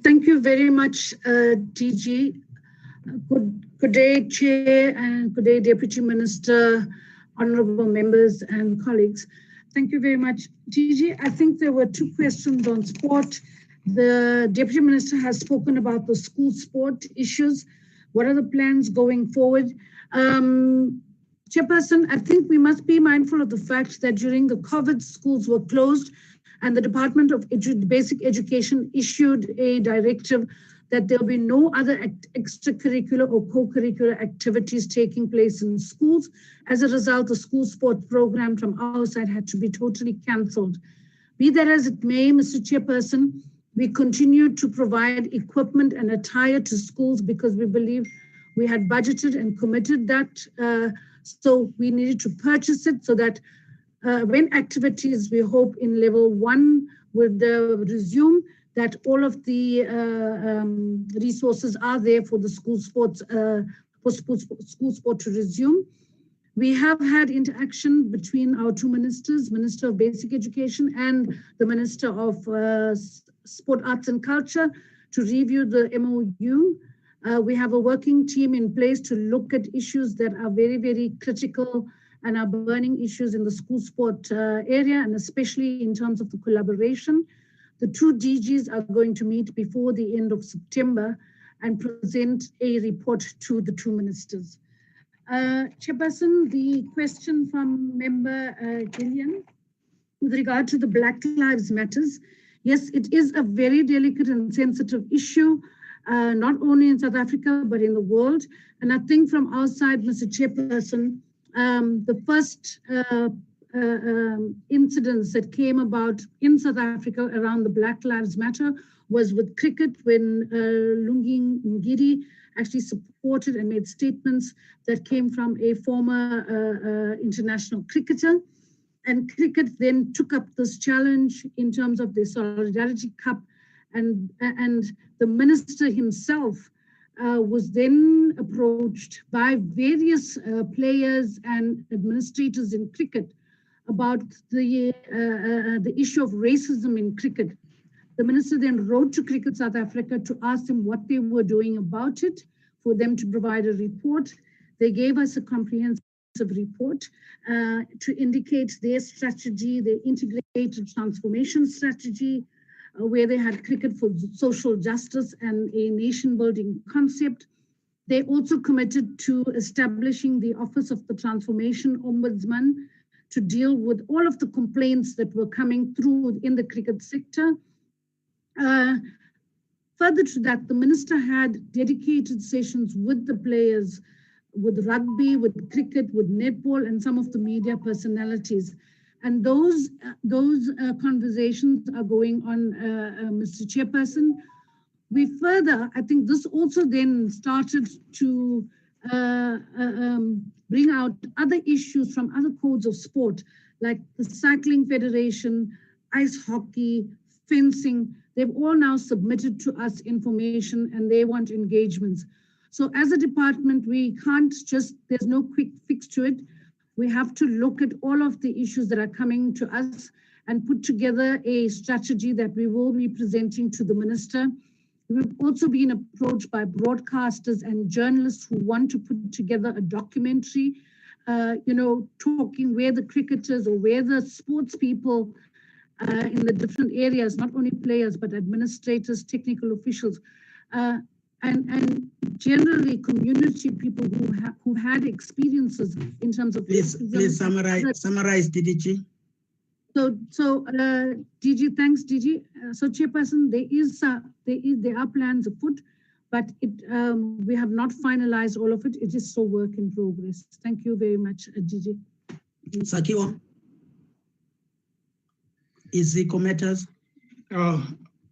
Thank you very much, DG. Good day, Chair, and good day, Deputy Minister, honorable members and colleagues. Thank you very much. Gigi, I think there were two questions on sport. The Deputy Minister has spoken about the school sport issues. What are the plans going forward? Chairperson, I think we must be mindful of the fact that during the COVID, schools were closed and the Department of Basic Education issued a directive that there'll be no other extracurricular or co-curricular activities taking place in schools. As a result, the school sport program from our side had to be totally cancelled. Be that as it may, Mr. Chairperson, we continue to provide equipment and attire to schools because we believe we had budgeted and committed that. So we needed to purchase it so that when activities, we hope in level 1 would resume, that all of the resources are there for the school sports, school sport to resume. We have had interaction between our two ministers, Minister of Basic Education and the Minister of Sport, Arts and Culture, to review the MOU. We have a working team in place to look at issues that are very, very critical and are burning issues in the school sport area, and especially in terms of the collaboration. The two DGs are going to meet before the end of September and present a report to the two ministers. Chairperson, the question from member Gillian with regard to the Black Lives Matters. Yes, it is a very delicate and sensitive issue, not only in South Africa, but in the world. And I think from our side, Mr. Chairperson, the first incidents that came about in South Africa around the Black Lives Matter was with cricket, when Lungi Ngidi actually supported and made statements that came from a former international cricketer. And cricket then took up this challenge in terms of the Solidarity Cup, and the minister himself was then approached by various players and administrators in cricket about the issue of racism in cricket. The minister then wrote to Cricket South Africa to ask them what they were doing about it, for them to provide a report. They gave us a comprehensive report to indicate their strategy, their integrated transformation strategy, where they had cricket for social justice and a nation building concept. They also committed to establishing the Office of the Transformation Ombudsman to deal with all of the complaints that were coming through in the cricket sector. Further to that, the minister had dedicated sessions with the players, with rugby, with cricket, with netball, and some of the media personalities. And those conversations are going on, Mr. Chairperson. We further, I think this also then started to bring out other issues from other codes of sport, like the Cycling Federation, ice hockey, fencing. They've all now submitted to us information and they want engagements. So as a department, we can't just, there's no quick fix to it. We have to look at all of the issues that are coming to us and put together a strategy that we will be presenting to the minister. We've also been approached by broadcasters and journalists who want to put together a documentary, talking where the cricketers or where the sports people in the different areas, not only players, but administrators, technical officials, and generally community people who've had experiences in terms of... Please summarize, DDG. So, DG, thanks, DG. So, Chairperson, there are plans afoot, but we have not finalized all of it. It is still work in progress. Thank you very much, DG. Sakiwa. Ezeco Matters.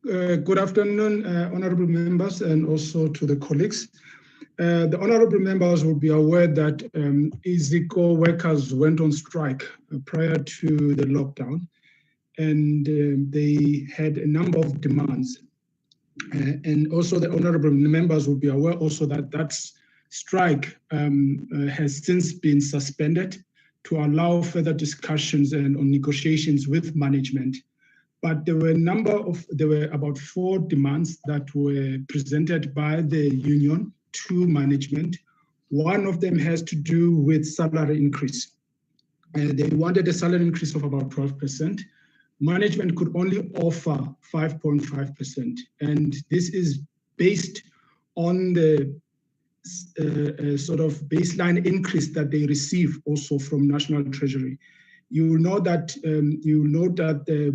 Good afternoon, honorable members, and also to the colleagues. The honorable members will be aware that Ezeco workers went on strike prior to the lockdown, and they had a number of demands. And also the honorable members will be aware also that that strike has since been suspended to allow further discussions and on negotiations with management. But there were about 4 demands that were presented by the union to management. One of them has to do with salary increase. They wanted a salary increase of about 12%. Management could only offer 5.5%. And this is based on the sort of baseline increase that they receive also from National Treasury. You will know that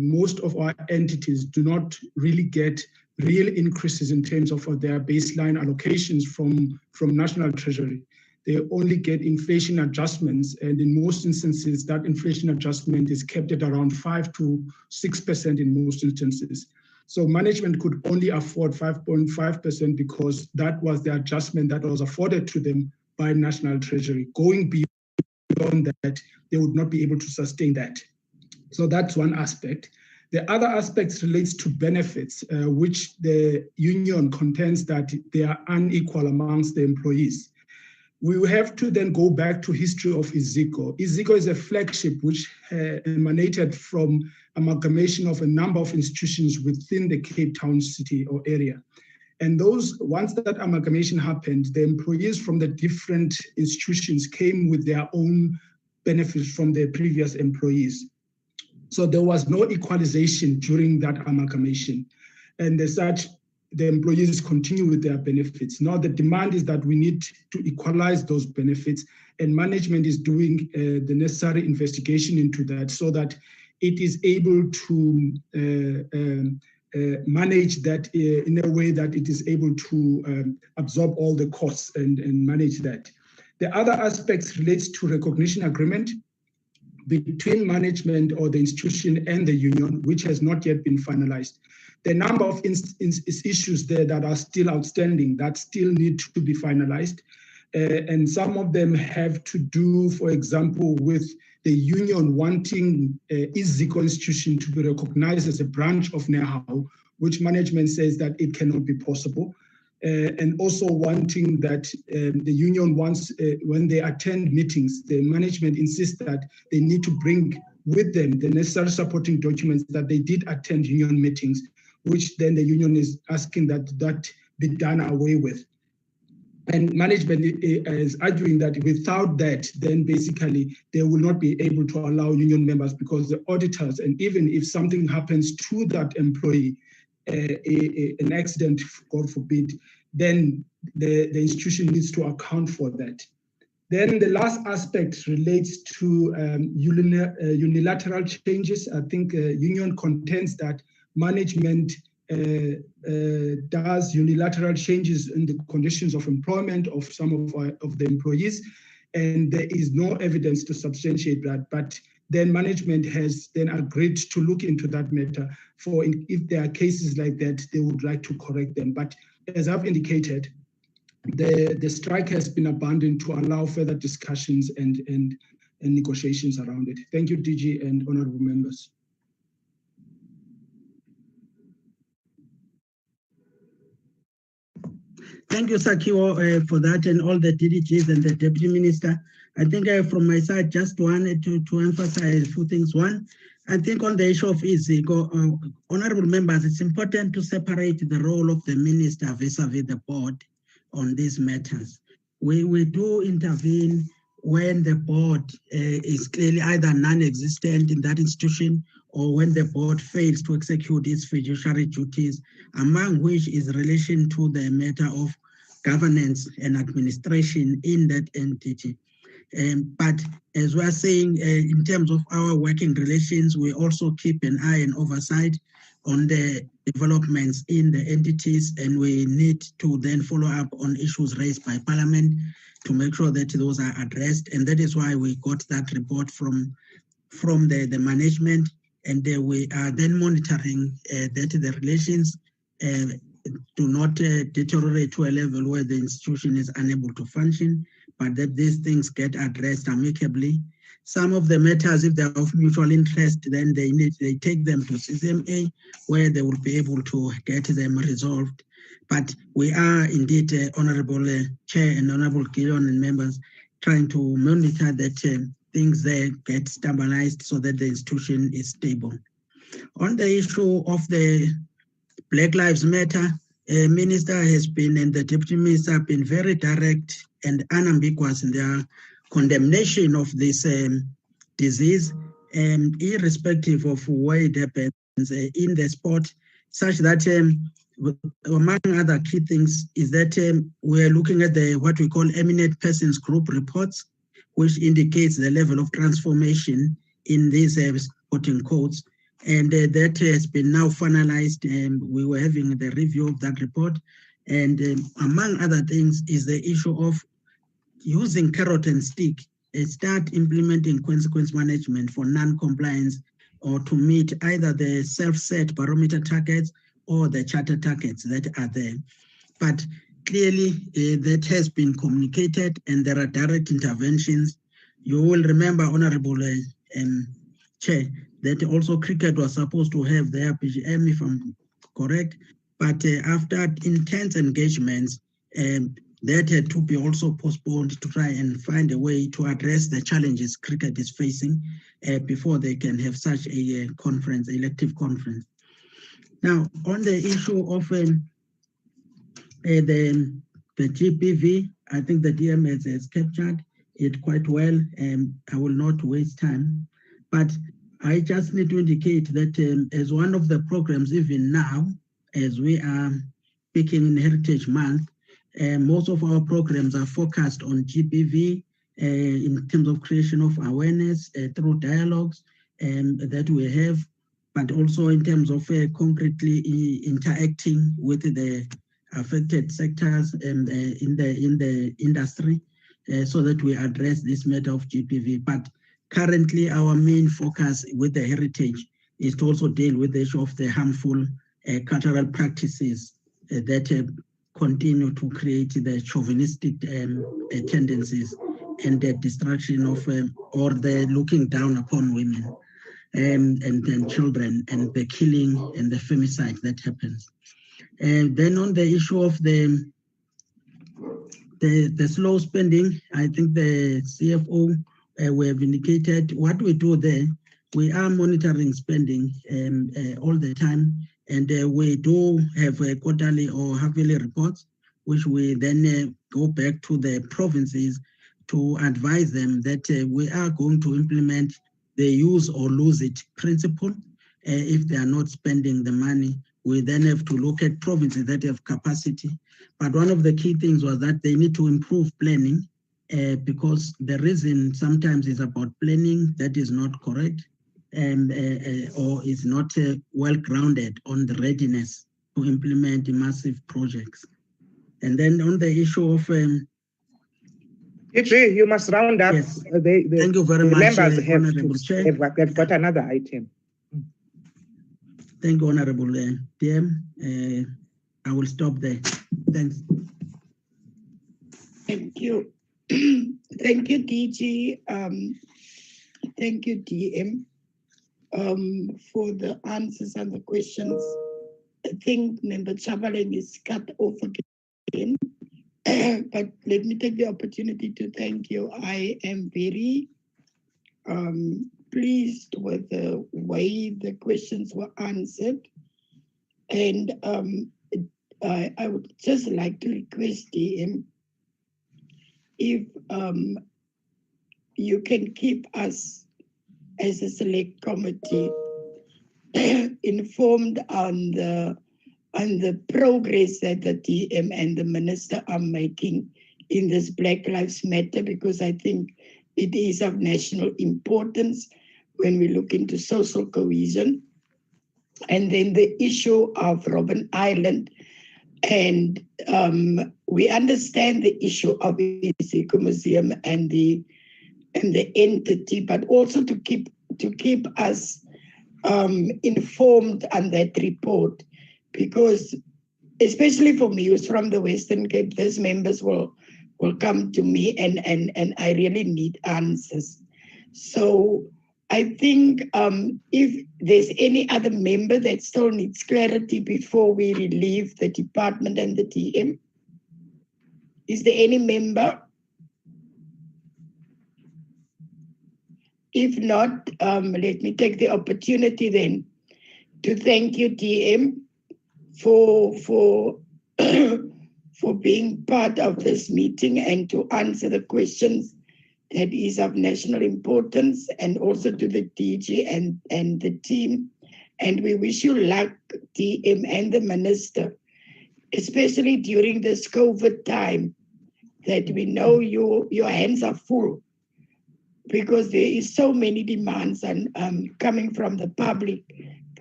most of our entities do not really get real increases in terms of their baseline allocations from National Treasury. They only get inflation adjustments, and in most instances, that inflation adjustment is kept at around 5 to 6% in most instances. So management could only afford 5.5% because that was the adjustment that was afforded to them by National Treasury. Going beyond that, they would not be able to sustain that. So that's one aspect. The other aspect relates to benefits, which the union contends that they are unequal amongst the employees. We will have to then go back to history of IZICO. IZICO is a flagship which emanated from amalgamation of a number of institutions within the Cape Town city or area. And once that amalgamation happened, the employees from the different institutions came with their own benefits from their previous employees. So there was no equalization during that amalgamation. And as such, the employees continue with their benefits. Now the demand is that we need to equalize those benefits, and management is doing the necessary investigation into that so that it is able to manage that in a way that it is able to absorb all the costs and manage that. The other aspects relates to recognition agreement between management or the institution and the union, which has not yet been finalized. The number of issues there that are still outstanding that still need to be finalized. And some of them have to do, for example, with the union wanting IZICO institution to be recognized as a branch of NEHAU, which management says that it cannot be possible. And also wanting that the union wants, when they attend meetings, the management insists that they need to bring with them the necessary supporting documents that they did attend union meetings, which then the union is asking that be done away with. And management is arguing that without that, then basically they will not be able to allow union members, because the auditors, and even if something happens to that employee, an accident, God forbid, then the institution needs to account for that. Then the last aspect relates to unilateral changes. I think union contends that management does unilateral changes in the conditions of employment of some of the employees, and there is no evidence to substantiate that. But then management has then agreed to look into that matter for if there are cases like that, they would like to correct them. But as I've indicated, the strike has been abandoned to allow further discussions and negotiations around it. Thank you, DG and honorable members. Thank you, Sakiwo, for that, and all the DDGs and the Deputy Minister. I think from my side, just wanted to emphasize a few things. One, I think on the issue of IZICO, honorable members, it's important to separate the role of the minister vis-a-vis the board on these matters. We do intervene when the board is clearly either non-existent in that institution, or when the board fails to execute its fiduciary duties, among which is relation to the matter of governance and administration in that entity. But as we are saying, in terms of our working relations, we also keep an eye and oversight on the developments in the entities, and we need to then follow up on issues raised by Parliament to make sure that those are addressed. And that is why we got that report from the management, and we are then monitoring that the relations do not deteriorate to a level where the institution is unable to function, but that these things get addressed amicably. Some of the matters, if they're of mutual interest, then they take them to CCMA, where they will be able to get them resolved. But we are indeed, Honorable Chair and Honorable Gideon and members, trying to monitor that things there get stabilized so that the institution is stable. On the issue of the Black Lives Matter, Minister has been, and the Deputy Minister have been very direct and unambiguous in their condemnation of this disease, irrespective of where it happens in the sport, such that among other key things is that we're looking at what we call eminent persons group reports, which indicates the level of transformation in these sporting codes. And that has been now finalized, and we were having the review of that report. And among other things is the issue of using carrot and stick, start implementing consequence management for non-compliance or to meet either the self-set barometer targets or the charter targets that are there. But clearly that has been communicated and there are direct interventions. You will remember, Honorable Chair, that also cricket was supposed to have their PGM, if I'm correct, but after intense engagements, that had to be also postponed to try and find a way to address the challenges cricket is facing before they can have such a conference, elective conference. Now, on the issue of the GPV, I think the DM has captured it quite well, and I will not waste time. But I just need to indicate that as one of the programs, even now, as we are speaking in Heritage Month, most of our programs are focused on GPV in terms of creation of awareness through dialogues that we have, but also in terms of concretely interacting with the affected sectors and in the industry so that we address this matter of GPV. But currently our main focus with the heritage is to also deal with the issue of the harmful cultural practices that continue to create the chauvinistic tendencies and the destruction of or the looking down upon women and children and the killing and the femicide that happens. And then on the issue of the slow spending, I think the CFO we have indicated what we do there. We are monitoring spending all the time, and we do have quarterly or half-yearly reports, which we then go back to the provinces to advise them that we are going to implement the use or lose it principle. If they are not spending the money, we then have to look at provinces that have capacity. But one of the key things was that they need to improve planning because the reason sometimes is about planning that is not correct and or is not well-grounded on the readiness to implement massive projects. And then on the issue of you must round up. Yes. Thank you very much, members Honorable Chair. They've got another item. Thank you, Honorable DM. I will stop there. Thanks. Thank you. Thank you, DG. Thank you, DM, for the answers and the questions. I think Member Chabaleng is cut off again. But let me take the opportunity to thank you. I am very pleased with the way the questions were answered. And I would just like to request DM if you can keep us as a select committee informed on the progress that the DM and the Minister are making in this Black Lives Matter, because I think it is of national importance when we look into social cohesion. And then the issue of Robben Island, and we understand the issue of the Isiko Museum and the entity, but also to keep us informed on that report, because especially for me, who's from the Western Cape, those members will come to me and I really need answers. So I think if there's any other member that still needs clarity before we relieve the department and the DM, is there any member? If not, let me take the opportunity then to thank you, DM, for being part of this meeting and to answer the questions that is of national importance, and also to the DG and the team. And we wish you luck, DM and the Minister, especially during this COVID time, that we know your hands are full, because there is so many demands and coming from the public.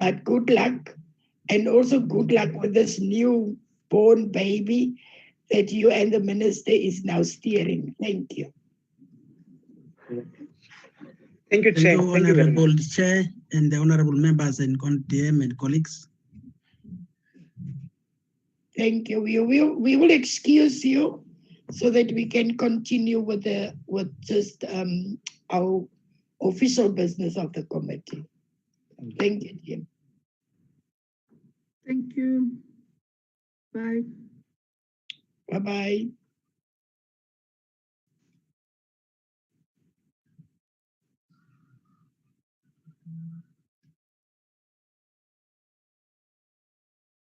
But good luck, and also good luck with this new born baby that you and the Minister is now steering. Thank you. Thank you, Chair. Thank you, Honorable Chair, and the honorable members and DM and colleagues. Thank you. We will excuse you so that we can continue with our official business of the committee. Thank you, Jim. Thank you. Bye. Bye-bye.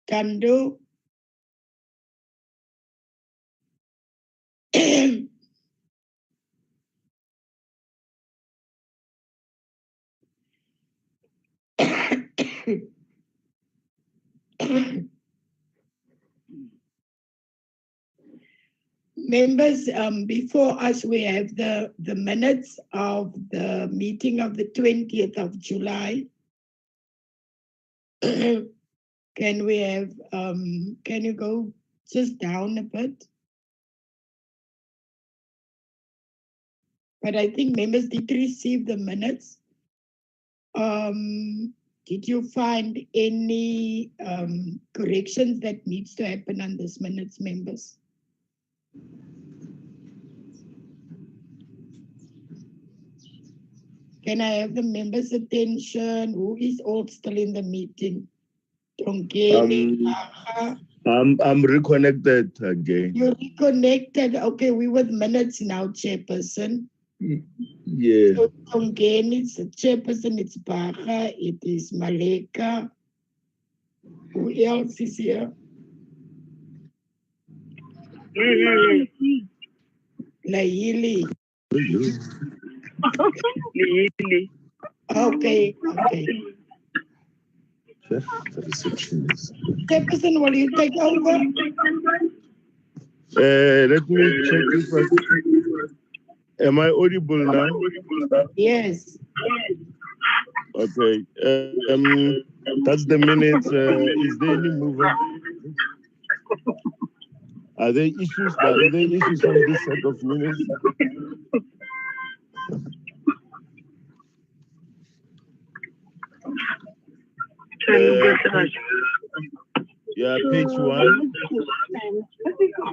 Tando. Members, before us, we have the minutes of the meeting of the 20th of July. Can we have, can you go just down a bit? But I think members did receive the minutes. Did you find any corrections that needs to happen on this minutes, members? Can I have the members' attention? Who is all still in the meeting? I'm reconnected again. You're reconnected. Okay, we with minutes now, Chairperson. Yeah. So again, it's the Chairperson, it's Baha, it is Maleka. Who else is here? Lahili. Okay. The receptionist. Chairperson, will you take over? Let me check if am I audible now? Yes. Okay. That's the minutes. Is there any movement? Are there issues? Are there issues on this set of minutes? Yeah, page 1. Page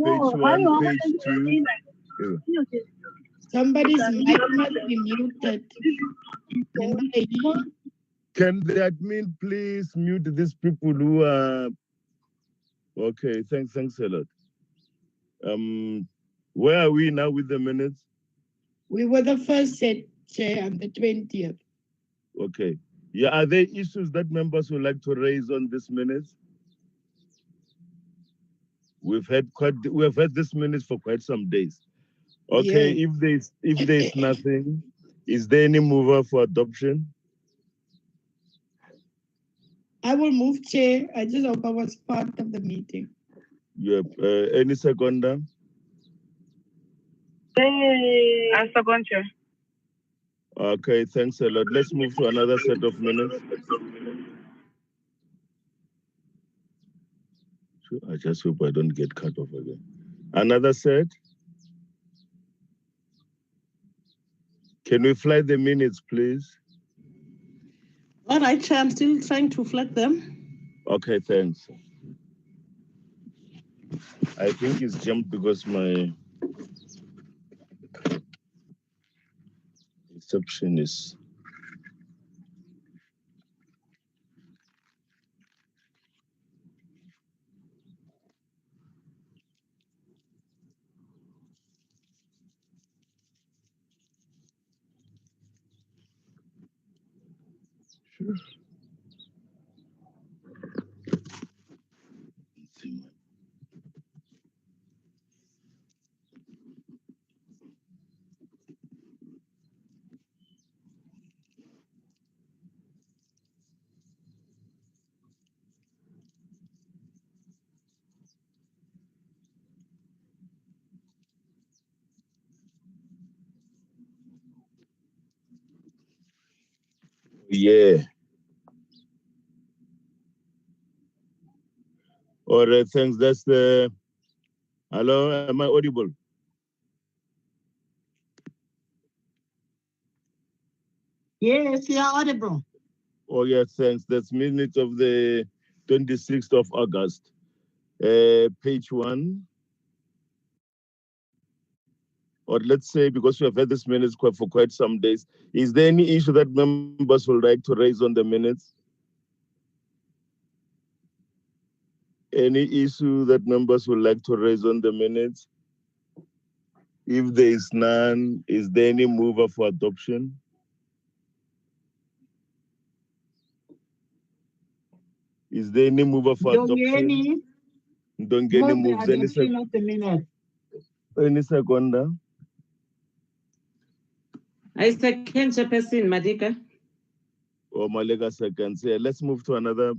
1, page 2. Somebody's mic must be muted. Can the admin please mute these people who are... Okay, thanks a lot. Where are we now with the minutes? We were the first set, Chair, on the 20th. Okay. Yeah, are there issues that members would like to raise on this minutes? We've had this minutes for quite some days. Okay, yeah. If there's nothing, is there any mover for adoption? I will move, Chair. I just hope I was part of the meeting. Yep. Any seconder? I second, Chair. Okay, thanks a lot. Let's move to another set of minutes. I just hope I don't get cut off again. Another set. Can we fly the minutes, please? All right, Chair, I'm still trying to flag them. Okay, thanks. I think it's jumped because my reception is... Sure. year. All right, thanks. That's the. Hello, am I audible? Yes, you are audible. Oh, yes, thanks. That's minutes of the 26th of August. Page 1. Or let's say, because we have had this minutes for quite some days, is there any issue that members would like to raise on the minutes? Any issue that members would like to raise on the minutes? If there is none, is there any mover for adoption? Is there any mover for adoption? Ndongeni moves. Any seconder? I second Chairperson Madika. Or Malega seconds. Yeah, let's move to another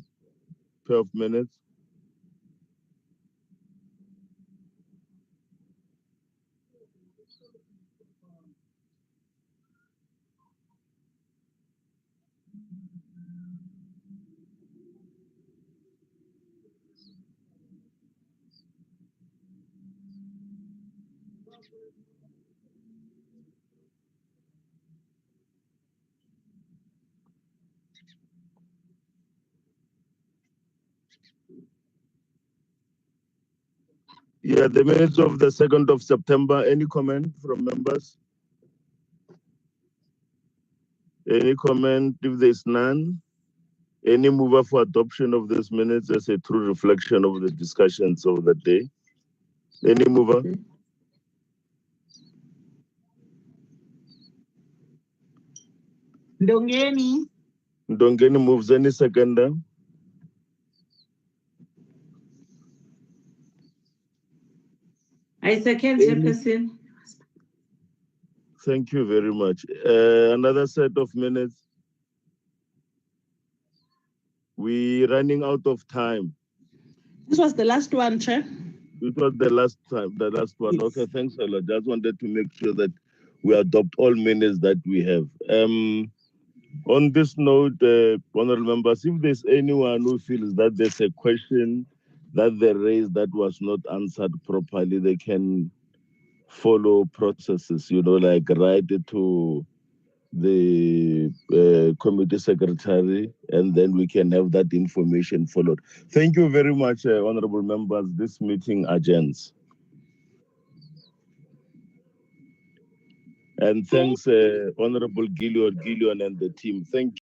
pair of minutes. Yeah, the minutes of the 2nd of September. Any comment from members? Any comment? If there's none, any mover for adoption of these minutes as a true reflection of the discussions of the day? Any mover? Ndongeni moves. Any seconder? I second Chairperson. Thank you very much. Another set of minutes. We're running out of time. This was the last one, Chair. It was the last time, the last one. Yes. Okay, thanks a lot. Just wanted to make sure that we adopt all minutes that we have. On this note, honorable members, if there's anyone who feels that there's a question that they raised that was not answered properly, they can follow processes, like write it to the committee secretary, and then we can have that information followed. Thank you very much, honorable members. This meeting adjourns. And thanks, Honorable Gillion and the team. Thank you.